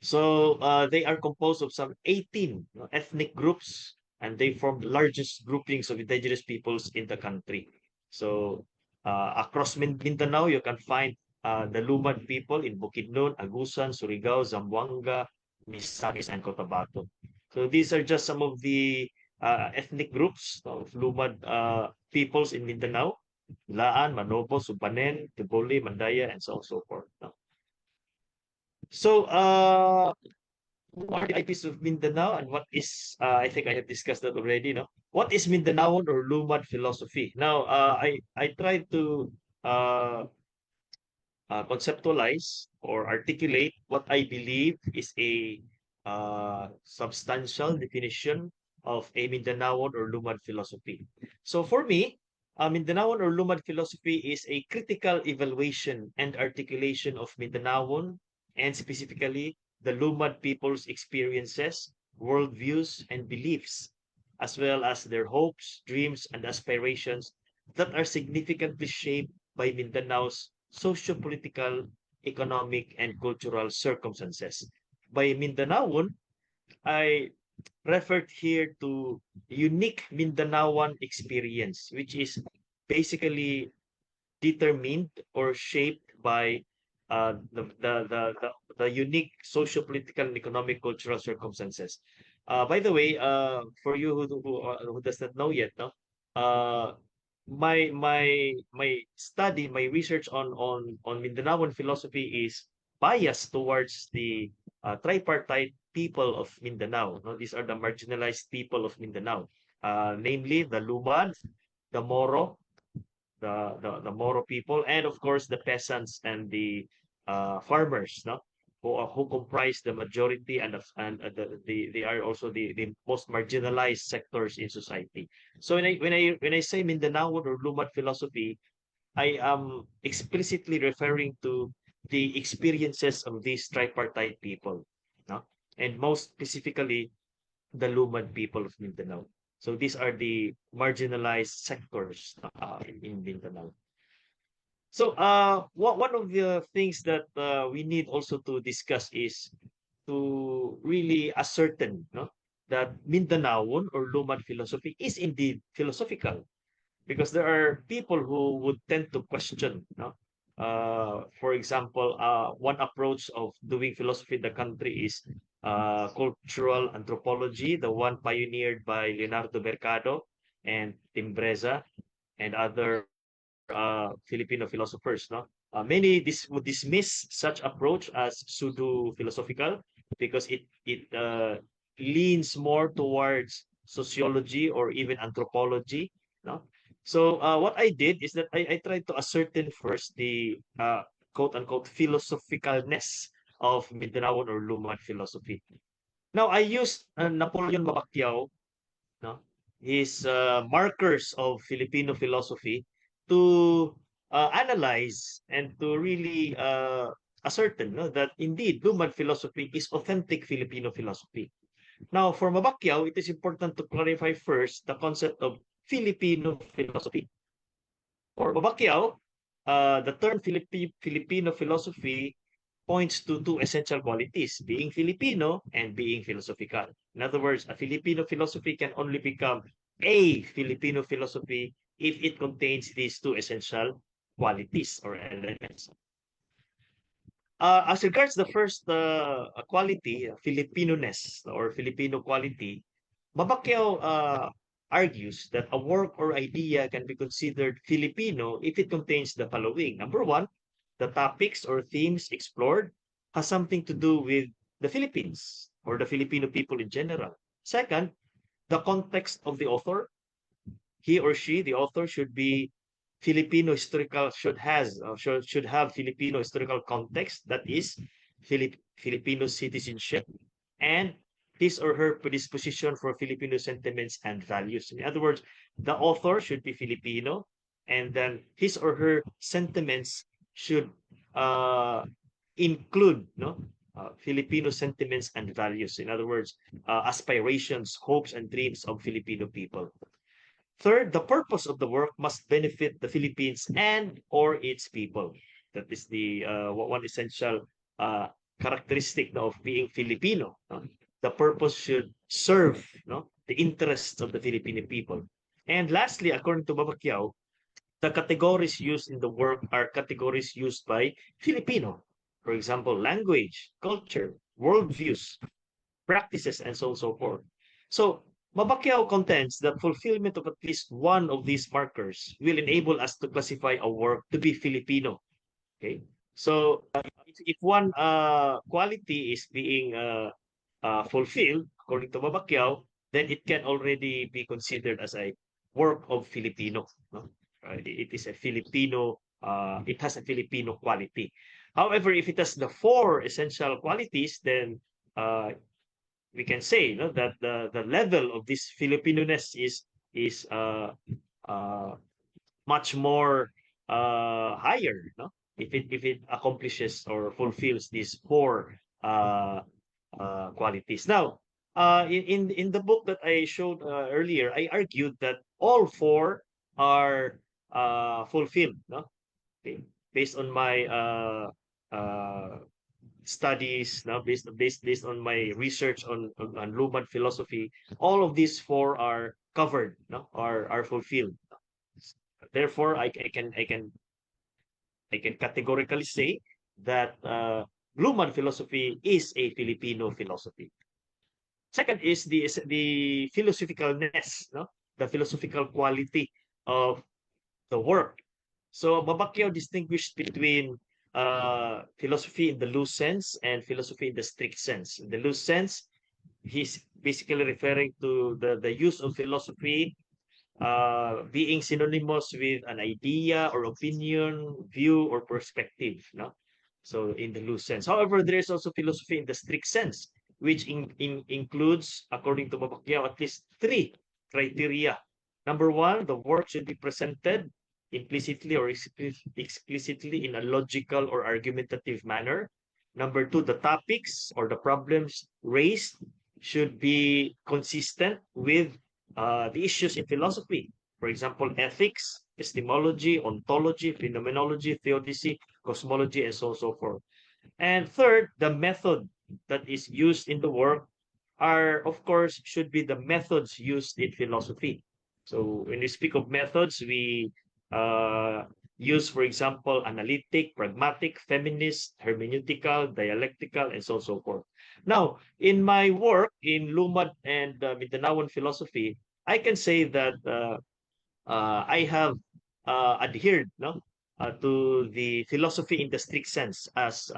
So they are composed of some 18 ethnic groups, and they form the largest groupings of indigenous peoples in the country. So across Mindanao, you can find the Lumad people in Bukidnon, Agusan, Surigao, Zamboanga, Misamis, and Cotabato. So these are just some of the ethnic groups of Lumad peoples in Mindanao. Laan, Manobo, Subanen, Tiboli, Mandaya, and so on and so forth. No? So, who are the IPs of Mindanao and what is, I think I have discussed that already, no? What is Mindanaon or Lumad philosophy? Now, I tried to uh, conceptualize or articulate what I believe is a substantial definition of a Mindanaon or Lumad philosophy. So for me, Mindanaon or Lumad philosophy is a critical evaluation and articulation of Mindanaon and specifically the Lumad people's experiences, worldviews, and beliefs, as well as their hopes, dreams, and aspirations that are significantly shaped by Mindanao's socio-political, economic, and cultural circumstances. By Mindanaon, I referred here to unique Mindanaoan experience, which is basically determined or shaped by the unique socio-political and economic cultural circumstances. By the way, for you who does not know yet, no, uh, my study, my research on Mindanaoan philosophy is biased towards the tripartite people of Mindanao. No? These are the marginalized people of Mindanao, namely the Lumad, the Moro, the Moro people, and of course the peasants and the farmers, no, who comprise the majority and they are also the most marginalized sectors in society. So when I say Mindanaoan or Lumad philosophy, I am explicitly referring to the experiences of these tripartite people, no, and most specifically the Lumad people of Mindanao. So these are the marginalized sectors in Mindanao. So one of the things that we need also to discuss is to really ascertain, no, that Mindanaon or Lumad philosophy is indeed philosophical, because there are people who would tend to question, no? For example, one approach of doing philosophy in the country is cultural anthropology, the one pioneered by Leonardo Mercado and Timbreza and other Filipino philosophers. No, many would dismiss such approach as pseudo philosophical because it leans more towards sociology or even anthropology. No, so what I did is that I tried to ascertain first the quote unquote philosophicalness of Mindanaoan or Lumad philosophy. Now I used Napoleon Mabacquiao, no, his markers of Filipino philosophy to analyze and to really ascertain, no, that indeed Lumad philosophy is authentic Filipino philosophy. Now, for Mabacquiao, it is important to clarify first the concept of Filipino philosophy. For Mabacquiao, the term Filipino philosophy points to two essential qualities, being Filipino and being philosophical. In other words, a Filipino philosophy can only become a Filipino philosophy if it contains these two essential qualities or elements. As regards the first quality, Filipino-ness or Filipino quality, Mabacquiao argues that a work or idea can be considered Filipino if it contains the following. Number one, the topics or themes explored has something to do with the Philippines or the Filipino people in general. Second, the context of the author. He or she, the author, should be Filipino historical, should have Filipino historical context, that is Filipino citizenship, and his or her predisposition for Filipino sentiments and values. In other words, the author should be Filipino, and then his or her sentiments should include, no, Filipino sentiments and values. In other words, aspirations, hopes, and dreams of Filipino people. Third, the purpose of the work must benefit the Philippines and or its people. That is the one essential characteristic of being Filipino. No? The purpose should serve, no, the interests of the Filipino people. And lastly, according to Mabacquiao, the categories used in the work are categories used by Filipino. For example, language, culture, worldviews, practices, and so on and so forth. So Mabacquiao contends that fulfillment of at least one of these markers will enable us to classify a work to be Filipino. Okay, so if one quality is being fulfilled according to Mabacquiao, then it can already be considered as a work of Filipino. No? It is a Filipino. It has a Filipino quality. However, if it has the four essential qualities, then we can say, that the level of this Filipino-ness is much more higher, if it accomplishes or fulfills these four qualities. Now, in the book that I showed earlier, I argued that all four are fulfilled, okay, based on my studies, now based on my research on Luman philosophy. All of these four are covered, are fulfilled. Therefore, I can categorically say that Luman philosophy is a Filipino philosophy. Second is the philosophicalness, the philosophical quality of the work. So Babacchio distinguished between philosophy in the loose sense and philosophy in the strict sense. In the loose sense, he's basically referring to the use of philosophy being synonymous with an idea or opinion, view, or perspective. So in the loose sense. However, there is also philosophy in the strict sense, which includes, according to Babacchio, at least three criteria. Number one, the work should be presented implicitly or explicitly in a logical or argumentative manner. Number two, the topics or the problems raised should be consistent with the issues in philosophy. For example, ethics, epistemology, ontology, phenomenology, theodicy, cosmology, and so on and so forth. And third, the method that is used in the work of course, should be the methods used in philosophy. So when we speak of methods, we use, for example, analytic, pragmatic, feminist, hermeneutical, dialectical, and so on and so forth. Now, in my work in Lumad and Mindanaoan philosophy, I can say that I have adhered to the philosophy in the strict sense as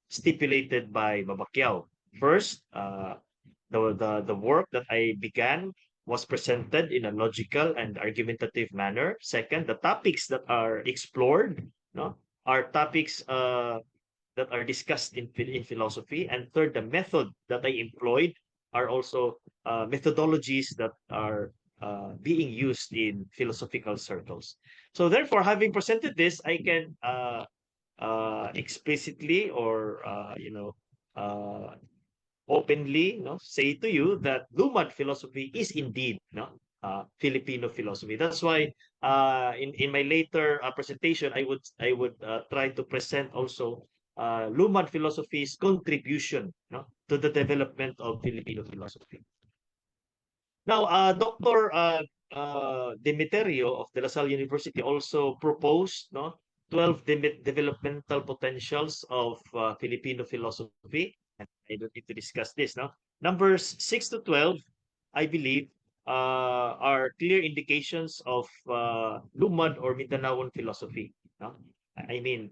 stipulated by Babacquiao. First, the work that I began was presented in a logical and argumentative manner. Second, the topics that are explored are topics that are discussed in philosophy. And third, the method that I employed are also methodologies that are being used in philosophical circles. So therefore, having presented this, I can explicitly or openly say to you that Lumad philosophy is indeed Filipino philosophy. That's why in my later presentation, I would try to present also Lumad philosophy's contribution to the development of Filipino philosophy. Now, Dr. Demeterio of De La Salle University also proposed 12 developmental potentials of Filipino philosophy. And I don't need to discuss this now. Numbers 6 to 12, I believe, are clear indications of Lumad or Mindanaoan philosophy. I mean,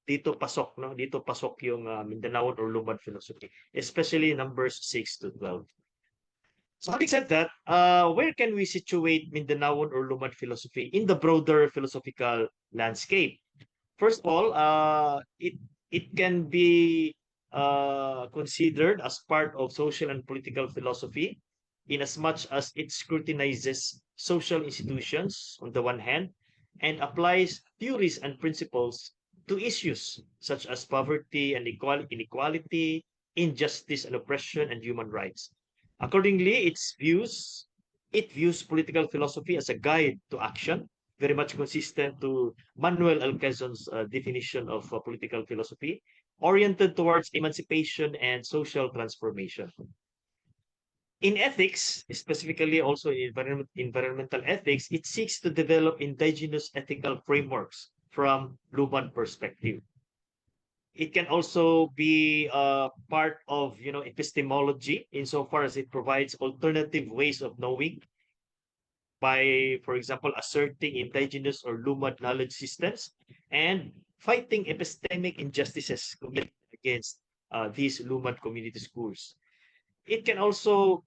dito pasok, dito pasok yung Mindanaoan or Lumad philosophy, especially numbers 6 to 12. So having said that, where can we situate Mindanaoan or Lumad philosophy in the broader philosophical landscape? First of all, it can be considered as part of social and political philosophy, in as much as it scrutinizes social institutions on the one hand, and applies theories and principles to issues such as poverty and inequality, injustice and oppression, and human rights. Accordingly, it views political philosophy as a guide to action, very much consistent to Manuel Alcazar's definition of political philosophy, oriented towards emancipation and social transformation. In ethics, specifically also in environmental ethics, it seeks to develop indigenous ethical frameworks from Luban perspective. It can also be part of epistemology insofar as it provides alternative ways of knowing by, for example, asserting indigenous or Lumad knowledge systems and fighting epistemic injustices committed against these Lumad community schools. It can also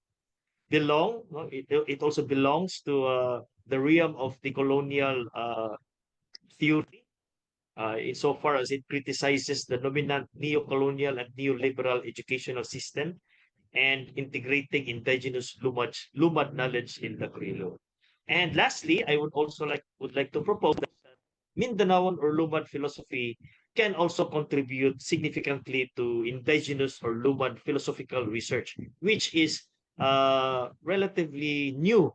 it also belongs to the realm of the colonial theory, insofar as it criticizes the dominant neo-colonial and neoliberal educational system and integrating indigenous Lumad knowledge in the curriculum. And lastly, I would like to propose that Mindanaoan or Lumad philosophy can also contribute significantly to indigenous or Lumad philosophical research, which is relatively new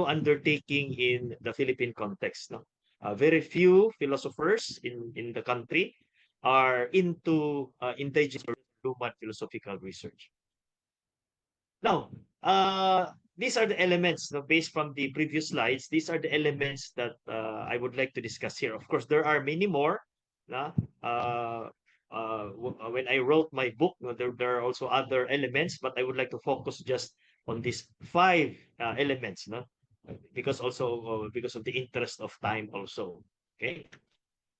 undertaking in the Philippine context. No? Very few philosophers in the country are into indigenous or Lumad philosophical research. Now, these are the elements, based from the previous slides. These are the elements that I would like to discuss here. Of course, there are many more. Na? When I wrote my book, there are also other elements, but I would like to focus just on these five elements, no? Because of the interest of time also. Okay.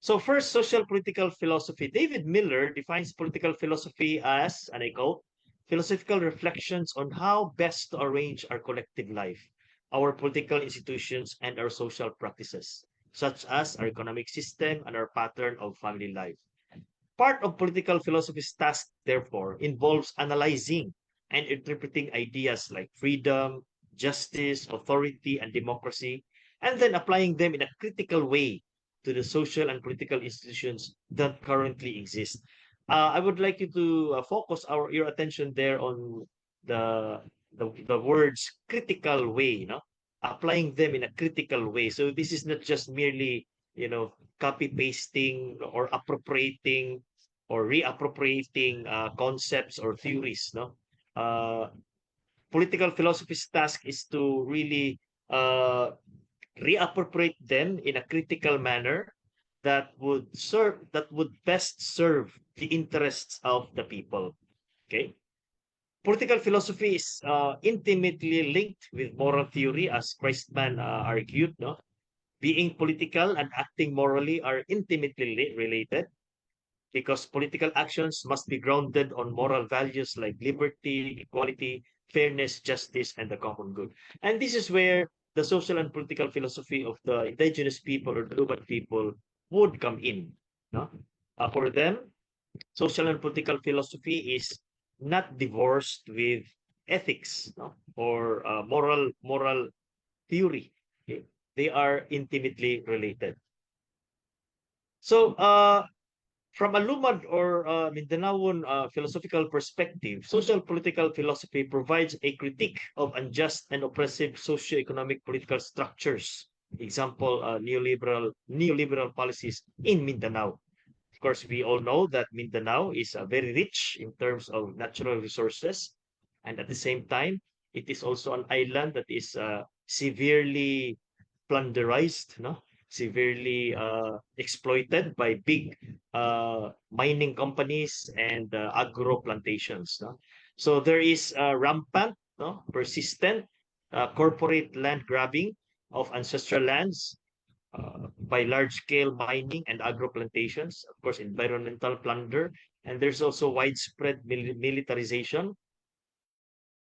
So first, social political philosophy. David Miller defines political philosophy as, and I quote, philosophical reflections on how best to arrange our collective life, our political institutions, and our social practices, such as our economic system and our pattern of family life. Part of political philosophy's task, therefore, involves analyzing and interpreting ideas like freedom, justice, authority, and democracy, and then applying them in a critical way to the social and political institutions that currently exist. I would like you to focus your attention there on the words critical way, no? Applying them in a critical way. So this is not just merely, copy pasting or appropriating or reappropriating concepts or theories, no? Uh, Political philosophy's task is to really reappropriate them in a critical manner that would best serve the interests of the people. Okay. Political philosophy is intimately linked with moral theory, as Christman argued. No, being political and acting morally are intimately related, because political actions must be grounded on moral values like liberty, equality, fairness, justice, and the common good. And this is where the social and political philosophy of the indigenous people or the Luban people would come in. No? For them, social and political philosophy is not divorced with ethics, no? Or moral theory. Okay? They are intimately related. So, from a Lumad or Mindanaoan philosophical perspective, social political philosophy provides a critique of unjust and oppressive socio-economic political structures. Example, neoliberal policies in Mindanao. Of course, we all know that Mindanao is very rich in terms of natural resources, and at the same time, it is also an island that is severely plunderized, no? Severely exploited by big mining companies and agro plantations. No? So there is rampant, no, persistent corporate land grabbing of ancestral lands by large-scale mining and agro plantations, of course, environmental plunder, and there's also widespread militarization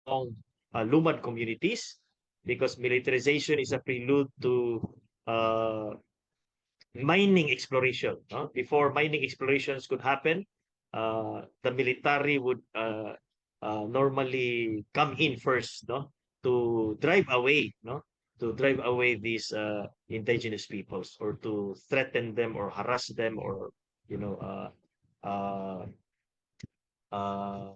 among Lumad communities, because militarization is a prelude to uh, mining exploration. No? Before mining explorations could happen, the military would normally come in first, no, to drive away, no, to drive away these indigenous peoples, or to threaten them or harass them, or you know uh, uh, uh,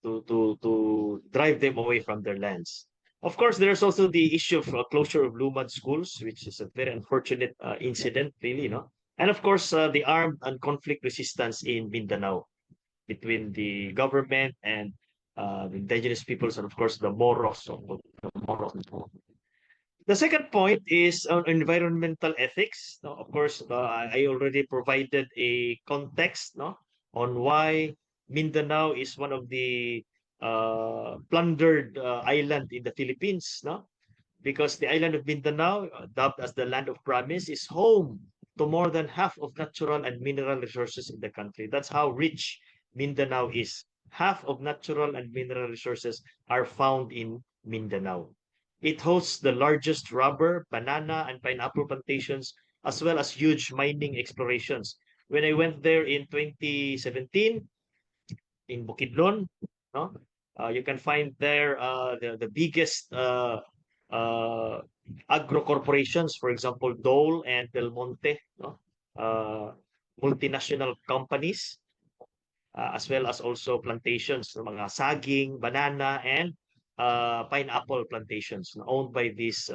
to drive them away from their lands. Of course, there's also the issue of closure of Lumad schools, which is a very unfortunate incident, really, no? And of course, the armed and conflict resistance in Mindanao between the government and the indigenous peoples, and of course, the Moros. The Moros. The second point is on environmental ethics. No, of course, I already provided a context, no, on why Mindanao is one of the plundered island in the Philippines, no? Because the island of Mindanao, dubbed as the land of promise, is home to more than half of natural and mineral resources in the country. That's how rich Mindanao is. Half of natural and mineral resources are found in Mindanao. It hosts the largest rubber, banana, and pineapple plantations, as well as huge mining explorations. When I went there in 2017 in Bukidnon, No, you can find there the biggest agro corporations, for example, Dole and Del Monte, no, multinational companies, as well as also plantations, no, mga saging, banana, and pineapple plantations owned by these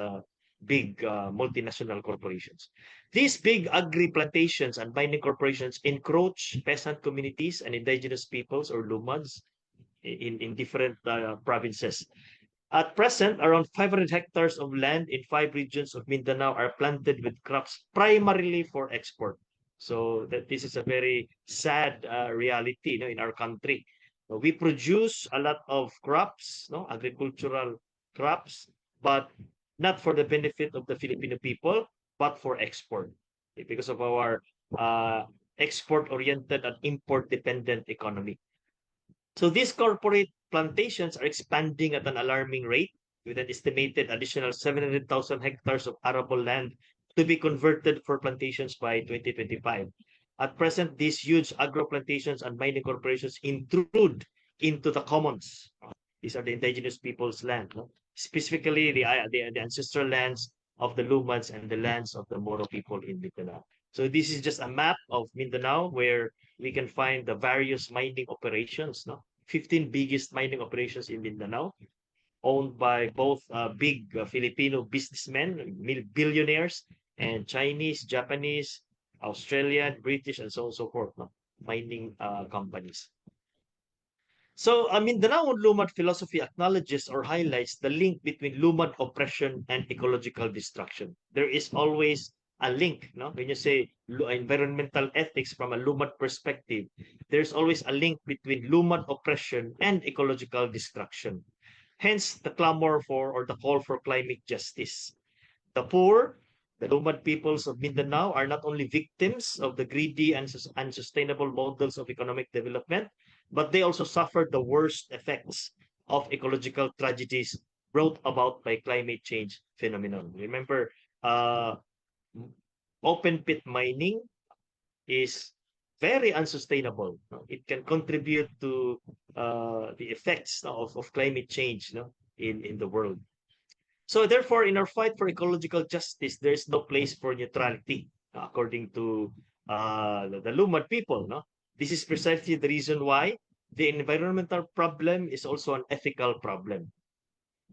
big multinational corporations. These big agri plantations and mining corporations encroach peasant communities and indigenous peoples or lumads in different provinces. At present, around 500 hectares of land in 5 regions of Mindanao are planted with crops primarily for export. So that this is a very sad reality, in our country. We produce a lot of crops, agricultural crops, but not for the benefit of the Filipino people, but for export, because of our export-oriented and import-dependent economy. So these corporate plantations are expanding at an alarming rate, with an estimated additional 700,000 hectares of arable land to be converted for plantations by 2025. At present, these huge agro plantations and mining corporations intrude into the commons. These are the indigenous people's land, no? Specifically the ancestral lands of the Lumans and the lands of the Moro people in Mindanao. So this is just a map of Mindanao where we can find the various mining operations, no? 15 biggest mining operations in Mindanao, owned by both big Filipino businessmen, billionaires, and Chinese, Japanese, Australian, British, and so on and so forth, no? Mining companies. So, Mindanao Lumad philosophy acknowledges or highlights the link between Lumad oppression and ecological destruction. There is always a link, no? When you say environmental ethics from a Lumad perspective, there's always a link between Lumad oppression and ecological destruction. Hence, the clamor for or the call for climate justice. The poor, the Lumad peoples of Mindanao, are not only victims of the greedy and unsustainable models of economic development, but they also suffer the worst effects of ecological tragedies brought about by climate change phenomenon. Remember, open pit mining is very unsustainable. It can contribute to the effects of climate change, in the world. So therefore, in our fight for ecological justice, there is no place for neutrality, according to the Lumad people. No, this is precisely the reason why the environmental problem is also an ethical problem.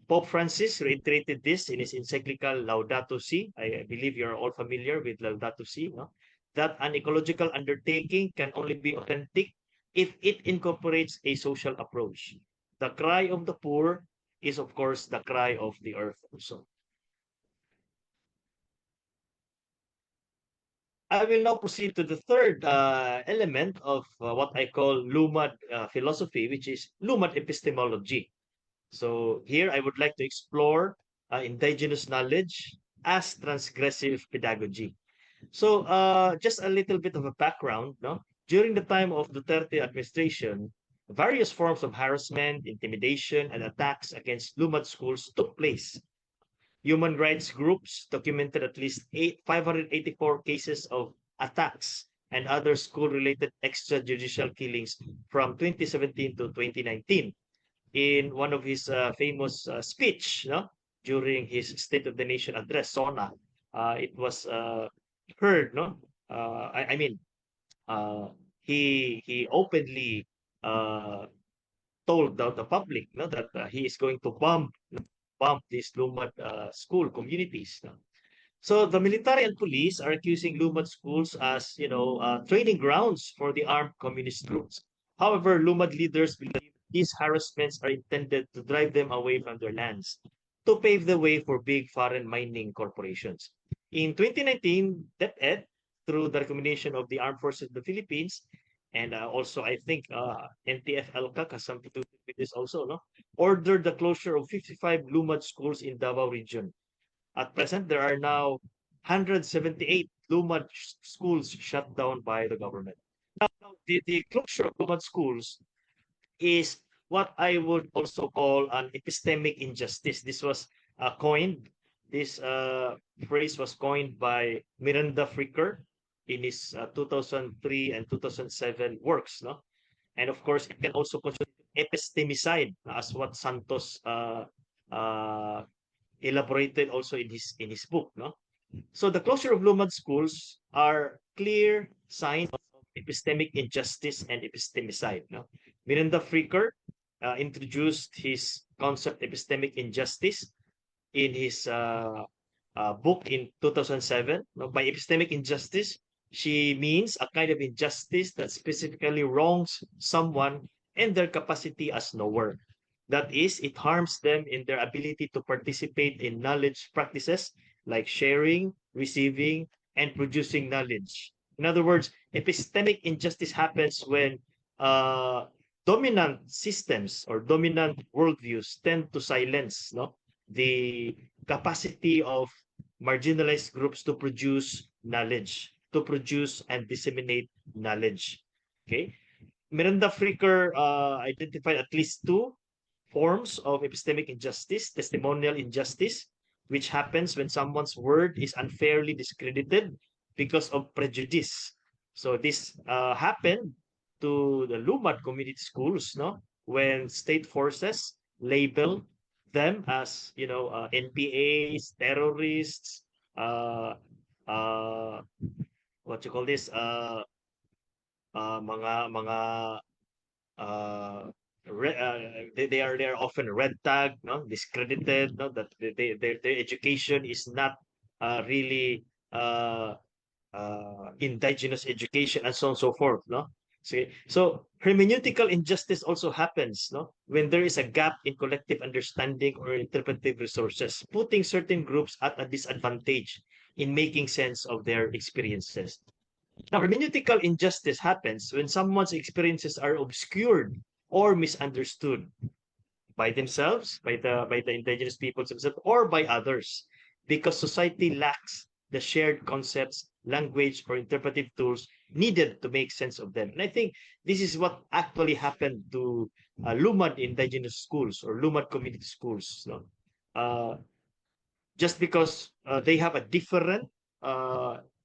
Pope Francis reiterated this in his encyclical Laudato Si. I believe you're all familiar with Laudato Si, no? That an ecological undertaking can only be authentic if it incorporates a social approach. The cry of the poor is, of course, the cry of the earth also. I will now proceed to the third element of what I call Lumad philosophy, which is Lumad epistemology. So here I would like to explore indigenous knowledge as transgressive pedagogy. So just a little bit of a background, no? During the time of Duterte administration, various forms of harassment, intimidation, and attacks against Lumad schools took place. Human rights groups documented at least 584 cases of attacks and other school-related extrajudicial killings from 2017 to 2019. In one of his famous speech, during his State of the Nation address, SONA, it was heard, I mean, he openly told the public, that he is going to bomb these Lumad school communities. So the military and police are accusing Lumad schools as, training grounds for the armed communist groups. However, Lumad leaders believe these harassments are intended to drive them away from their lands, to pave the way for big foreign mining corporations. In 2019, DepEd, through the recommendation of the Armed Forces of the Philippines, and also I think NTF-ELCAC has something to do with this also, ordered the closure of 55 Lumad schools in Davao region. At present, there are now 178 Lumad schools shut down by the government. Now, the closure of Lumad schools is what I would also call an epistemic injustice. This was this phrase was coined by Miranda Fricker in his 2003 and 2007 works. And of course, it can also constitute epistemicide, as what Santos uh, elaborated also in his book. No, so the closure of Lumad schools are clear signs of epistemic injustice and epistemicide. No, Miranda Fricker introduced his concept epistemic injustice in his book in 2007. No, by epistemic injustice, she means a kind of injustice that specifically wrongs someone and their capacity as knower. That is, it harms them in their ability to participate in knowledge practices like sharing, receiving, and producing knowledge. In other words, epistemic injustice happens when uh, dominant systems or dominant worldviews tend to silence, no, the capacity of marginalized groups to produce knowledge, to produce and disseminate knowledge. Okay, Miranda Fricker identified at least two forms of epistemic injustice: testimonial injustice, which happens when someone's word is unfairly discredited because of prejudice. So this happened to the Lumad community schools, no, when state forces label them as, NPAs, terrorists, uh, uh, what you call this, mga uh, they are often red tagged, no, discredited, no, that their education is not really indigenous education, and so on and so forth, no. So hermeneutical injustice also happens, no, when there is a gap in collective understanding or interpretive resources, putting certain groups at a disadvantage in making sense of their experiences. Now, hermeneutical injustice happens when someone's experiences are obscured or misunderstood by themselves, by the indigenous peoples themselves, or by others, because society lacks the shared concepts, language, or interpretive tools needed to make sense of them. And I think this is what actually happened to Lumad indigenous schools or Lumad community schools. No? Just because they have a different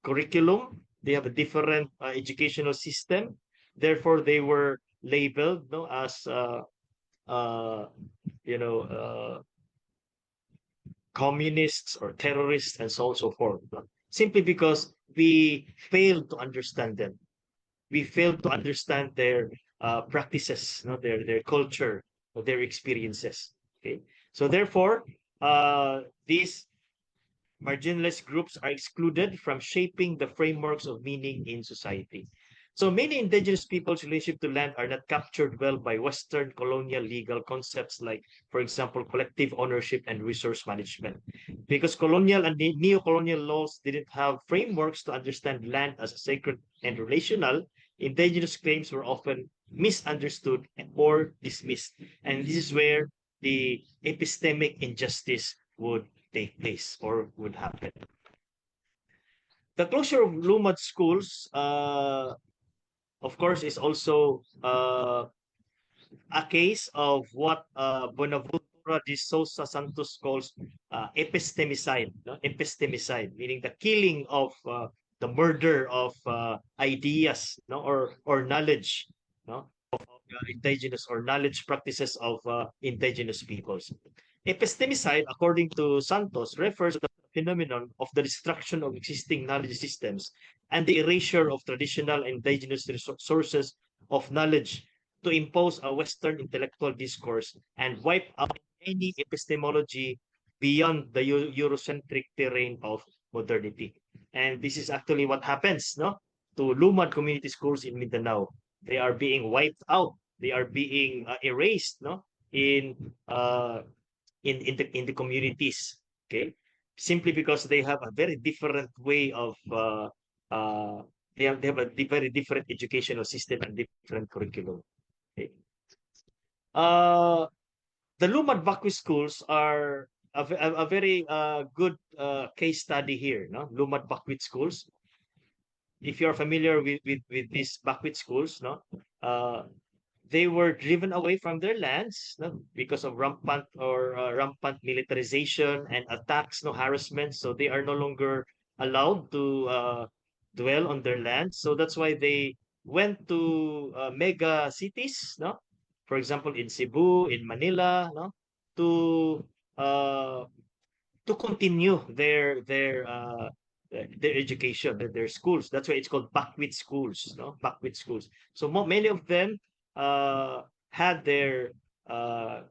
curriculum, they have a different educational system, therefore they were labeled, no, as uh, you know, communists or terrorists, and so on and so forth. No? Simply because we failed to understand them. We failed to understand their practices, no, their culture, or their experiences. Okay, so therefore, these marginalized groups are excluded from shaping the frameworks of meaning in society. So many indigenous peoples' relationship to land are not captured well by Western colonial legal concepts like, for example, collective ownership and resource management. Because colonial and neo-colonial laws didn't have frameworks to understand land as sacred and relational, indigenous claims were often misunderstood or dismissed. And this is where the epistemic injustice would take place or would happen. The closure of Lumad schools, of course, is also a case of what Bonaventura de Sousa Santos calls epistemicide. No? Epistemicide, meaning the killing of the murder of ideas, no, or knowledge, no, of indigenous or knowledge practices of indigenous peoples. Epistemicide, according to Santos, refers to the phenomenon of the destruction of existing knowledge systems and the erasure of traditional indigenous sources of knowledge to impose a Western intellectual discourse and wipe out any epistemology beyond the Eurocentric terrain of modernity. And this is actually what happens, no, to Lumad community schools in Mindanao. They are being wiped out. They are being erased, no, in the communities. Okay, simply because they have a very different way of they have a very different educational system and different curriculum. Okay. Uh, the Lumad Bakwi schools are a very good case study here. No, Lumad Bakwit schools. If you're familiar with these Bakwit schools, no, they were driven away from their lands, no, because of rampant militarization and attacks, no, harassment. So they are no longer allowed to dwell on their land. So that's why they went to mega cities, no, for example, in Cebu, in Manila, no, to uh, to continue their education, their schools. That's why it's called backwit schools, no, backwit schools. So many of them had their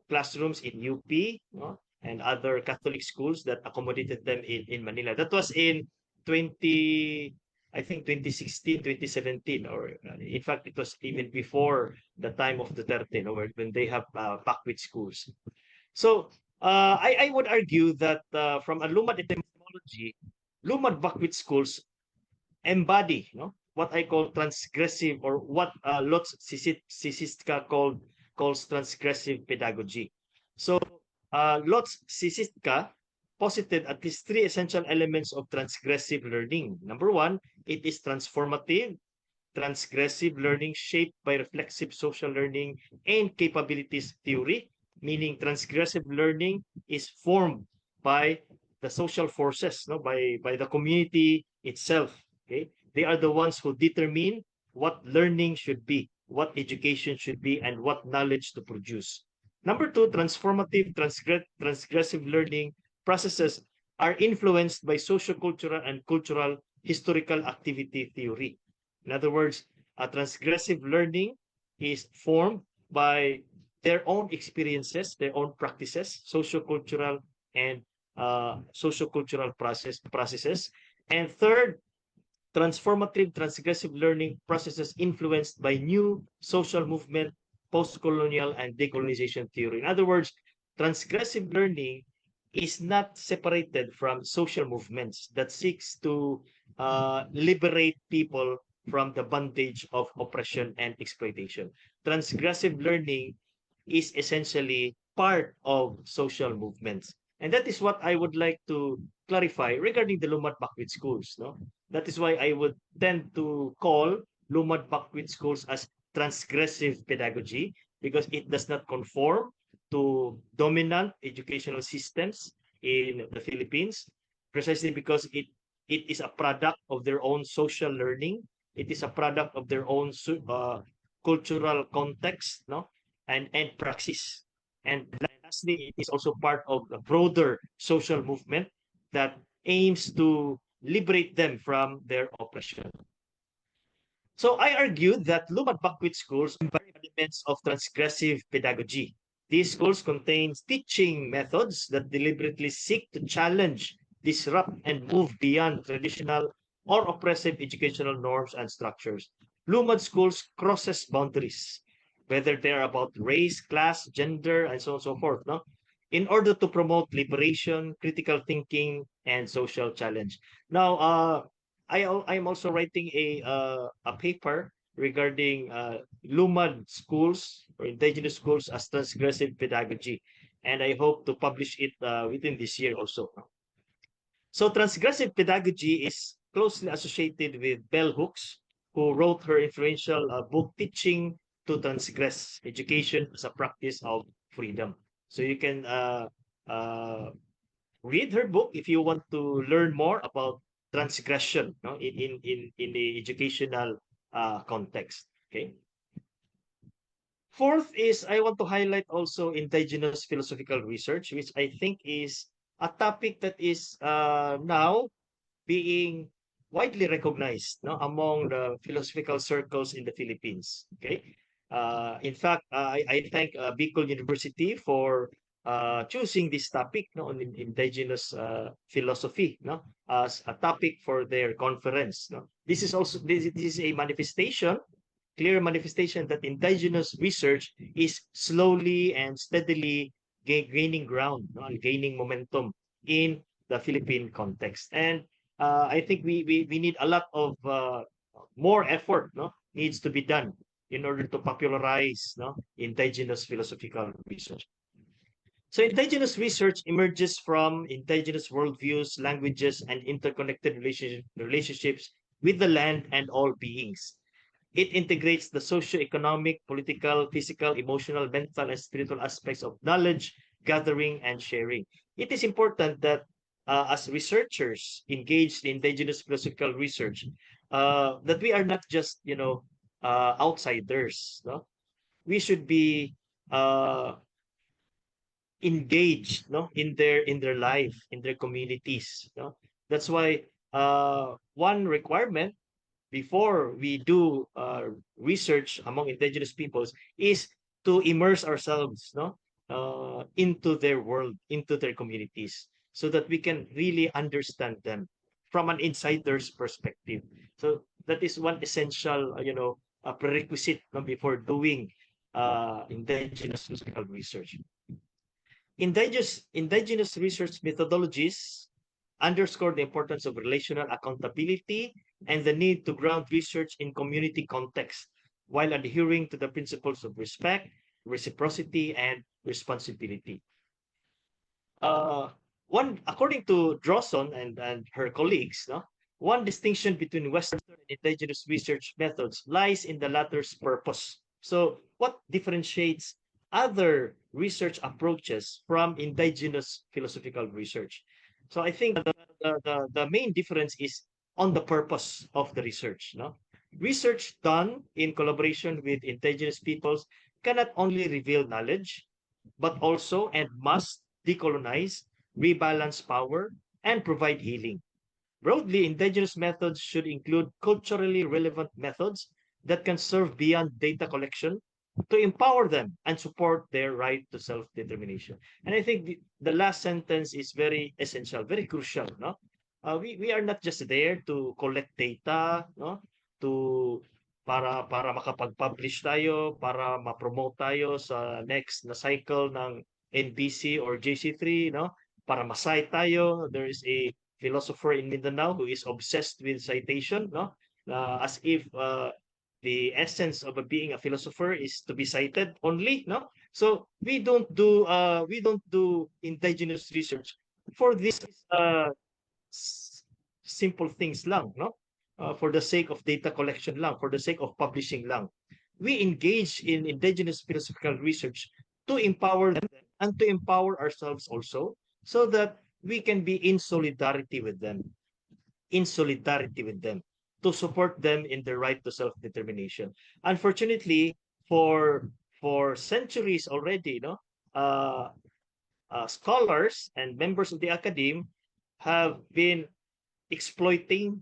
classrooms in UP, no, and other Catholic schools that accommodated them in Manila. That was in 20, I think 2016, 2017, or in fact, it was even before the time of Duterte, no, when they have backwit schools. So I would argue that from a Lumad etymology, Lumad Bakwit schools embody, what I call transgressive, or what Lotz Sisistka calls transgressive pedagogy. So Lotz Sisistka posited at least three essential elements of transgressive learning. Number one, it is transformative. Transgressive learning shaped by reflexive social learning and capabilities theory, meaning transgressive learning is formed by the social forces, no, by the community itself. Okay, they are the ones who determine what learning should be, what education should be, and what knowledge to produce. Number two, transformative transgressive learning processes are influenced by sociocultural and cultural historical activity theory. In other words, a transgressive learning is formed by their own experiences, their own practices, sociocultural and sociocultural processes. And third, transformative transgressive learning processes influenced by new social movement, post-colonial, and decolonization theory. In other words, transgressive learning is not separated from social movements that seeks to liberate people from the bondage of oppression and exploitation. Transgressive learning is essentially part of social movements. And that is what I would like to clarify regarding the Lumad Bakwit schools. No? That is why I would tend to call Lumad Bakwit schools as transgressive pedagogy, because it does not conform to dominant educational systems in the Philippines, precisely because it is a product of their own social learning. It is a product of their own cultural context, no, and praxis. And lastly, it is also part of a broader social movement that aims to liberate them from their oppression. So I argue that Lumad Bakwit schools embody elements of transgressive pedagogy. These schools contain teaching methods that deliberately seek to challenge, disrupt, and move beyond traditional or oppressive educational norms and structures. Lumad schools crosses boundaries, whether they are about race, class, gender, and so on and so forth, no? In order to promote liberation, critical thinking, and social challenge. Now, I am also writing a paper regarding Lumad schools or indigenous schools as transgressive pedagogy, and I hope to publish it within this year also. So transgressive pedagogy is closely associated with bell hooks, who wrote her influential book Teaching to Transgress: Education as a Practice of Freedom. So you can read her book if you want to learn more about transgression, no, in the educational context. Okay. Fourth is I want to highlight also indigenous philosophical research, which I think is a topic that is now being widely recognized, no, among the philosophical circles in the Philippines. Okay. In fact, I thank Bicol University for choosing this topic, no, on indigenous philosophy, no, as a topic for their conference. No. This is also this is a manifestation, clear manifestation that indigenous research is slowly and steadily gaining ground, no, and gaining momentum in the Philippine context. And I think we need a lot of more effort, no, needs to be done in order to popularize, no, indigenous philosophical research. So indigenous research emerges from indigenous worldviews, languages, and interconnected relationships with the land and all beings. It integrates the socio-economic, political, physical, emotional, mental, and spiritual aspects of knowledge, gathering, and sharing. It is important that as researchers engaged in indigenous philosophical research, that we are not just, outsiders. No? We should be engaged, no, in their life, in their communities, no. That's why one requirement before we do research among indigenous peoples is to immerse ourselves, no, into their world, into their communities, so that we can really understand them from an insider's perspective. So that is one essential, prerequisite, no, before doing indigenous physical research. Indigenous research methodologies underscore the importance of relational accountability and the need to ground research in community context while adhering to the principles of respect, reciprocity, and responsibility. Uh, According to Drawson and her colleagues, no, one distinction between Western and indigenous research methods lies in the latter's purpose. So, what differentiates other research approaches from indigenous philosophical research? So, I think the main difference is on the purpose of the research. No, research done in collaboration with indigenous peoples cannot only reveal knowledge, but also and must decolonize, rebalance power, and provide healing. Broadly, indigenous methods should include culturally relevant methods that can serve beyond data collection to empower them and support their right to self-determination. And I think the last sentence is very essential, very crucial. No, we are not just there to collect data, no, to para makapag-publish tayo, para ma-promote tayo sa next na cycle ng NBC or JC3, no, para ma-cite tayo. There is a philosopher in Mindanao who is obsessed with citation, no? As if the essence of being a philosopher is to be cited only, no? So we don't do indigenous research for this simple things lang, no? For the sake of data collection lang, for the sake of publishing lang. We engage in indigenous philosophical research to empower them and to empower ourselves also, so that we can be in solidarity with them, to support them in their right to self-determination. Unfortunately, for centuries already, no, scholars and members of the academe have been exploiting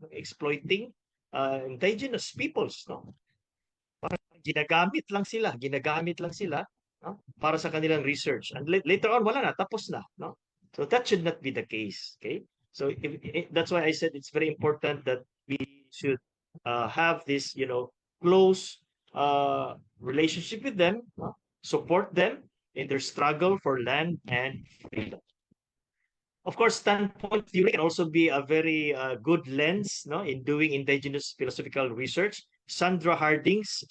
indigenous peoples, no. Ginagamit lang sila, no, para sa kanilang research, and later on wala na, tapos na, no. So that should not be the case, okay? So that's why I said it's very important that we should have this, close relationship with them, no? Support them in their struggle for land and freedom. Of course, standpoint theory can also be a very good lens, no, in doing indigenous philosophical research. Sandra Harding's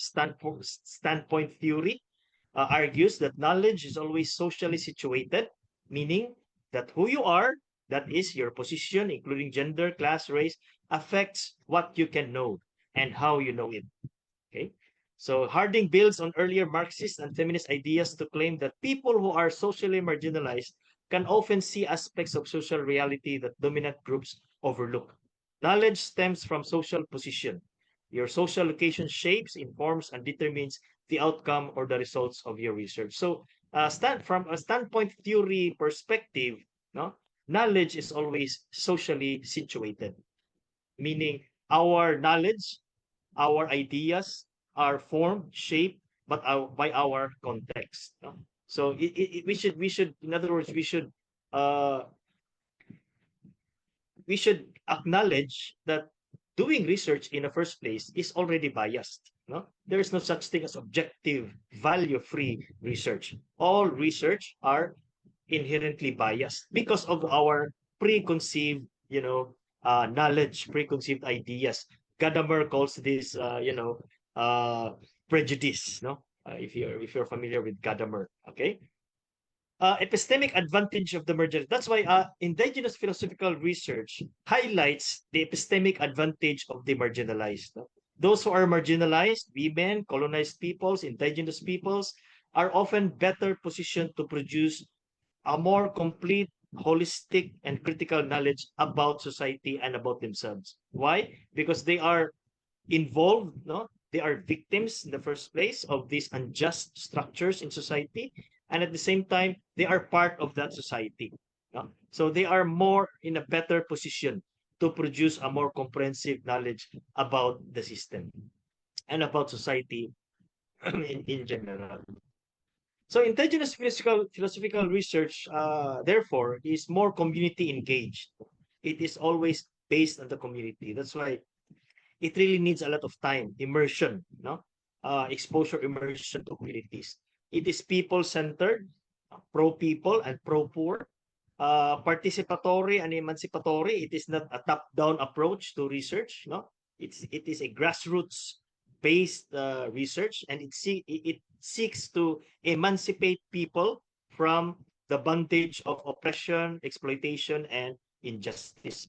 standpoint theory argues that knowledge is always socially situated, meaning that who you are, that is your position, including gender, class, race, affects what you can know and how you know it. Okay. So Harding builds on earlier Marxist and feminist ideas to claim that people who are socially marginalized can often see aspects of social reality that dominant groups overlook. Knowledge stems from social position. Your social location shapes, informs, and determines the outcome or the results of your research. So, from a standpoint theory perspective, no, knowledge is always socially situated, meaning our knowledge, our ideas are formed, shaped, but by our context. No? So we should, in other words, uh, we should acknowledge that doing research in the first place is already biased. No, there is no such thing as objective, value-free research. All research are inherently biased because of our preconceived, knowledge, preconceived ideas. Gadamer calls this, prejudice. No, if you're familiar with Gadamer, okay. Epistemic advantage of the merger. That's why indigenous philosophical research highlights the epistemic advantage of the marginalized. No? Those who are marginalized, women, colonized peoples, indigenous peoples, are often better positioned to produce a more complete, holistic, and critical knowledge about society and about themselves. Why? Because they are involved, no, they are victims in the first place of these unjust structures in society, and at the same time, they are part of that society. So they are more in a better position to produce a more comprehensive knowledge about the system and about society in general. So indigenous philosophical research, therefore, is more community engaged. It is always based on the community. That's why it really needs a lot of time, immersion, exposure, immersion to communities. It is people-centered, pro-people and pro-poor, participatory and emancipatory. It is not a top-down approach to research. It is a grassroots-based research, and it seeks to emancipate people from the bondage of oppression, exploitation, and injustice.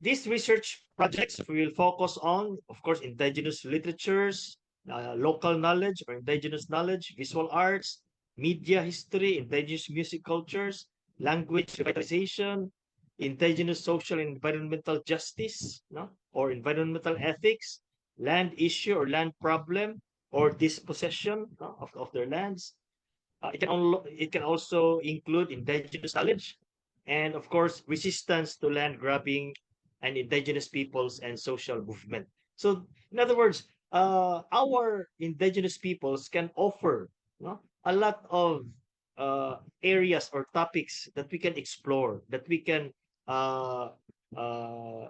These research projects will focus on, of course, indigenous literatures, local knowledge or indigenous knowledge, visual arts, media history, indigenous music cultures, language revitalization, indigenous social and environmental justice, or environmental ethics, land issue or land problem, or dispossession of their lands. It can also include indigenous knowledge, and of course, resistance to land grabbing and indigenous peoples and social movement. So, in other words, our indigenous peoples can offer a lot of areas or topics that we can explore, that we can uh, uh,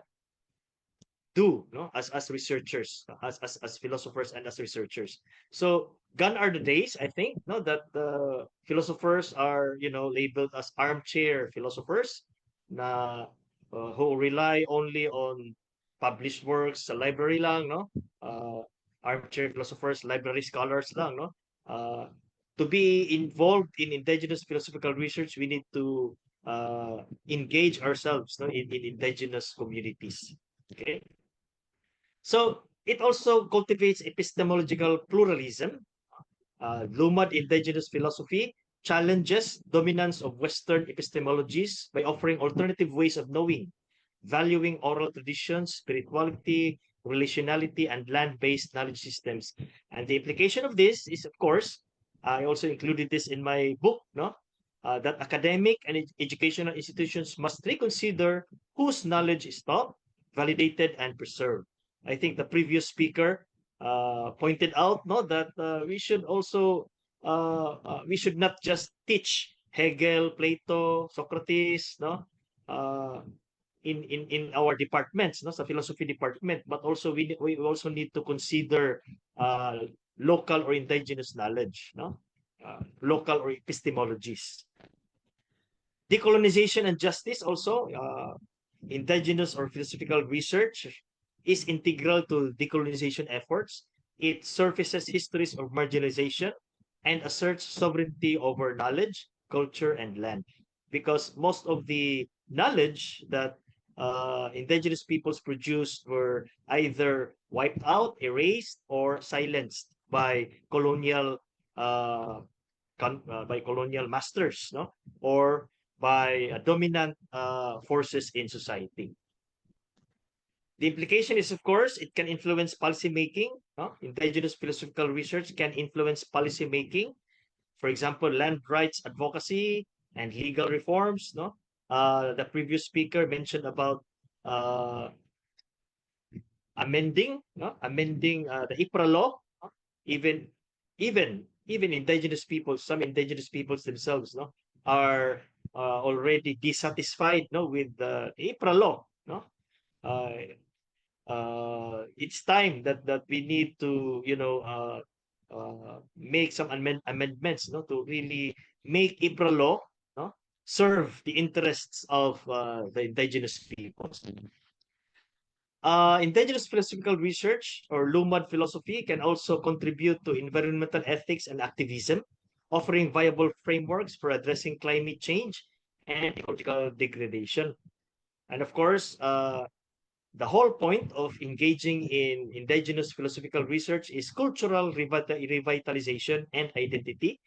do as researchers, as philosophers and as researchers. So gone are the days, I think, that the philosophers are labeled as armchair philosophers na who rely only on published works sa library lang, armchair philosophers, library scholars lang, to be involved in indigenous philosophical research, we need to engage ourselves in indigenous communities. Okay. So it also cultivates epistemological pluralism. Lumad indigenous philosophy challenges dominance of Western epistemologies by offering alternative ways of knowing, valuing oral traditions, spirituality, relationality, and land-based knowledge systems. And the implication of this is, of course, I also included this in my book, that academic and educational institutions must reconsider whose knowledge is taught, validated, and preserved. I think the previous speaker pointed out that we should also we should not just teach Hegel, Plato, Socrates, uh, in our departments, sa philosophy department, but also we also need to consider local or indigenous knowledge, local or epistemologies. Decolonization and justice also, indigenous or philosophical research is integral to decolonization efforts. It surfaces histories of marginalization and asserts sovereignty over knowledge, culture, and land. Because most of the knowledge that indigenous peoples produced were either wiped out, erased, or silenced by uh, colonial masters, or by dominant forces in society. The implication is, of course, it can influence policy making. Indigenous philosophical research can influence policy making. For example, land rights advocacy and legal reforms. The previous speaker mentioned about amending the IPRA law. Even indigenous peoples, some indigenous peoples themselves, are already dissatisfied, with the IPRA law. It's time that we need to make some amendments, to really make IPRA law serve the interests of the indigenous peoples. Indigenous philosophical research or Lumad philosophy can also contribute to environmental ethics and activism, offering viable frameworks for addressing climate change and ecological degradation. And of course, the whole point of engaging in indigenous philosophical research is cultural revitalization and identity.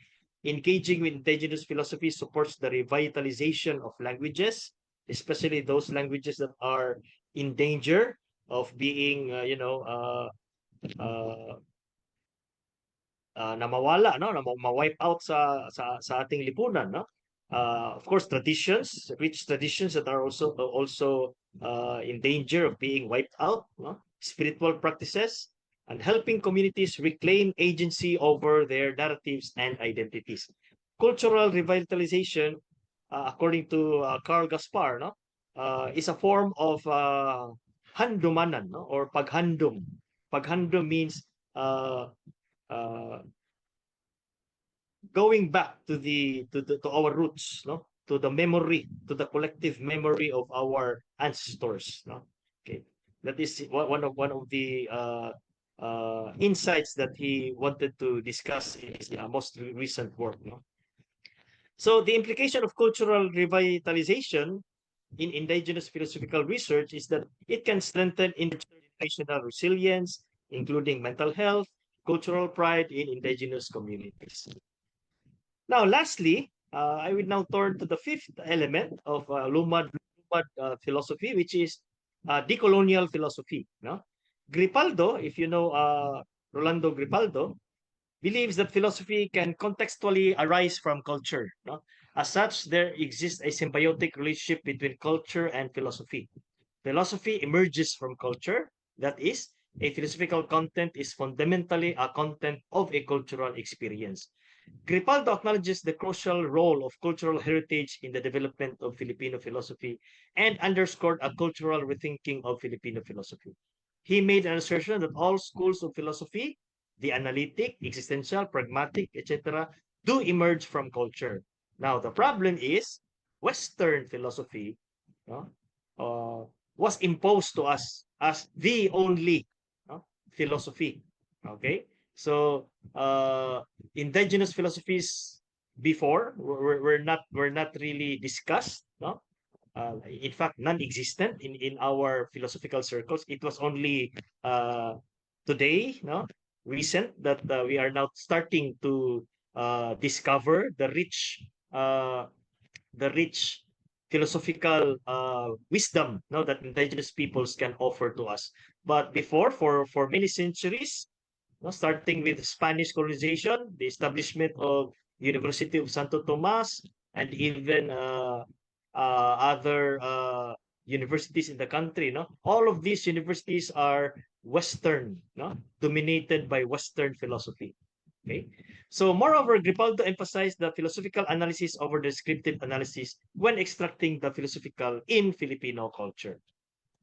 Engaging with indigenous philosophy supports the revitalization of languages, especially those languages that are in danger of being, uh, na mawala, no, na ma-wipe out sa ating lipunan, no. Of course, traditions, rich traditions that are also in danger of being wiped out, no? Spiritual practices, and helping communities reclaim agency over their narratives and identities. Cultural revitalization, according to Carl Gaspar, no, is a form of handumanan, no, or paghandum. Paghandum means uh, uh, going back to our roots, no, to the memory, to the collective memory of our ancestors, no. Okay, that is one of the insights that he wanted to discuss in his most recent work, no. So the implication of cultural revitalization in indigenous philosophical research is that it can strengthen intergenerational resilience, including mental health, cultural pride in indigenous communities. Now, lastly, I will now turn to the fifth element of Lumad philosophy, which is decolonial philosophy. No? Gripaldo, if you know Rolando Gripaldo, believes that philosophy can contextually arise from culture. No? As such, there exists a symbiotic relationship between culture and philosophy. Philosophy emerges from culture. That is, a philosophical content is fundamentally a content of a cultural experience. Gripaldo acknowledges the crucial role of cultural heritage in the development of Filipino philosophy and underscored a cultural rethinking of Filipino philosophy. He made an assertion that all schools of philosophy, the analytic, existential, pragmatic, etc., do emerge from culture. Now, the problem is Western philosophy, no, was imposed to us as the only, no, philosophy. Okay, so indigenous philosophies before were not really discussed, no. In fact, non-existent in our philosophical circles. It was only today, no, recent, that we are now starting to discover uh, the rich philosophical wisdom, no, that indigenous peoples can offer to us. But before, for many centuries, no, starting with Spanish colonization, the establishment of University of Santo Tomas, and even other universities in the country, no, all of these universities are Western, no, dominated by Western philosophy. Okay. So moreover, Gripaldo emphasized the philosophical analysis over descriptive analysis when extracting the philosophical in Filipino culture.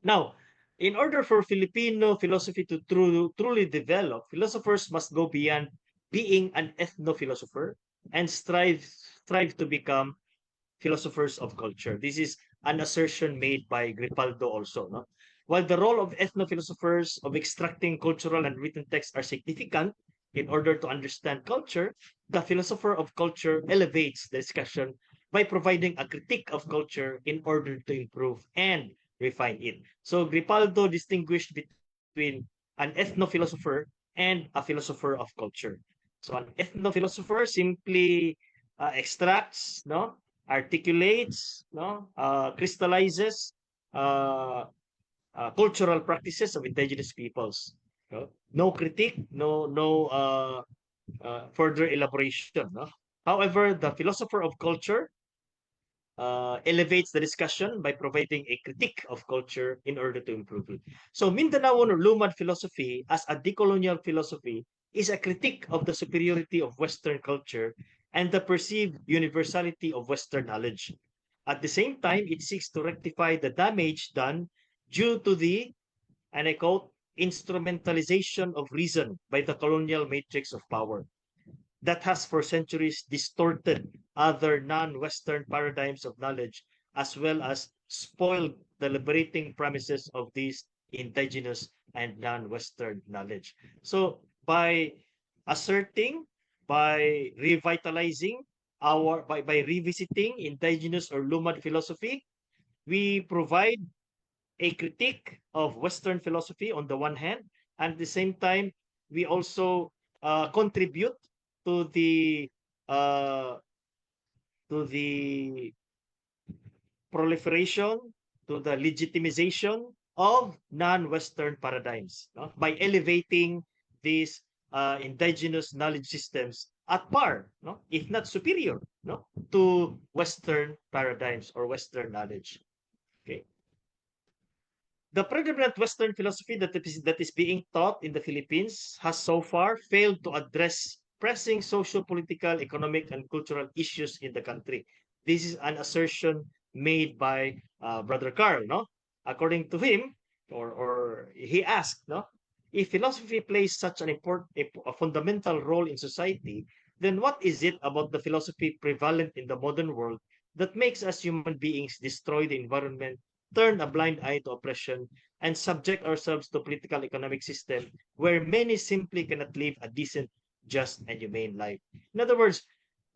Now, in order for Filipino philosophy to truly develop, philosophers must go beyond being an ethno-philosopher and strive to become philosophers of culture. This is an assertion made by Gripaldo also. No? While the role of ethno-philosophers of extracting cultural and written texts are significant in order to understand culture, the philosopher of culture elevates the discussion by providing a critique of culture in order to improve and refine it. So Gripaldo distinguished between an ethno-philosopher and a philosopher of culture. So an ethno-philosopher simply extracts, no, articulates, no, crystallizes uh, cultural practices of indigenous peoples. No, no critique, no further elaboration. No? However, the philosopher of culture elevates the discussion by providing a critique of culture in order to improve it. So Mindanaon or Lumad philosophy as a decolonial philosophy is a critique of the superiority of Western culture and the perceived universality of Western knowledge. At the same time, it seeks to rectify the damage done due to the, and I quote, instrumentalization of reason by the colonial matrix of power that has for centuries distorted other non-Western paradigms of knowledge, as well as spoiled the liberating premises of these indigenous and non-Western knowledge. So by asserting, by revitalizing by revisiting indigenous or Lumad philosophy, we provide a critique of Western philosophy on the one hand, and at the same time, we also contribute to the uh, to the proliferation, to the legitimization of non-Western paradigms, no? By elevating these indigenous knowledge systems at par, no, if not superior, no, to Western paradigms or Western knowledge. Okay. The predominant Western philosophy that is being taught in the Philippines has so far failed to address pressing socio-political, economic, and cultural issues in the country. This is an assertion made by Brother Carl, no? According to him, or he asked, no, if philosophy plays such an important, a fundamental role in society, then what is it about the philosophy prevalent in the modern world that makes us human beings destroy the environment, turn a blind eye to oppression, and subject ourselves to political economic system where many simply cannot live a decent, just, and humane life? In other words,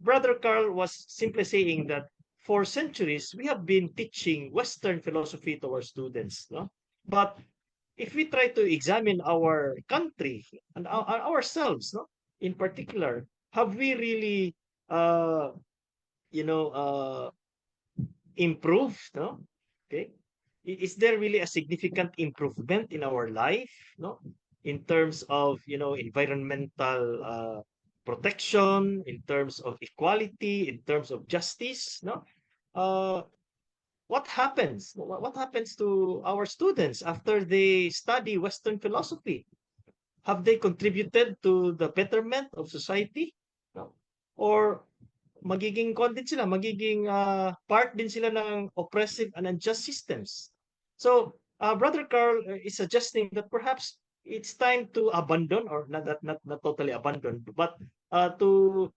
Brother Carl was simply saying that for centuries we have been teaching Western philosophy to our students, no? But if we try to examine our country and ourselves, no, in particular, have we really, uh, you know, improved, no? Okay. Is there really a significant improvement in our life, no? In terms of, environmental protection, in terms of equality, in terms of justice, no? Uh, what happens? What happens to our students after they study Western philosophy? Have they contributed to the betterment of society? No? Or magiging din sila, magiging part din sila ng oppressive and unjust systems. So, Brother Carl is suggesting that perhaps it's time to abandon, or not totally abandon, but to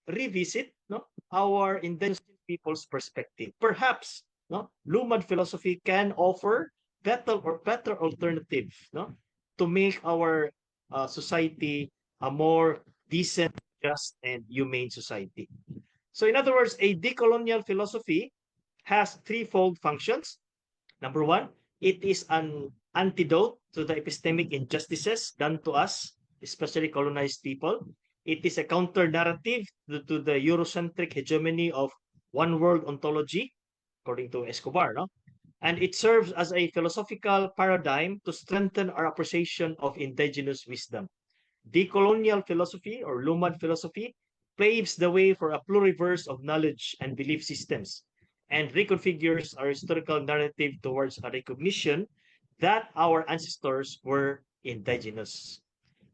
revisit, no, our indigenous people's perspective. Perhaps, no, Lumad philosophy can offer better alternative, no, to make our society a more decent, just, and humane society. So in other words, a decolonial philosophy has threefold functions. Number one, it is an antidote to the epistemic injustices done to us, especially colonized people. It is a counter narrative to the Eurocentric hegemony of one world ontology, according to Escobar, no? And it serves as a philosophical paradigm to strengthen our appreciation of indigenous wisdom. Decolonial philosophy, or Lumad philosophy, paves the way for a pluriverse of knowledge and belief systems and reconfigures our historical narrative towards a recognition that our ancestors were indigenous.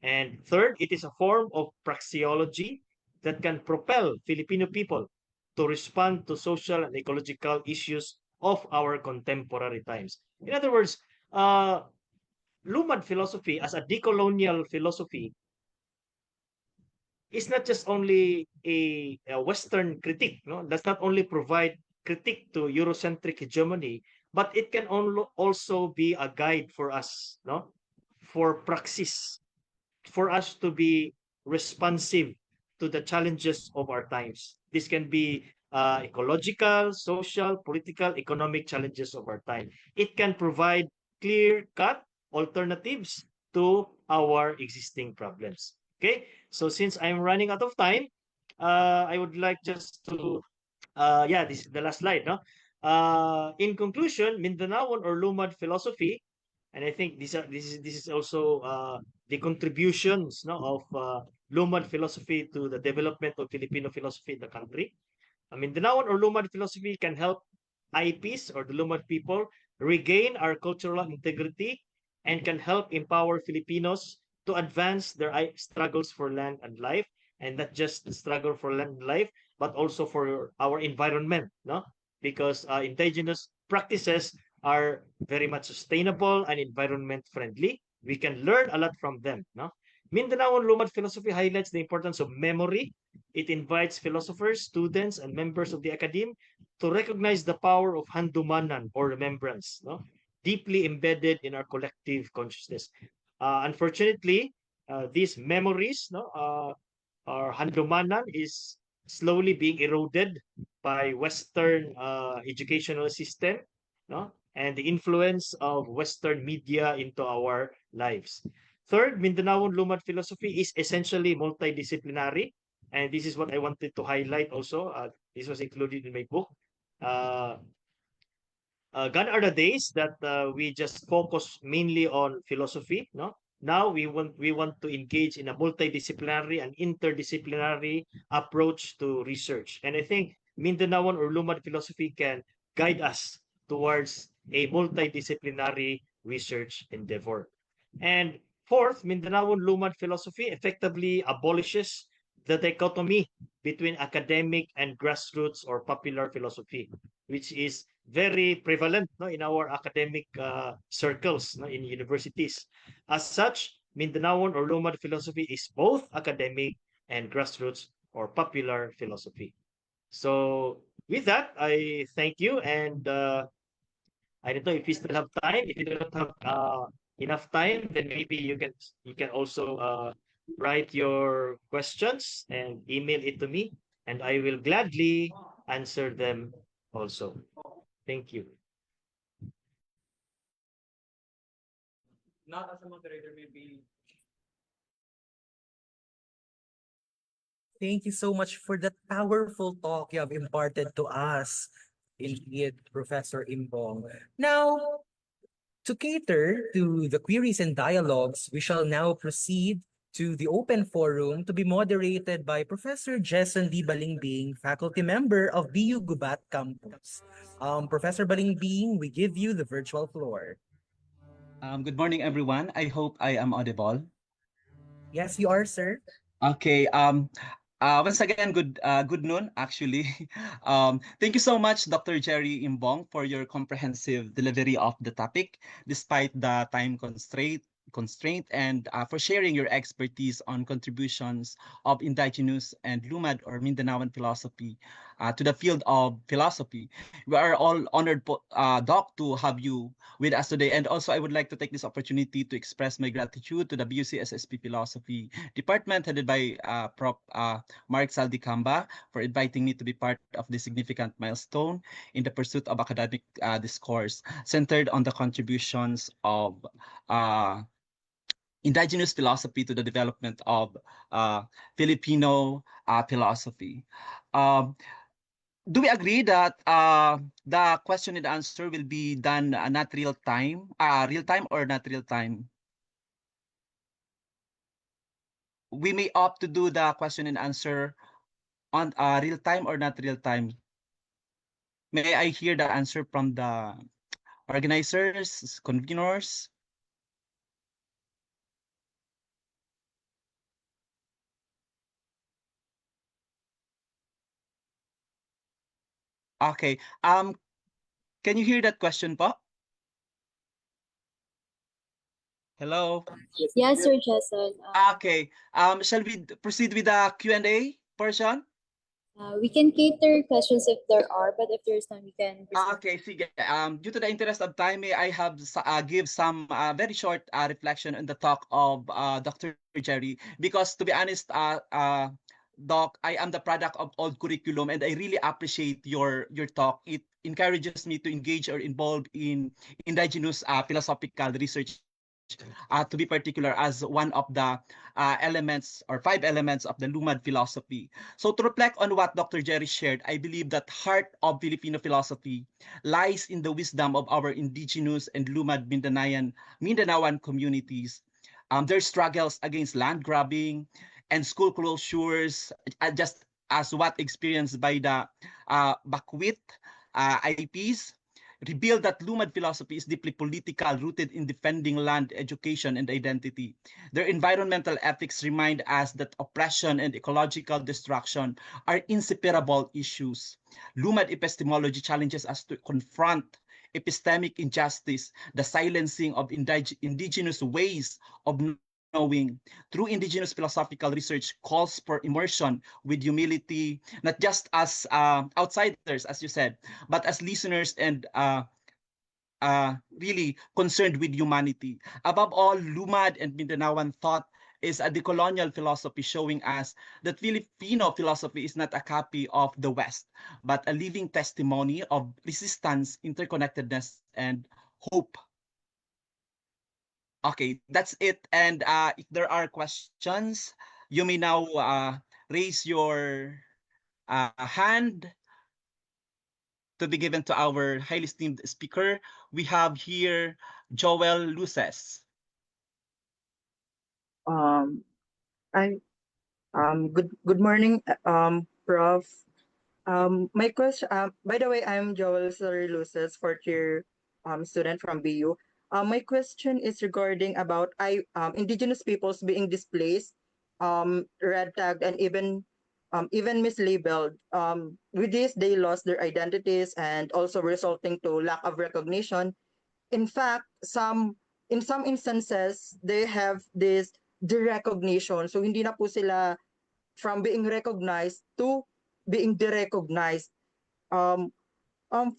And third, it is a form of praxeology that can propel Filipino people to respond to social and ecological issues of our contemporary times. In other words, Lumad philosophy as a decolonial philosophy is not just only a Western critique, no? Does not only provide critique to Eurocentric hegemony, but it can also be a guide for us, no? For praxis, for us to be responsive to the challenges of our times. This can be ecological, social, political, economic challenges of our time. It can provide clear-cut alternatives to our existing problems. Okay, so since I'm running out of time, I would like just to, yeah, this is the last slide, no? In conclusion, Mindanaon or Lumad philosophy, and I think this is also the contributions, no, of Lumad philosophy to the development of Filipino philosophy in the country. I mean, the Mindanao or Lumad philosophy can help IPs or the Lumad people regain our cultural integrity and can help empower Filipinos to advance their struggles for land and life, and not just the struggle for land and life, but also for our environment, no? Because indigenous practices are very much sustainable and environment friendly. We can learn a lot from them, no? Mindanao Lumad philosophy highlights the importance of memory. It invites philosophers, students, and members of the academe to recognize the power of handumanan, or remembrance, no? Deeply embedded in our collective consciousness. Unfortunately, these memories, no, our handumanan is slowly being eroded by Western educational system, no, and the influence of Western media into our lives. Third, Mindanaon Lumad philosophy is essentially multidisciplinary, and this is what I wanted to highlight also. This was included in my book. Uh, Gone are the days that we just focus mainly on philosophy, no? Now we want to engage in a multidisciplinary and interdisciplinary approach to research. And I think Mindanaoan or Lumad philosophy can guide us towards a multidisciplinary research endeavor. And fourth, Mindanaoan Lumad philosophy effectively abolishes the dichotomy between academic and grassroots or popular philosophy, which is very prevalent, no, in our academic circles, no, in universities. As such, Mindanaoan or Lumad philosophy is both academic and grassroots or popular philosophy. So with that, I thank you, and I don't know if you still have time. If you don't have enough time, then maybe you can also write your questions and email it to me, and I will gladly answer them also. Thank you. Not as a moderator, maybe. Thank you so much for that powerful talk you have imparted to us, indeed, Professor Imbong. Now, to cater to the queries and dialogues, we shall now proceed to the open forum to be moderated by Professor Jason D. Balingbing, faculty member of BU Gubat Campus. Professor Balingbing, we give you the virtual floor. Good morning, everyone. I hope I am audible. Yes, you are, sir. Okay. Once again, good noon, actually. Thank you so much, Dr. Jerry Imbong, for your comprehensive delivery of the topic, despite the time constraint, and for sharing your expertise on contributions of indigenous and Lumad or Mindanaoan philosophy to the field of philosophy. We are all honored, Doc, to have you with us today. And also, I would like to take this opportunity to express my gratitude to the BUCSSP Philosophy Department, headed by Prof. Mark Saldicamba, for inviting me to be part of this significant milestone in the pursuit of academic discourse centered on the contributions of indigenous philosophy to the development of Filipino philosophy. Do we agree that the question and answer will be done not real time or not real time? We may opt to do the question and answer on real time or not real time. May I hear the answer from the organizers, conveners? Okay. Can you hear that question po? Hello? Yes, Sir Jason. Okay. Shall we proceed with the Q&A portion? We can cater questions if there are, but if there's none, we can proceed. Okay, sige. Due to the interest of time, may I have give some very short reflection on the talk of Dr. Jerry, because to be honest, Doc, I am the product of old curriculum, and I really appreciate your talk. It encourages me to engage or involve in indigenous philosophical research, to be particular as one of the elements or 5 elements of the Lumad philosophy. So to reflect on what Dr. Jerry shared, I believe that heart of Filipino philosophy lies in the wisdom of our indigenous and Lumad Mindanaoan communities. Their struggles against land grabbing and school closures, just as what experienced by the Bakwit IPs, revealed that Lumad philosophy is deeply political, rooted in defending land, education, and identity. Their environmental ethics remind us that oppression and ecological destruction are inseparable issues. Lumad epistemology challenges us to confront epistemic injustice, the silencing of indigenous ways of knowing. Through indigenous philosophical research calls for immersion with humility, not just as outsiders, as you said, but as listeners and really concerned with humanity. Above all, Lumad and Mindanaoan thought is a decolonial philosophy, showing us that Filipino philosophy is not a copy of the West, but a living testimony of resistance, interconnectedness, and hope. Okay, that's it. And if there are questions, you may now raise your hand to be given to our highly esteemed speaker. We have here Joel Luces. Um, I good morning, Prof. My question. By the way, I'm Joel Sariluces, fourth year student from BU. My question is regarding about indigenous peoples being displaced, red tagged, and even mislabeled. With this, they lost their identities and also resulting to lack of recognition. In fact, in some instances, they have this derecognition. So hindi na po sila from being recognized to being derecognized. Um,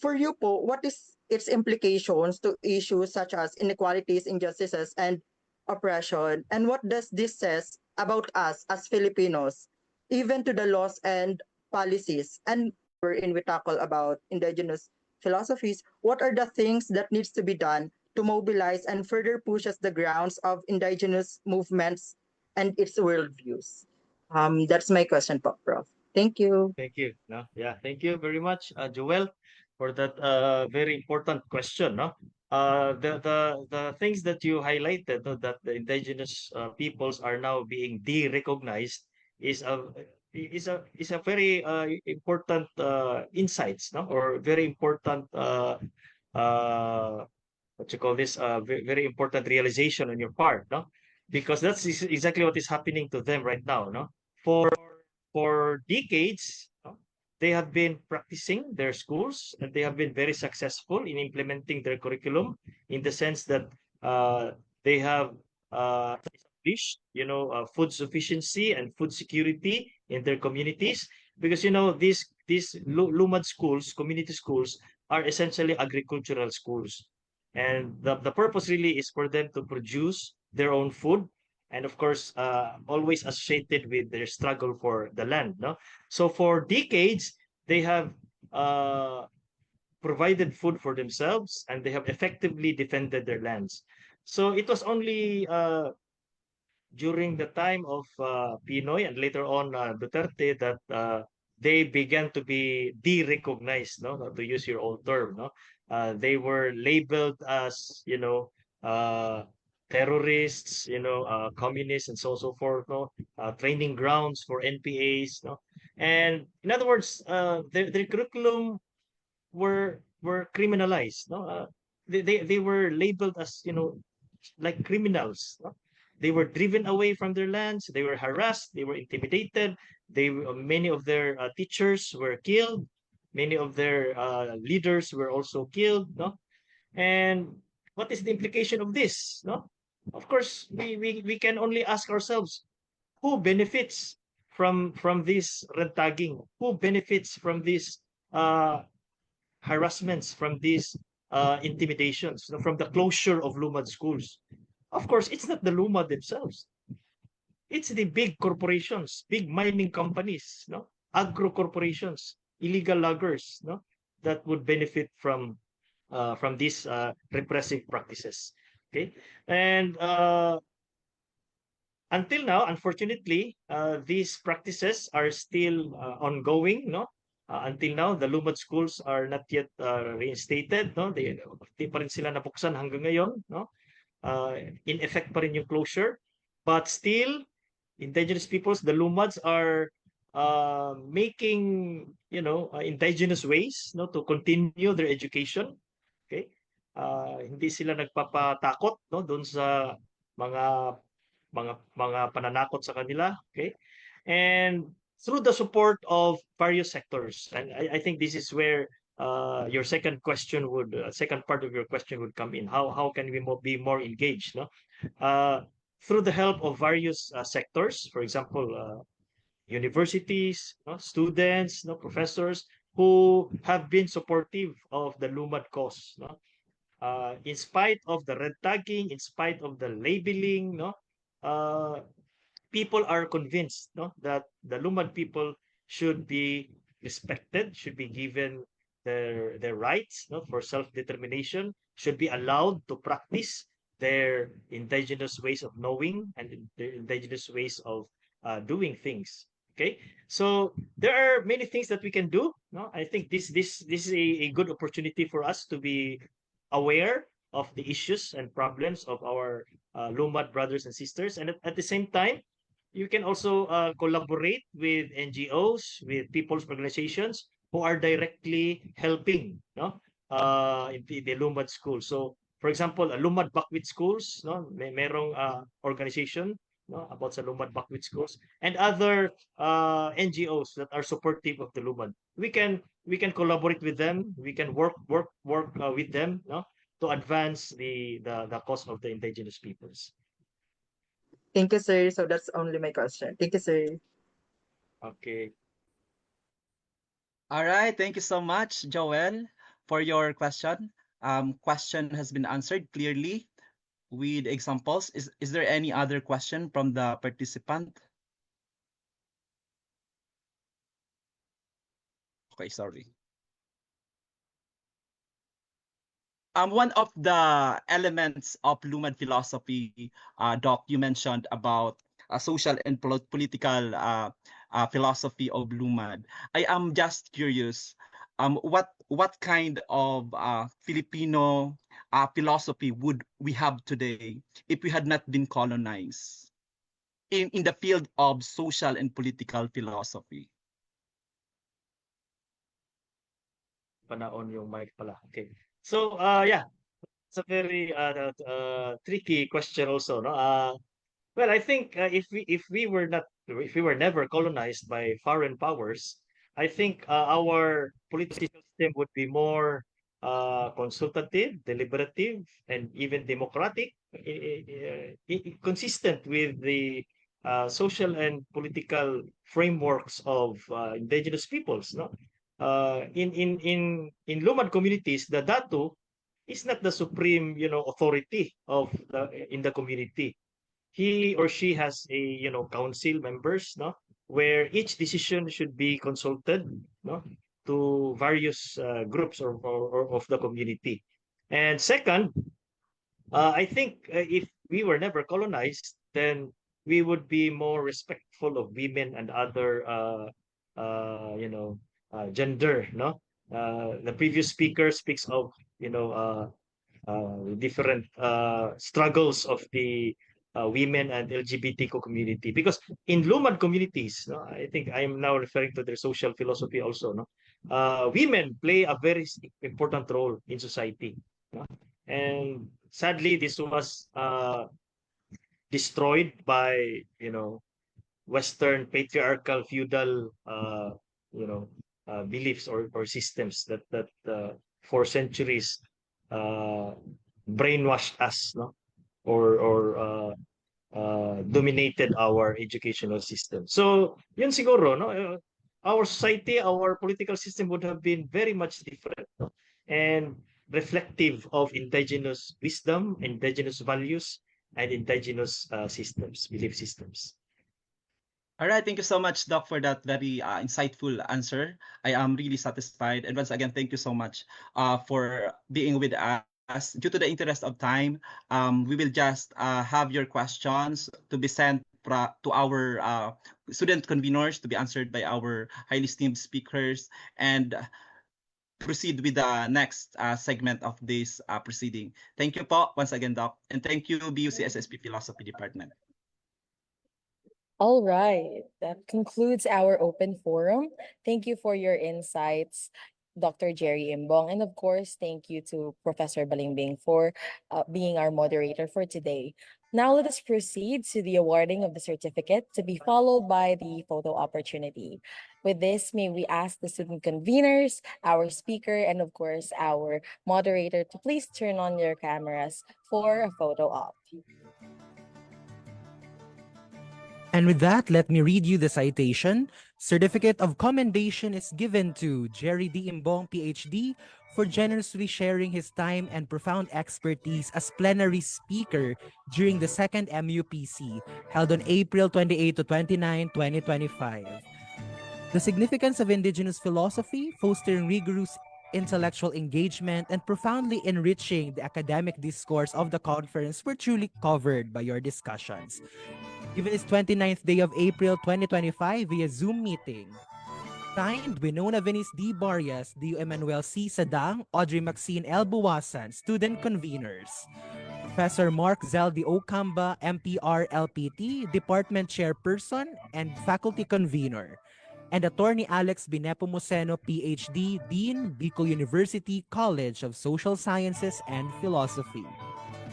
for you po, what is its implications to issues such as inequalities, injustices, and oppression? And what does this says about us as Filipinos, even to the laws and policies? And wherein we tackle about indigenous philosophies, what are the things that needs to be done to mobilize and further pushes the grounds of indigenous movements and its worldviews? That's my question, po, Prof. Thank you. Thank you. No, yeah, thank you very much, Joel, for that very important question. No, the things that you highlighted, no, that the indigenous peoples are now being de-recognized is a very important insights, no, or very important uh, what you call this very important realization on your part, no, because that's exactly what is happening to them right now, no, for decades, no, they have been practicing their schools and they have been very successful in implementing their curriculum in the sense that uh, they have established, food sufficiency and food security in their communities, because these lumad schools, community schools, are essentially agricultural schools, and the purpose really is for them to produce their own food, and of course always associated with their struggle for the land, no, so for decades they have uh, provided food for themselves and they have effectively defended their lands. So it was only during the time of Pinoy and later on Duterte that they began to be de-recognized, no, to use your own term, no. They were labeled as, uh, terrorists, communists, and so on so forth, no, training grounds for NPAs, no, and in other words, their curriculum were criminalized, no, they were labeled as, like criminals, no? They were driven away from their lands, they were harassed, they were intimidated, many of their teachers were killed, many of their leaders were also killed, no, and what is the implication of this, no, of course we can only ask ourselves, who benefits from this red tagging, who benefits from this uh harassments, from these intimidations, from the closure of Lumad schools. Of course, it's not the Lumad themselves. It's the big corporations, big mining companies, no, agro corporations, illegal loggers, no, that would benefit from these repressive practices. Okay, and until now, unfortunately, these practices are still ongoing, no? Until now, the lumad schools are not yet reinstated, no? Di pa rin sila nabuksan hanggang ngayon, no? In effect pa rin yung closure. But still, indigenous peoples, the lumads are making, indigenous ways, no, to continue their education. Okay? Hindi sila nagpapatakot, no, doon sa mga mga pananakot sa kanila, okay? And through the support of various sectors, and I think this is where your second part of your question would come in. How can we be more engaged, no? Through the help of various sectors, for example, universities, no, students, no, professors who have been supportive of the Lumad cause, no? In spite of the red tagging, in spite of the labeling, no, uh, people are convinced, no, that the Lumad people should be respected, should be given their rights, no, for self-determination, should be allowed to practice their indigenous ways of knowing and their indigenous ways of doing things. Okay, so there are many things that we can do. No, I think this is a good opportunity for us to be aware of the issues and problems of our LUMAD brothers and sisters. And at the same time, you can also collaborate with NGOs, with people's organizations who are directly helping, no, in the LUMAD school. So, for example, LUMAD Bakwit schools, no, merong organization, no, about sa LUMAD Bakwit schools, and other NGOs that are supportive of the LUMAD. We can collaborate with them. We can work with them, no, to advance the cause of the indigenous peoples. Thank you, sir. So that's only my question. Thank you, sir. Okay. All right, thank you so much, Joel, for your question. Question has been answered clearly with examples. Is there any other question from the participant? Okay, sorry. One of the elements of Lumad philosophy, Doc, you mentioned about social and political philosophy of Lumad. I am just curious, what kind of Filipino philosophy would we have today if we had not been colonized in the field of social and political philosophy? Panaon yung mic pala. Okay. So, yeah, it's a very tricky question also, no? Well, I think if we were never colonized by foreign powers, I think our political system would be more consultative, deliberative, and even democratic, consistent with the social and political frameworks of indigenous peoples. No, in Lumad communities, the Datu is not the supreme, authority of in the community. He or she has a, council members, no, where each decision should be consulted, no, to various groups or of the community. And second, I think if we were never colonized, then we would be more respectful of women and other gender, no. The previous speaker speaks of, different struggles of the women and LGBTQ community. Because in Lumad communities, no, I think I am now referring to their social philosophy also. No, women play a very important role in society. No? And sadly, this was destroyed by, Western patriarchal feudal beliefs or systems that for centuries uh, brainwashed us, no, or dominated our educational system. So yun siguro, no, our society, our political system would have been very much different, no, and reflective of indigenous wisdom, indigenous values, and indigenous systems, belief systems. All right, thank you so much, Doc, for that very insightful answer. I am really satisfied. And once again, thank you so much for being with us. Due to the interest of time, we will just have your questions to be sent to our student conveners to be answered by our highly esteemed speakers and proceed with the next segment of this proceeding. Thank you po once again, Doc. And thank you, BUCSSP Philosophy Department. All right, that concludes our open forum. Thank you for your insights, Dr. Jerry Imbong. And of course, thank you to Professor Balimbing for being our moderator for today. Now let us proceed to the awarding of the certificate to be followed by the photo opportunity. With this, may we ask the student conveners, our speaker, and of course, our moderator to please turn on your cameras for a photo op. And with that, let me read you the citation. Certificate of commendation is given to Jerry D. Imbong, PhD, for generously sharing his time and profound expertise as plenary speaker during the second MUPC, held on April 28 to 29, 2025. The significance of indigenous philosophy, fostering rigorous intellectual engagement and profoundly enriching the academic discourse of the conference were truly covered by your discussions. Given its 29th day of April 2025 via Zoom meeting, Signed, Winona Venice D. Barrias, D. Emmanuel C. Sadang, Audrey Maxine L. Buwasan, Student Conveners. Professor Mark Zeldi Okamba, MPR LPT, Department Chairperson and Faculty Convener. And Attorney Alex Binepomuceno, PhD, Dean, Bicol University College of Social Sciences and Philosophy.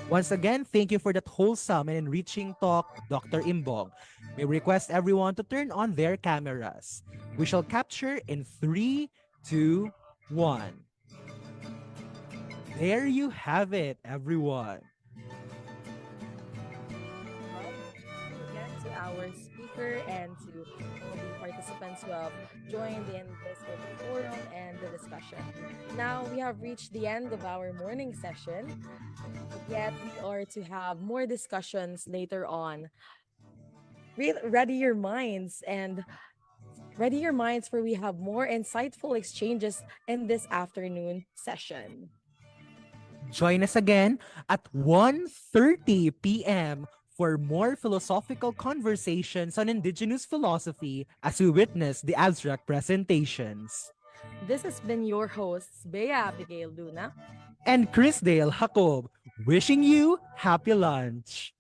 Once again, thank you for that wholesome and enriching talk, Dr. Imbong. May we request everyone to turn on their cameras. We shall capture in 3, 2, 1. There you have it, everyone. Again to our speaker and to all the participants who have joined in this forum and the discussion. Now we have reached the end of our morning session, but yet we are to have more discussions later on. Ready your minds for we have more insightful exchanges in this afternoon session. Join us again at 1:30 p.m. for more philosophical conversations on indigenous philosophy as we witness the abstract presentations. This has been your hosts, Bea Abigail Luna and Chris Dale Jacob, wishing you happy lunch.